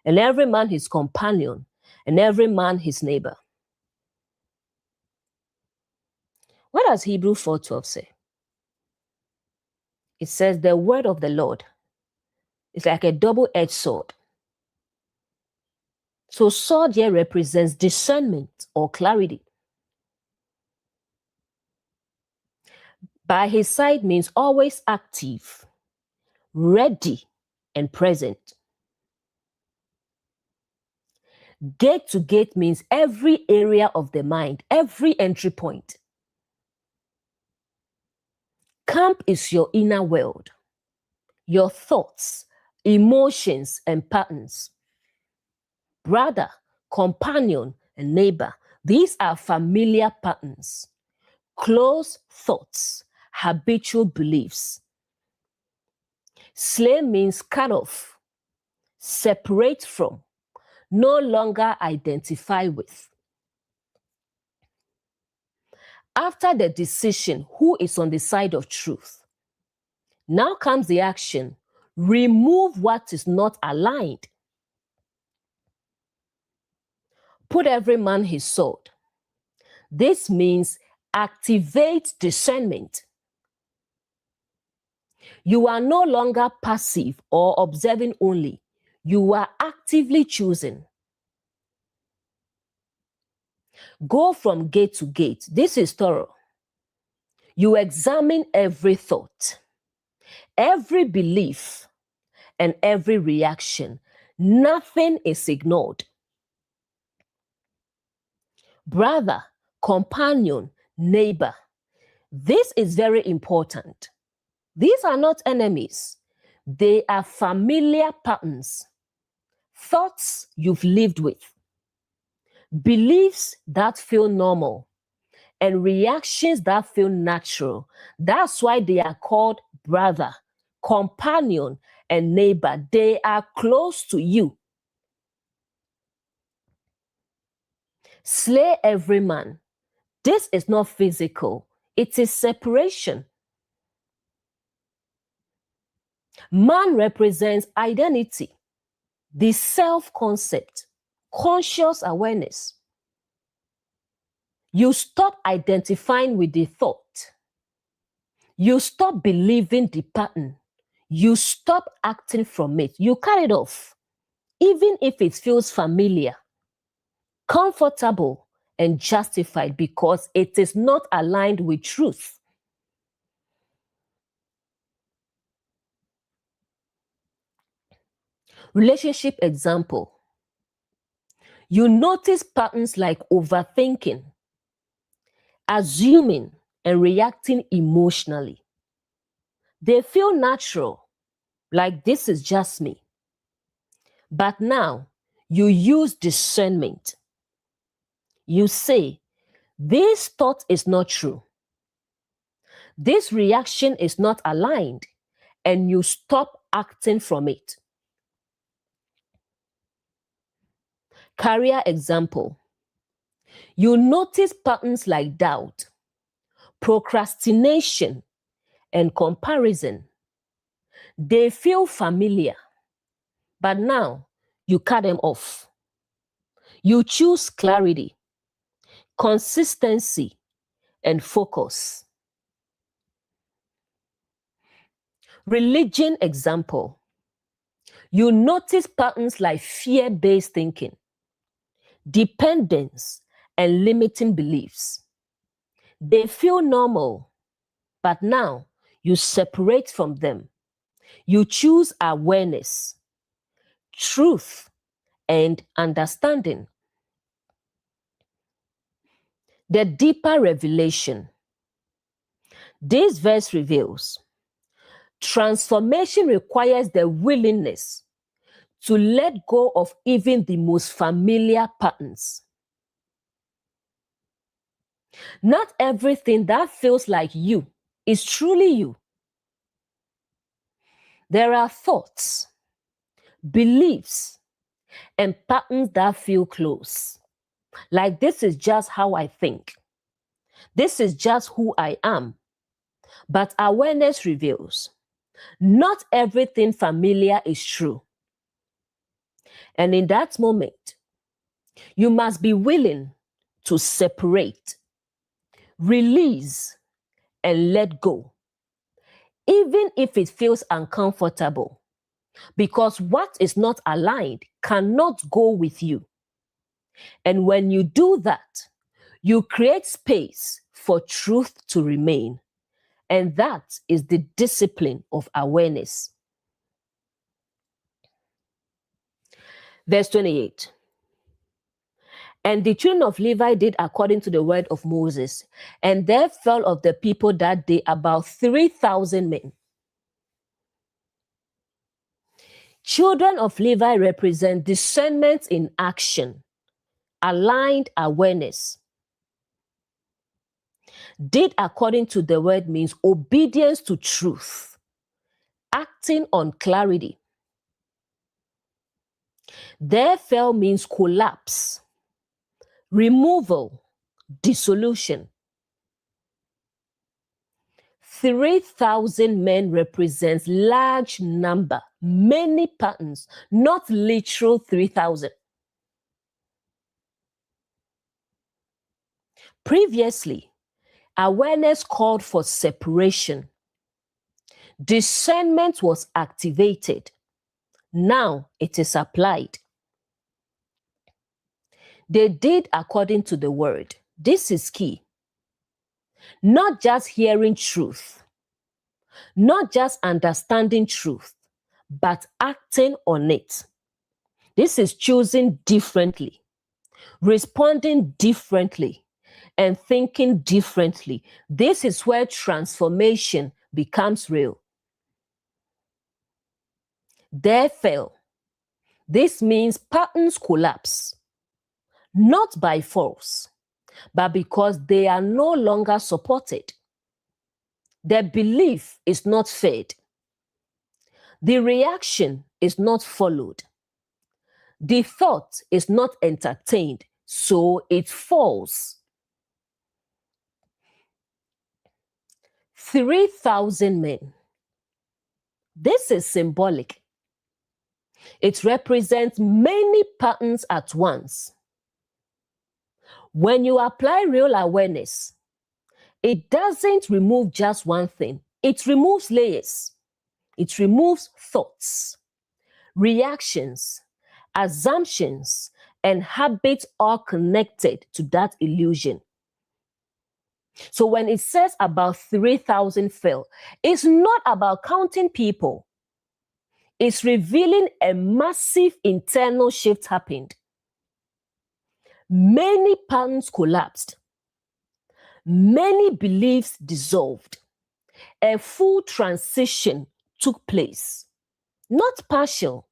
and every man his companion, and every man his neighbor. What does Hebrews 4:12 say? It says the word of the Lord is like a double-edged sword. So sword here represents discernment or clarity. By his side means always active, ready, and present. Gate to gate means every area of the mind, every entry point. Camp is your inner world, your thoughts, emotions, and patterns. Brother, companion, and neighbor, these are familiar patterns, close thoughts, habitual beliefs. Slay means cut off, separate from, no longer identify with. After the decision, who is on the side of truth? Now comes the action. Remove what is not aligned. Put every man his sword. This means activate discernment. You are no longer passive or observing only. You are actively choosing. Go from gate to gate. This is thorough. You examine every thought, every belief, and every reaction. Nothing is ignored. Brother, companion, neighbor. This is very important. These are not enemies. They are familiar patterns, thoughts you've lived with, beliefs that feel normal, and reactions that feel natural. That's why they are called brother, companion, and neighbor. They are close to you. Slay every man. This is not physical. It is separation. Man represents identity, the self-concept, conscious awareness. You stop identifying with the thought. You stop believing the pattern. You stop acting from it. You cut it off, even if it feels familiar, comfortable, and justified, because it is not aligned with truth. Relationship example. You notice patterns like overthinking, assuming, and reacting emotionally. They feel natural, like this is just me. But now you use discernment. You say, this thought is not true. This reaction is not aligned, and you stop acting from it. Career example. You notice patterns like doubt, procrastination, and comparison. They feel familiar, but now you cut them off. You choose clarity, consistency, and focus. Religion example. You notice patterns like fear-based thinking, dependence, and limiting beliefs. They feel normal, but now you separate from them. You choose awareness, truth, and understanding. The deeper revelation. This verse reveals transformation requires the willingness to let go of even the most familiar patterns. Not everything that feels like you is truly you. There are thoughts, beliefs, and patterns that feel close. Like this is just how I think. This is just who I am. But awareness reveals not everything familiar is true. And in that moment, you must be willing to separate, release, and let go, even if it feels uncomfortable, because what is not aligned cannot go with you. And when you do that, you create space for truth to remain. And that is the discipline of awareness. Verse 28. And the children of Levi did according to the word of Moses. And there fell of the people that day about 3,000 men. Children of Levi represent discernment in action, aligned awareness. Did according to the word means obedience to truth, acting on clarity. There fell means collapse, removal, dissolution. 3,000 men represents large number, many patterns, not literal 3,000. Previously, awareness called for separation. Discernment was activated. Now it is applied. They did according to the word. This is key. Not just hearing truth, not just understanding truth, but acting on it. This is choosing differently, responding differently, and thinking differently. This is where transformation becomes real. There fell. This means patterns collapse, not by force, but because they are no longer supported. Their belief is not fed. The reaction is not followed. The thought is not entertained, so it falls. 3,000 men. This is symbolic. It represents many patterns at once. When you apply real awareness, it doesn't remove just one thing. It removes layers. It removes thoughts, reactions, assumptions, and habits all connected to that illusion. So when it says about 3,000 fell, it's not about counting people. It's revealing a massive internal shift happened. Many patterns collapsed. Many beliefs dissolved. A full transition took place. Not partial,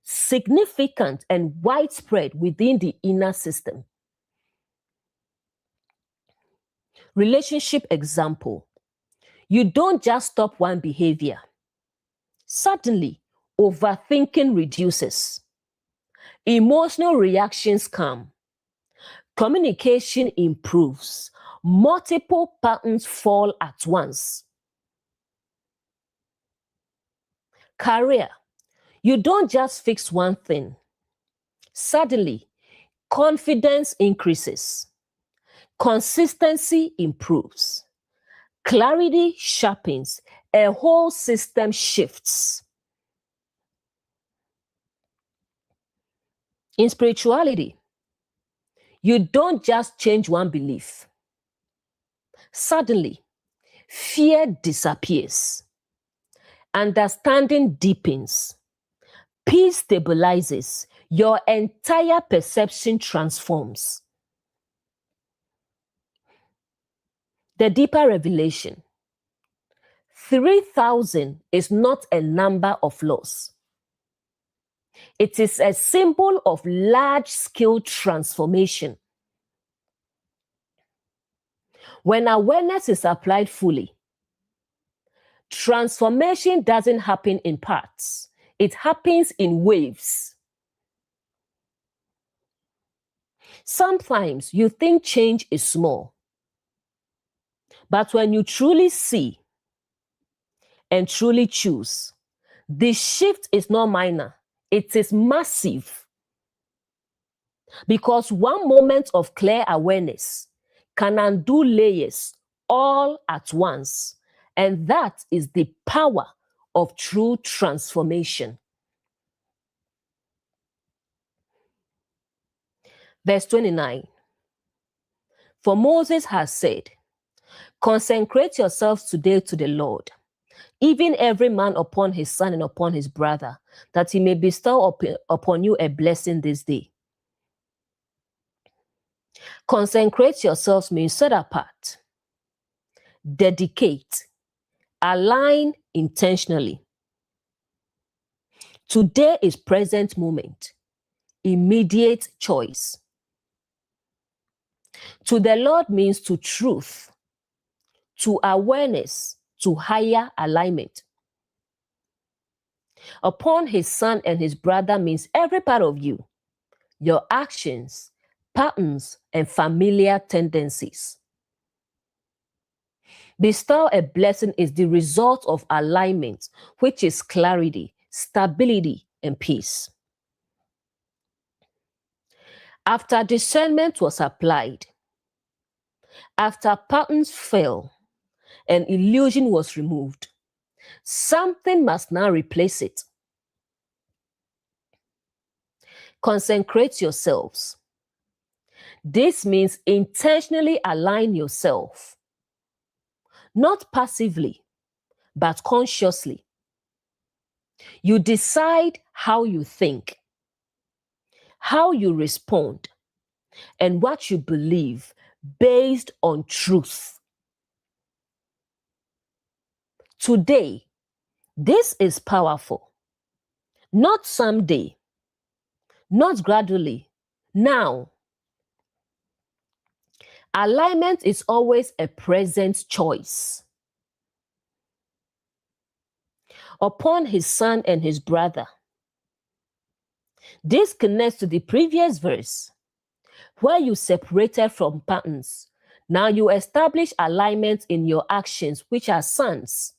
significant and widespread within the inner system. Relationship example. You don't just stop one behavior. Suddenly, overthinking reduces. Emotional reactions calm. Communication improves. Multiple patterns fall at once. Career. You don't just fix one thing. Suddenly, confidence increases. Consistency improves. Clarity sharpens. A whole system shifts. In spirituality, you don't just change one belief. Suddenly, fear disappears. Understanding deepens. Peace stabilizes. Your entire perception transforms. The deeper revelation. 3,000 is not a number of loss. It is a symbol of large-scale transformation. When awareness is applied fully, transformation doesn't happen in parts. It happens in waves. Sometimes you think change is small. But when you truly see and truly choose, the shift is not minor. It is massive. Because one moment of clear awareness can undo layers all at once. And that is the power of true transformation. Verse 29. For Moses has said, consecrate yourselves today to the Lord, even every man upon his son and upon his brother, that he may bestow upon you a blessing this day. Consecrate yourselves means set apart, dedicate, align intentionally. Today is present moment, immediate choice. To the Lord means to truth, to awareness, to higher alignment. Upon his son and his brother means every part of you, your actions, patterns, and familiar tendencies. Bestow a blessing is the result of alignment, which is clarity, stability, and peace. After discernment was applied, after patterns fell and illusion was removed, something must now replace it. Consecrate yourselves. This means intentionally align yourself, not passively, but consciously. You decide how you think, how you respond, and what you believe based on truth. Today, this is powerful. Not someday, not gradually, now. Alignment is always a present choice. upon his son and his brother. This connects to the previous verse where you separated from patterns. Now you establish alignment in your actions, which are sons,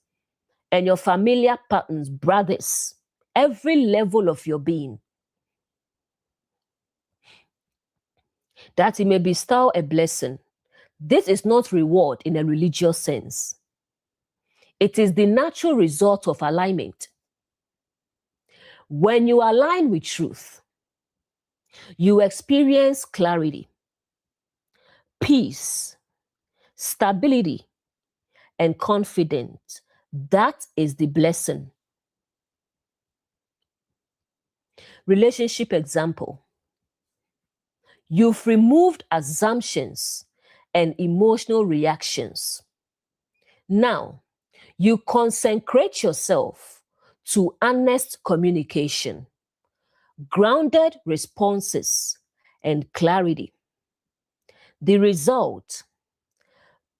and your familiar patterns, brothers, every level of your being, that it may bestow a blessing. This is not reward in a religious sense. It is the natural result of alignment. When you align with truth, you experience clarity, peace, stability, and confidence. That is the blessing. Relationship example. You've removed assumptions and emotional reactions. Now, you consecrate yourself to honest communication, grounded responses, and clarity. The result: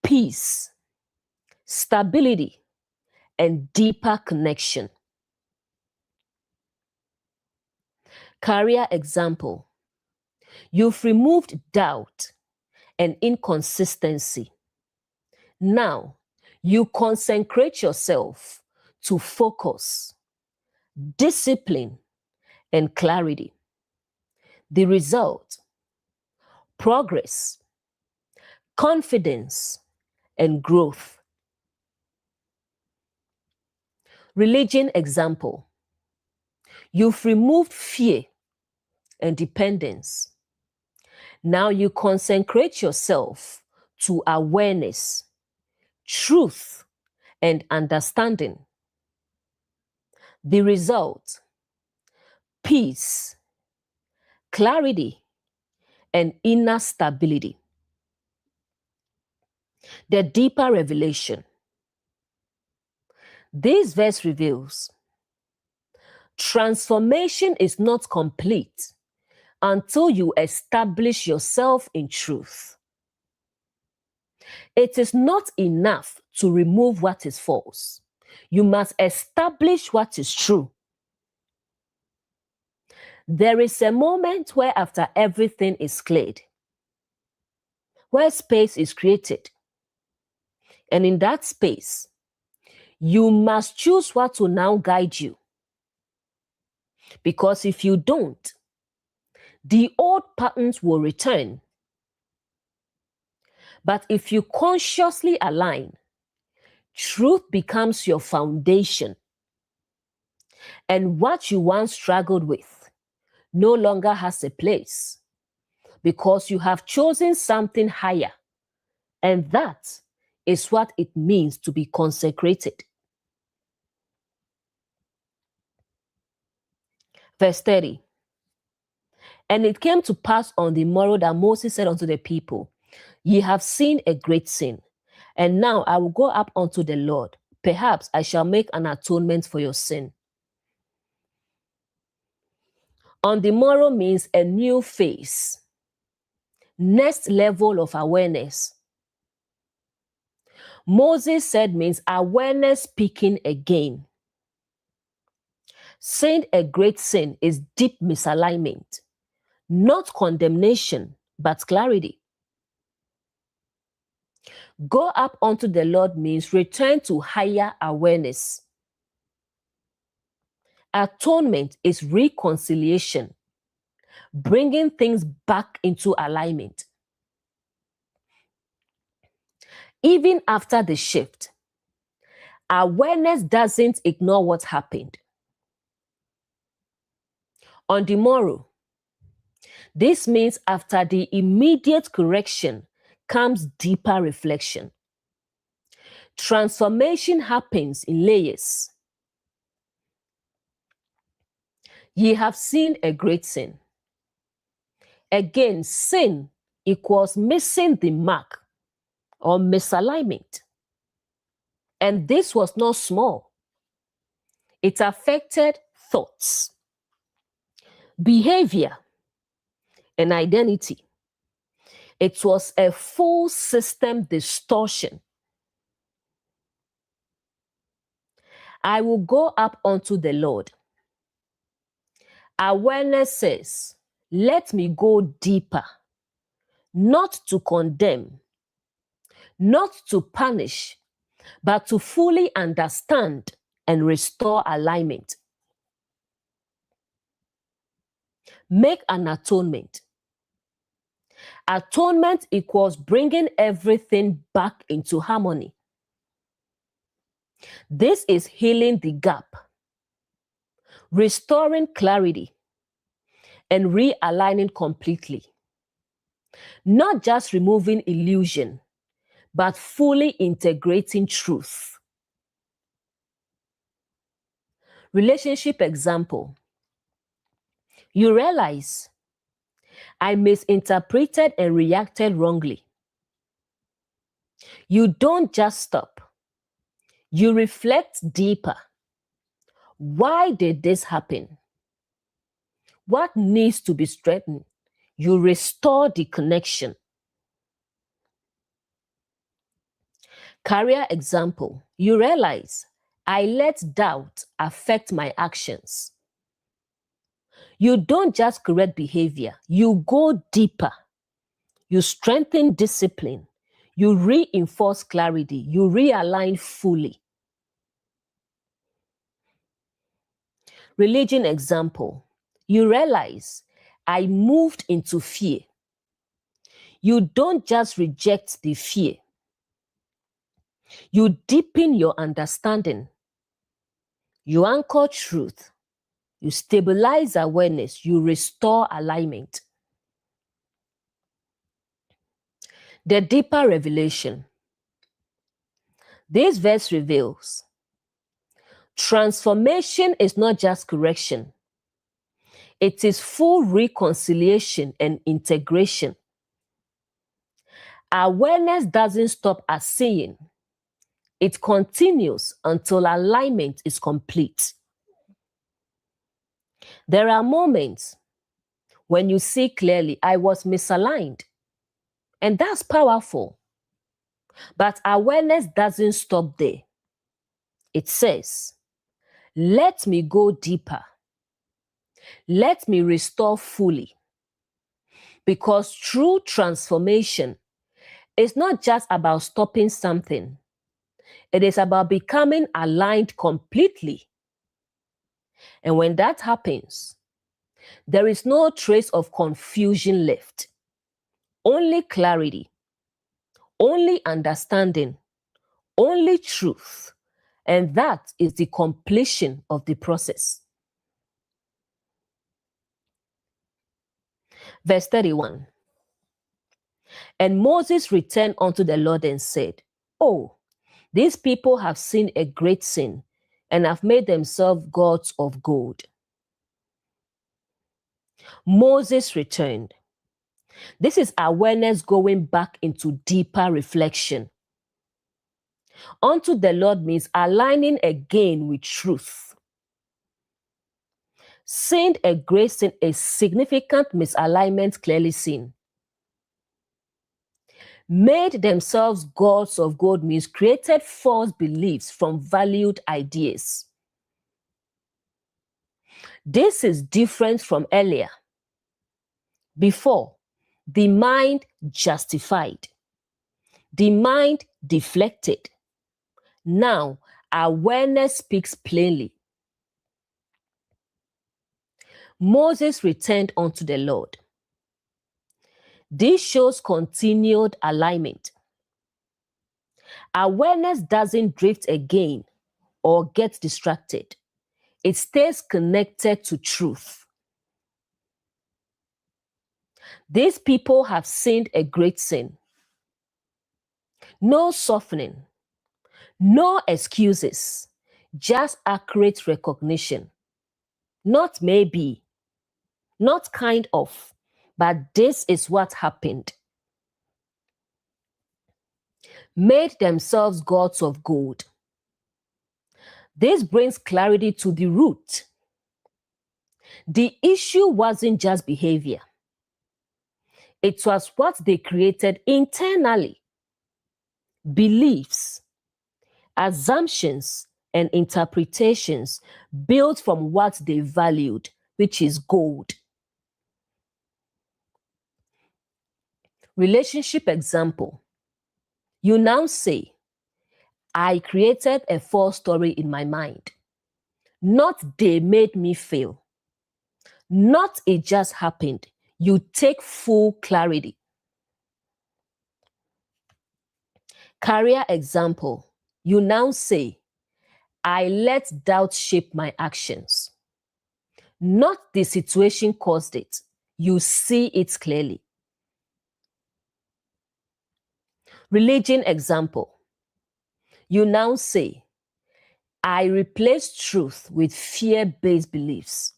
peace, stability, and deeper connection. Career example. You've removed doubt and inconsistency. Now, you consecrate yourself to focus, discipline, and clarity. The result: progress, confidence, and growth. Religion example. You've removed fear and dependence. Now you consecrate yourself to awareness, truth, and understanding. The result: peace, clarity, and inner stability. The deeper revelation. This verse reveals transformation is not complete until you establish yourself in truth. It is not enough to remove what is false. You must establish what is true. There is a moment where, after everything is cleared, where space is created. And in that space, you must choose what will now guide you. Because if you don't, the old patterns will return. But if you consciously align, truth becomes your foundation. And what you once struggled with no longer has a place, because you have chosen something higher. And that is what it means to be consecrated. Verse 30. And it came to pass on the morrow that Moses said unto the people, Ye have seen a great sin, and now I will go up unto the Lord. Perhaps I shall make an atonement for your sin. On the morrow means a new phase, next level of awareness. Moses said means awareness speaking again. Saying a great sin is deep misalignment, not condemnation, but clarity. Go up unto the Lord means return to higher awareness. Atonement is reconciliation, bringing things back into alignment. Even after the shift, awareness doesn't ignore what happened. On the morrow, this means after the immediate correction comes deeper reflection. Transformation happens in layers. Ye have seen a great sin. Again, sin equals missing the mark or misalignment. And this was not small. It affected thoughts, behavior, and identity. It was a full system distortion. I will go up unto the Lord. Awareness says, let me go deeper, not to condemn, not to punish, but to fully understand and restore alignment. Make an atonement. Atonement equals bringing everything back into harmony. This is healing the gap, restoring clarity, and realigning completely. Not just removing illusion, but fully integrating truth. Relationship example. You realize I misinterpreted and reacted wrongly. You don't just stop. You reflect deeper. Why did this happen? What needs to be strengthened? You restore the connection. Career example. You realize I let doubt affect my actions. You don't just correct behavior, you go deeper. You strengthen discipline. You reinforce clarity. You realign fully. Religion example. You realize I moved into fear. You don't just reject the fear. You deepen your understanding. You anchor truth. You stabilize awareness. You restore alignment. The deeper revelation. This verse reveals transformation is not just correction. It is full reconciliation and integration. Awareness doesn't stop at seeing. It continues until alignment is complete. There are moments when you see clearly, I was misaligned. And that's powerful. But awareness doesn't stop there. It says, let me go deeper. Let me restore fully. Because true transformation is not just about stopping something. It is about becoming aligned completely. And when that happens, there is no trace of confusion left. Only clarity, only understanding, only truth. And that is the completion of the process. Verse 31. And Moses returned unto the Lord and said, Oh, these people have sinned a great sin and have made themselves gods of gold. Moses returned. This is awareness going back into deeper reflection. Unto the Lord means aligning again with truth. Sinned a great sin, a significant misalignment clearly seen. Made themselves gods of gold means created false beliefs from valued ideas. This is different from earlier. Before, the mind justified. The mind deflected. Now, awareness speaks plainly. Moses returned unto the Lord. This shows continued alignment. Awareness doesn't drift again or get distracted. It stays connected to truth. These people have sinned a great sin. No softening, no excuses, just accurate recognition. Not maybe, not kind of, but this is what happened. Made themselves gods of gold. This brings clarity to the root. The issue wasn't just behavior. It was what they created internally. Beliefs, assumptions, and interpretations built from what they valued, which is gold. Relationship example. You now say, I created a false story in my mind. Not they made me fail. Not it just happened. You take full clarity. Career example. You now say, I let doubt shape my actions. Not the situation caused it. You see it clearly. Religion example. You now say, I replace truth with fear-based beliefs.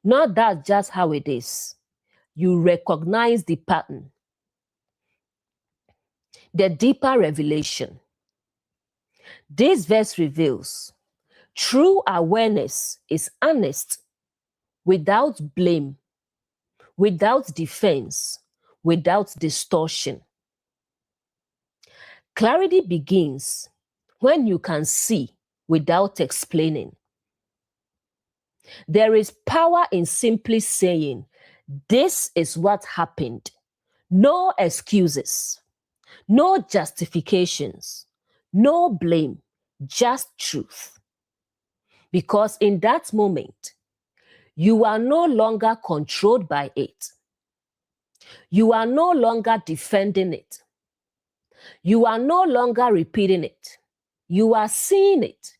Not that's just how it is. You recognize the pattern. The deeper revelation. This verse reveals true awareness is honest, without blame, without defense, without distortion. Clarity begins when you can see without explaining. There is power in simply saying, this is what happened. No excuses, no justifications, no blame, just truth. Because in that moment, you are no longer controlled by it. You are no longer defending it. You are no longer repeating it. You are seeing it.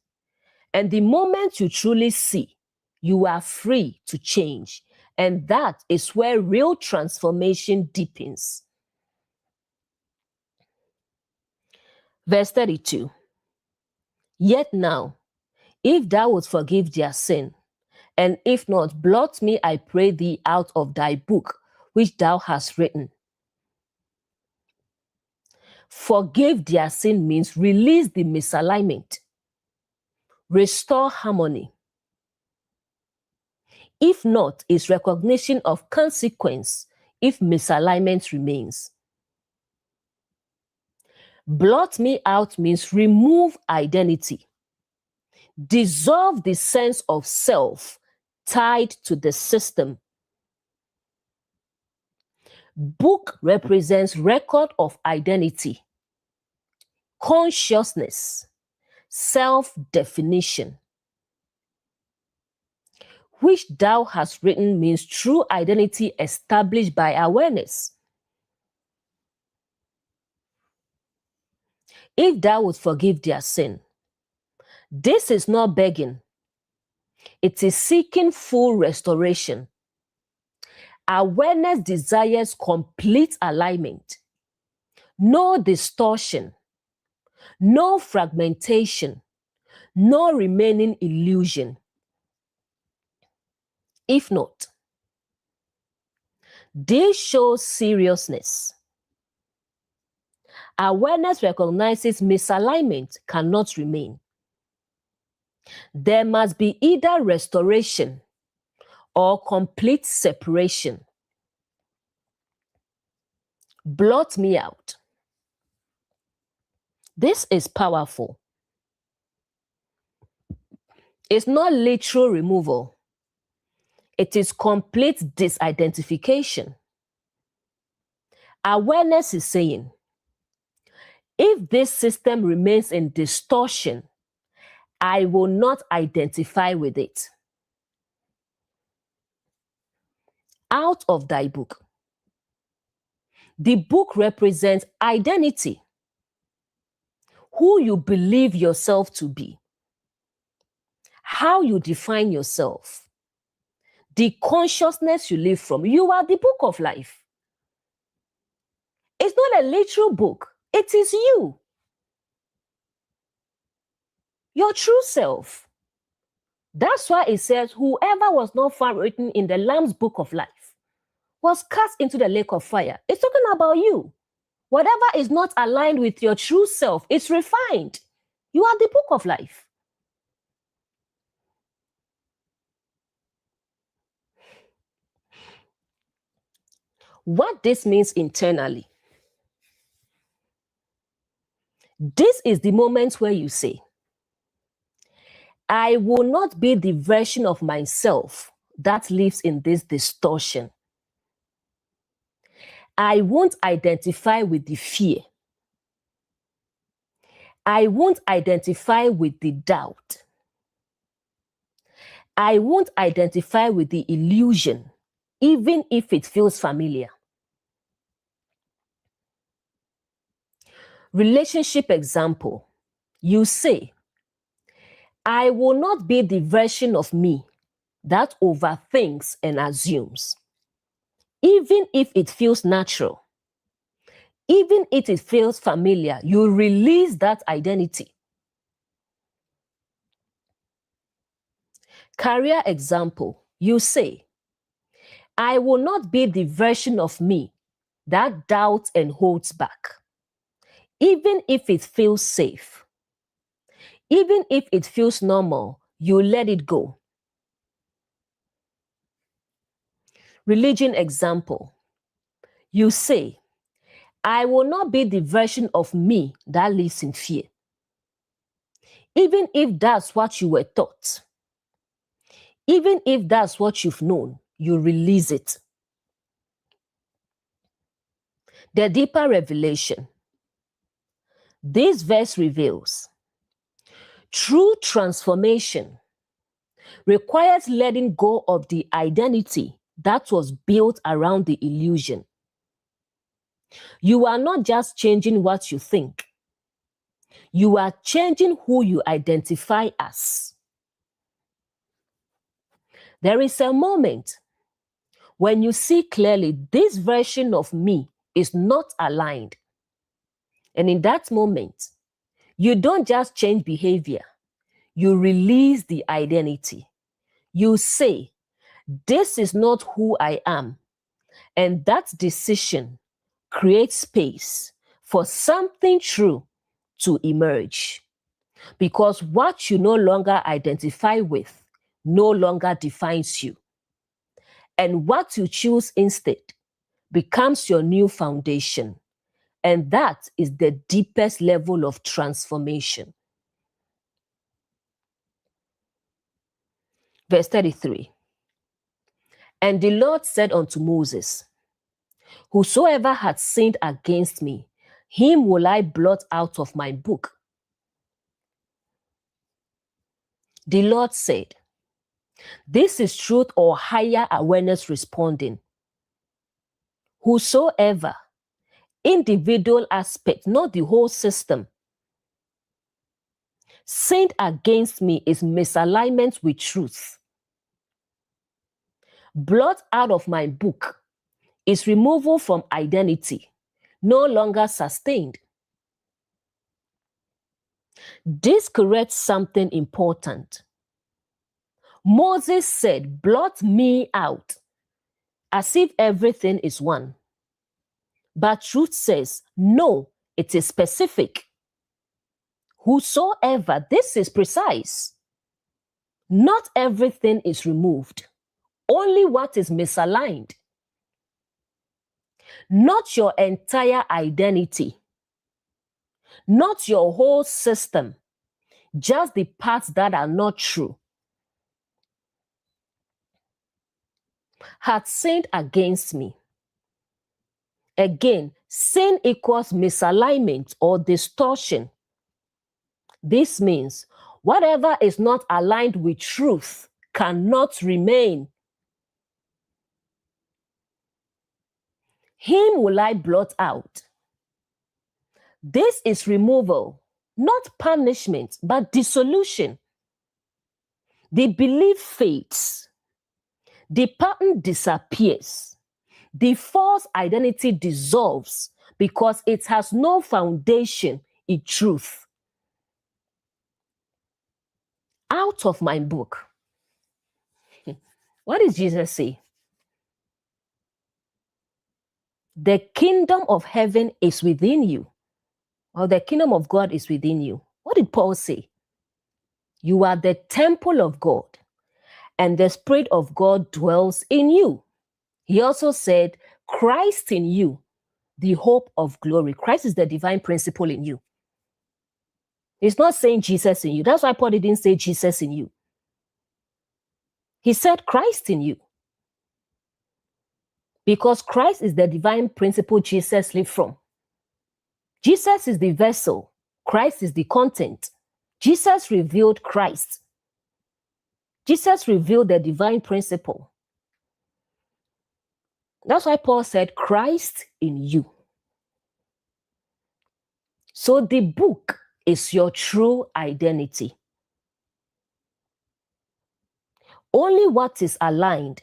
And the moment you truly see, you are free to change. And that is where real transformation deepens. Verse 32. Yet now, if thou wilt forgive their sin, and if not, blot me, I pray thee, out of thy book, which thou hast written. Forgive their sin means release the misalignment, restore harmony. If not, is recognition of consequence if misalignment remains. Blot me out means remove identity, dissolve the sense of self tied to the system. Book represents record of identity, consciousness, self-definition. Which thou hast written means true identity established by awareness. If thou wilt forgive their sin, this is not begging. It is seeking full restoration. Awareness desires complete alignment. No distortion, no fragmentation, no remaining illusion. If not, this shows seriousness. Awareness recognizes misalignment cannot remain. There must be either restoration or complete separation. Blot me out. This is powerful. It's not literal removal. It is complete disidentification. Awareness is saying, if this system remains in distortion, I will not identify with it. Out of thy book. The book represents identity, who you believe yourself to be, how you define yourself, the consciousness you live from. You are the book of life. It's not a literal book. It is you. Your true self. That's why it says, whoever was not found written in the Lamb's book of life was cast into the lake of fire. It's talking about you. Whatever is not aligned with your true self, it's refined. You are the book of life. What this means internally. This is the moment where you say, I will not be the version of myself that lives in this distortion. I won't identify with the fear. I won't identify with the doubt. I won't identify with the illusion, even if it feels familiar. Relationship example. You say, I will not be the version of me that overthinks and assumes. Even if it feels natural, even if it feels familiar, you release that identity. Career example, you say, I will not be the version of me that doubts and holds back. Even if it feels safe, even if it feels normal, you let it go. Religion example, you say, I will not be the version of me that lives in fear. Even if that's what you were taught, even if that's what you've known, you release it. The deeper revelation. This verse reveals true transformation requires letting go of the identity that was built around the illusion. You are not just changing what you think. You are changing who you identify as. There is a moment when you see clearly this version of me is not aligned. And in that moment, you don't just change behavior. You release the identity. You say, this is not who I am. And that decision creates space for something true to emerge. Because what you no longer identify with no longer defines you. And what you choose instead becomes your new foundation. And that is the deepest level of transformation. Verse 33. And the Lord said unto Moses, whosoever had sinned against me, him will I blot out of my book. The Lord said, this is truth or higher awareness responding. Whosoever, individual aspect, not the whole system. Sinned against me is misalignment with truth. Blot out of my book is removal from identity, no longer sustained. This corrects something important. Moses said, blot me out, as if everything is one. But truth says, no, it is specific. Whosoever, this is precise. Not everything is removed, only what is misaligned. Not your entire identity, not your whole system, just the parts that are not true. Had sinned against me. Again, sin equals misalignment or distortion. This means whatever is not aligned with truth cannot remain. Him will I blot out. This is removal, not punishment, but dissolution. The belief fades. The pattern disappears. The false identity dissolves because it has no foundation in truth. Out of my book. What does Jesus say? The kingdom of heaven is within you, or the kingdom of God is within you. What did Paul say? You are the temple of God, and the Spirit of God dwells in you. He also said, Christ in you, the hope of glory. Christ is the divine principle in you. It's not saying Jesus in you. That's why Paul didn't say Jesus in you. He said Christ in you. Because Christ is the divine principle Jesus lived from. Jesus is the vessel. Christ is the content. Jesus revealed Christ. Jesus revealed the divine principle. That's why Paul said Christ in you. So the book is your true identity. Only what is aligned,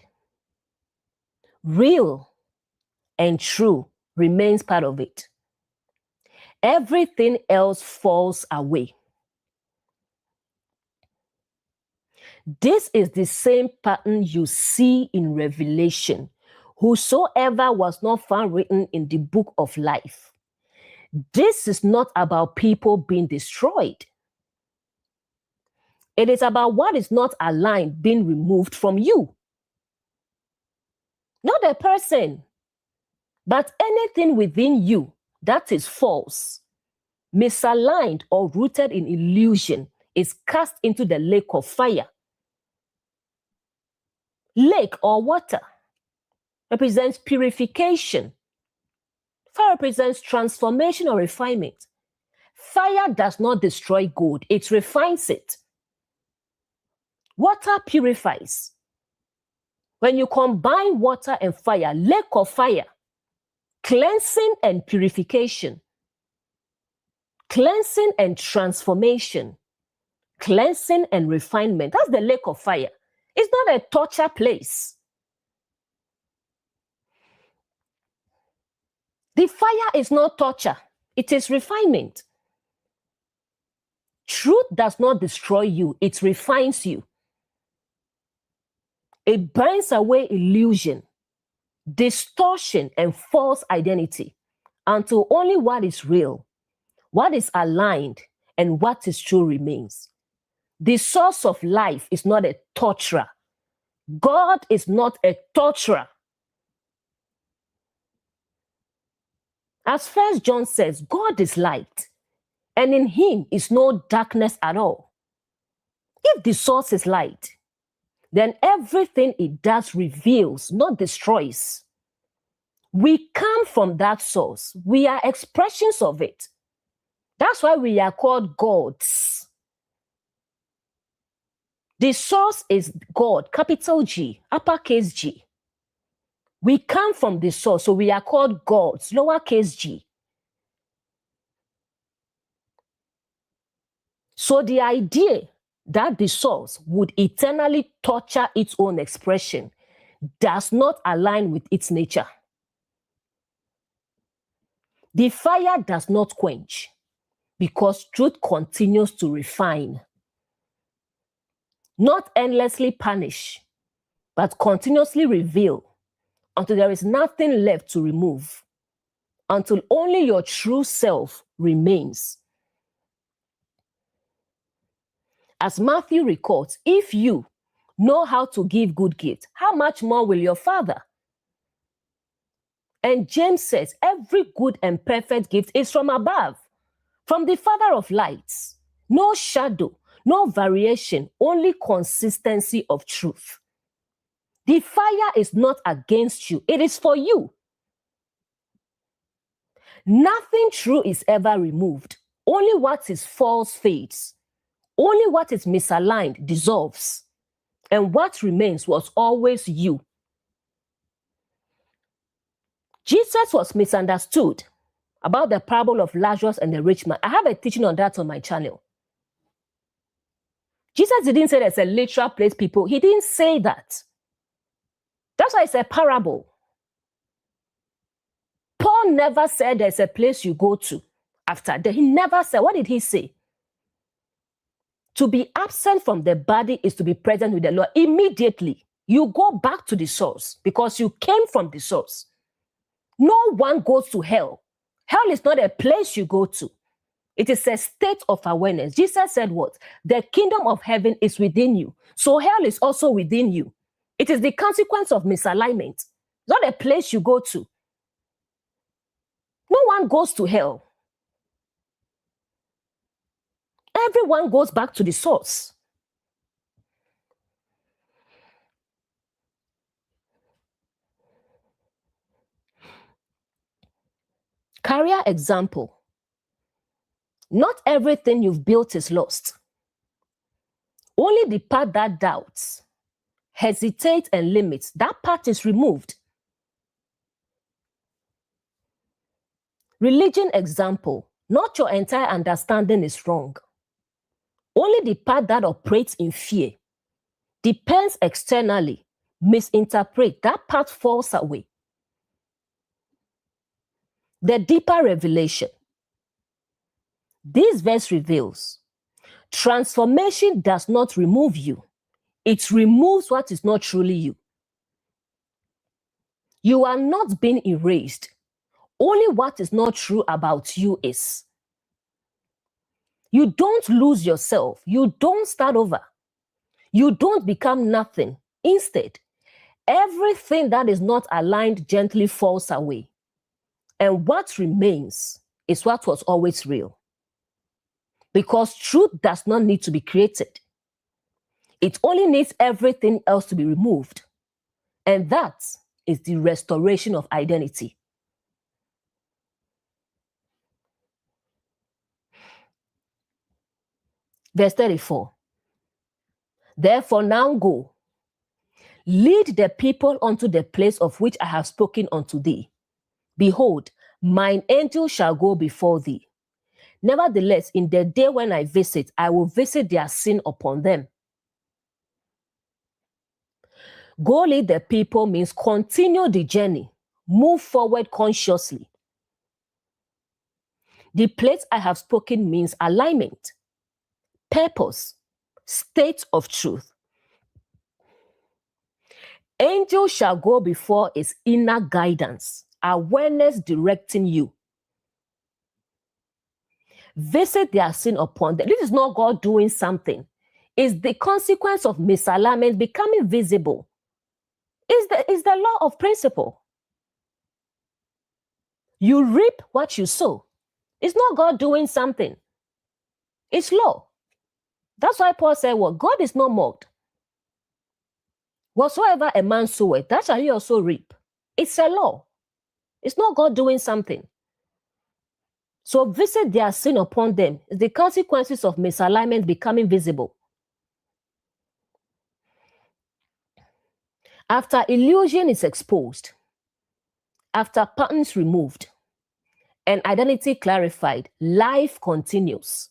real, and true remains part of it. Everything else falls away. This is the same pattern you see in Revelation. Whosoever was not found written in the book of life. This is not about people being destroyed. It is about what is not aligned being removed from you. Not a person, but anything within you that is false, misaligned, or rooted in illusion is cast into the lake of fire. Lake or water represents purification. Fire represents transformation or refinement. Fire does not destroy gold, it refines it. Water purifies. When you combine water and fire, lake of fire, cleansing and purification, cleansing and transformation, cleansing and refinement. That's the lake of fire. It's not a torture place. The fire is not torture, it is refinement. Truth does not destroy you, it refines you. It burns away illusion, distortion, and false identity until only what is real, what is aligned, and what is true remains. The source of life is not a torturer. God is not a torturer. As 1 John says, God is light, and in him is no darkness at all. If the source is light, then everything it does reveals, not destroys. We come from that source. We are expressions of it. That's why we are called gods. The source is God, capital G, uppercase G. We come from the source, so we are called gods, lowercase g. So the idea that the source would eternally torture its own expression does not align with its nature. The fire does not quench because truth continues to refine. Not endlessly punish, but continuously reveal until there is nothing left to remove, until only your true self remains. As Matthew records, if you know how to give good gifts, how much more will your Father? And James says, every good and perfect gift is from above, from the Father of lights. No shadow, no variation, only consistency of truth. The fire is not against you, it is for you. Nothing true is ever removed. Only what is false fades. Only what is misaligned dissolves, and what remains was always you. Jesus was misunderstood about the parable of Lazarus and the rich man. I have a teaching on that on my channel. Jesus didn't say there's a literal place people. He didn't say that. That's why it's a parable. Paul never said there's a place you go to after that. He never said. What did he say? To be absent from the body is to be present with the Lord. Immediately, you go back to the source because you came from the source. No one goes to hell. Hell is not a place you go to. It is a state of awareness. Jesus said what? The kingdom of heaven is within you. So hell is also within you. It is the consequence of misalignment. It's not a place you go to. No one goes to hell. Everyone goes back to the source. Career example. Not everything you've built is lost. Only the part that doubts, hesitates, and limits, that part is removed. Religion example. Not your entire understanding is wrong. Only the part that operates in fear, depends externally, misinterpret, that part falls away. The deeper revelation. This verse reveals transformation does not remove you. It removes what is not truly you. You are not being erased. Only what is not true about you is. You don't lose yourself. You don't start over. You don't become nothing. Instead, everything that is not aligned gently falls away. And what remains is what was always real. Because truth does not need to be created. It only needs everything else to be removed. And that is the restoration of identity. Verse 34. Therefore now go, lead the people unto the place of which I have spoken unto thee. Behold, mine angel shall go before thee. Nevertheless, in the day when I visit, I will visit their sin upon them. Go lead the people means continue the journey. Move forward consciously. The place I have spoken means alignment, purpose, state of truth. Angel shall go before is inner guidance, awareness directing you. Visit their sin upon them. This is not God doing something. It's the consequence of misalignment becoming visible. It's the law of principle. You reap what you sow. It's not God doing something. It's law. That's why Paul said, well, God is not mocked. Whatsoever a man soweth, that shall he also reap. It's a law. It's not God doing something. So visit their sin upon them. The consequences of misalignment becoming visible. After illusion is exposed, after patterns removed, and identity clarified, life continues.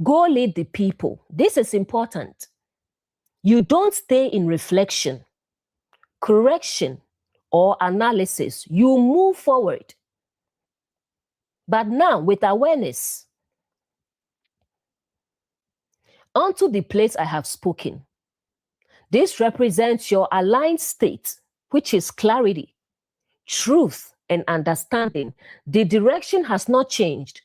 Go lead the people. This is important. You don't stay in reflection, correction, or analysis. You move forward. But now, with awareness, unto the place I have spoken. This represents your aligned state, which is clarity, truth, and understanding. The direction has not changed.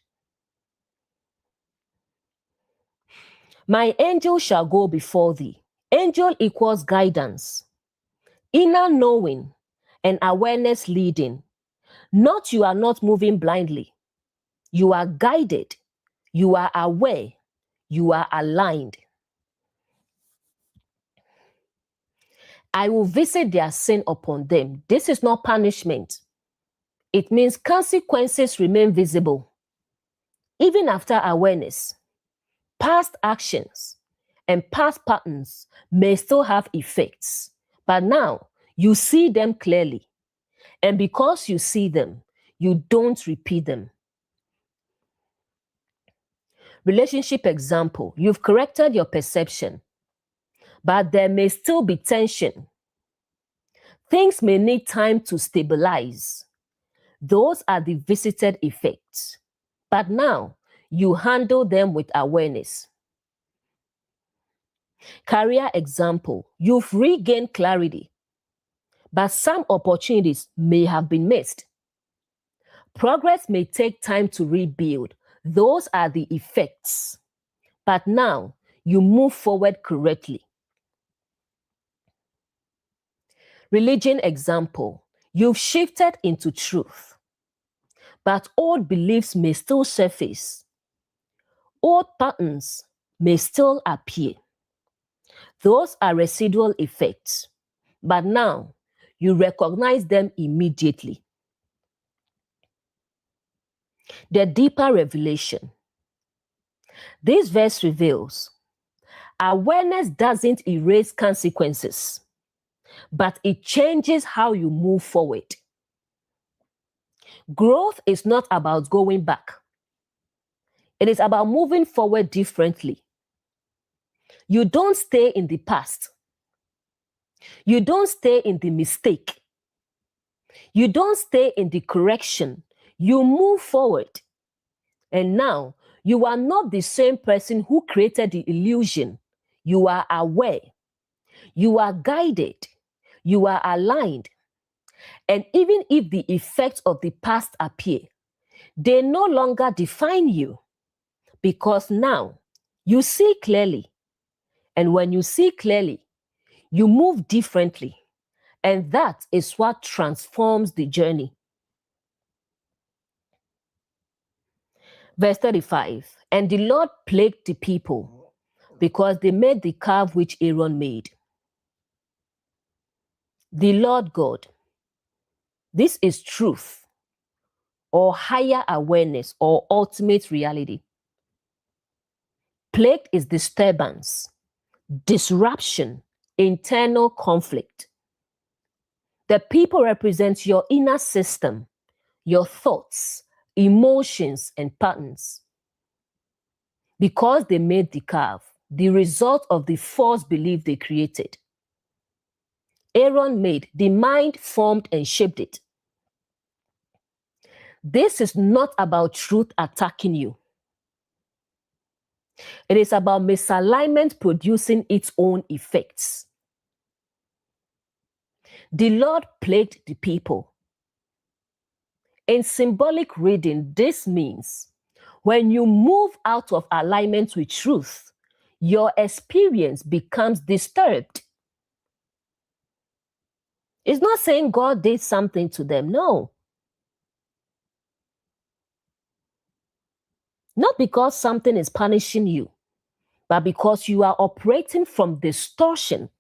My angel shall go before thee. Angel equals guidance, inner knowing, and awareness leading. Not you are not moving blindly. You are guided. You are aware. You are aligned. I will visit their sin upon them. This is not punishment. It means consequences remain visible. Even after awareness, past actions and past patterns may still have effects. But now you see them clearly. And because you see them, you don't repeat them. Relationship example, you've corrected your perception, but there may still be tension. Things may need time to stabilize. Those are the visited effects. But now you handle them with awareness. Career example, you've regained clarity, but some opportunities may have been missed. Progress may take time to rebuild. Those are the effects. But now you move forward correctly. Religion example, you've shifted into truth, but old beliefs may still surface. Old patterns may still appear. Those are residual effects, but now you recognize them immediately. The deeper revelation. This verse reveals awareness doesn't erase consequences, but it changes how you move forward. Growth is not about going back. It is about moving forward differently. You don't stay in the past. You don't stay in the mistake. You don't stay in the correction. You move forward. And now, you are not the same person who created the illusion. You are aware. You are guided. You are aligned. And even if the effects of the past appear, they no longer define you, because now you see clearly. And when you see clearly, you move differently. And that is what transforms the journey. Verse 35, and the Lord plagued the people because they made the calf which Aaron made. The Lord God. This is truth, or higher awareness, or ultimate reality. Plague is disturbance, disruption, internal conflict. The people represent your inner system, your thoughts, emotions, and patterns. Because they made the calf, the result of the false belief they created. Aaron made, the mind formed and shaped it. This is not about truth attacking you. It is about misalignment producing its own effects. The Lord plagued the people. In symbolic reading, this means when you move out of alignment with truth, your experience becomes disturbed. It's not saying God did something to them, no. Not because something is punishing you, but because you are operating from distortion.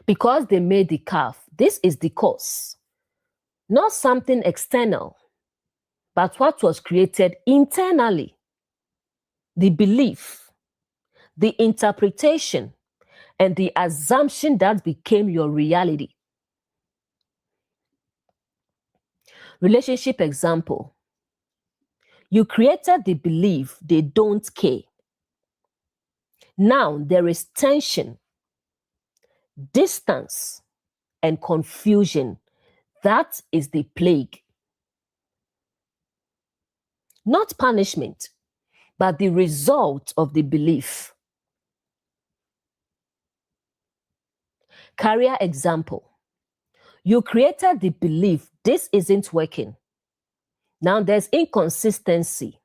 Because they made the calf, this is the cause. Not something external, but what was created internally. The belief, the interpretation, and the assumption that became your reality. Relationship example. You created the belief they don't care. Now there is tension, distance, and confusion. That is the plague. Not punishment, but the result of the belief. Career example. You created the belief this isn't working. Now there's inconsistency,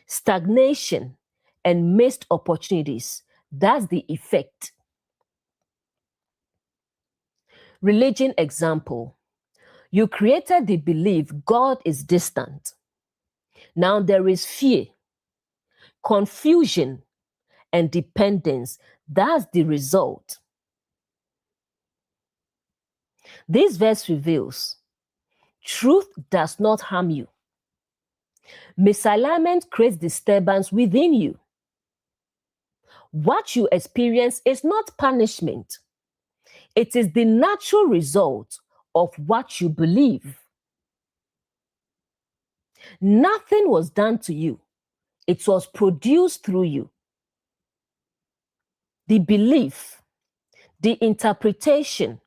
stagnation, and missed opportunities. That's the effect. Religion example. You created the belief God is distant. Now there is fear, confusion, and dependence. That's the result. This verse reveals truth does not harm you. Misalignment creates disturbance within you. What you experience is not punishment. It is the natural result of what you believe. Nothing was done to you. It was produced through you. The belief, the interpretation,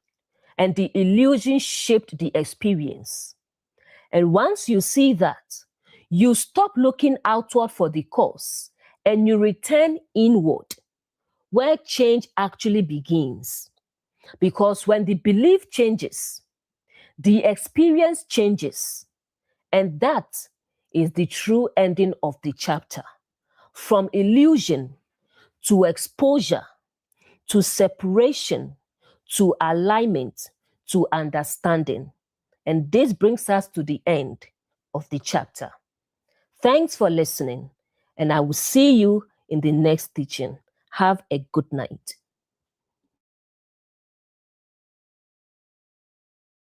and the illusion shaped the experience. And once you see that, you stop looking outward for the cause and you return inward, where change actually begins. Because when the belief changes, the experience changes. And that is the true ending of the chapter. From illusion to exposure, to separation, to alignment, to understanding. And this brings us to the end of the chapter. Thanks for listening, and I will see you in the next teaching. Have a good night.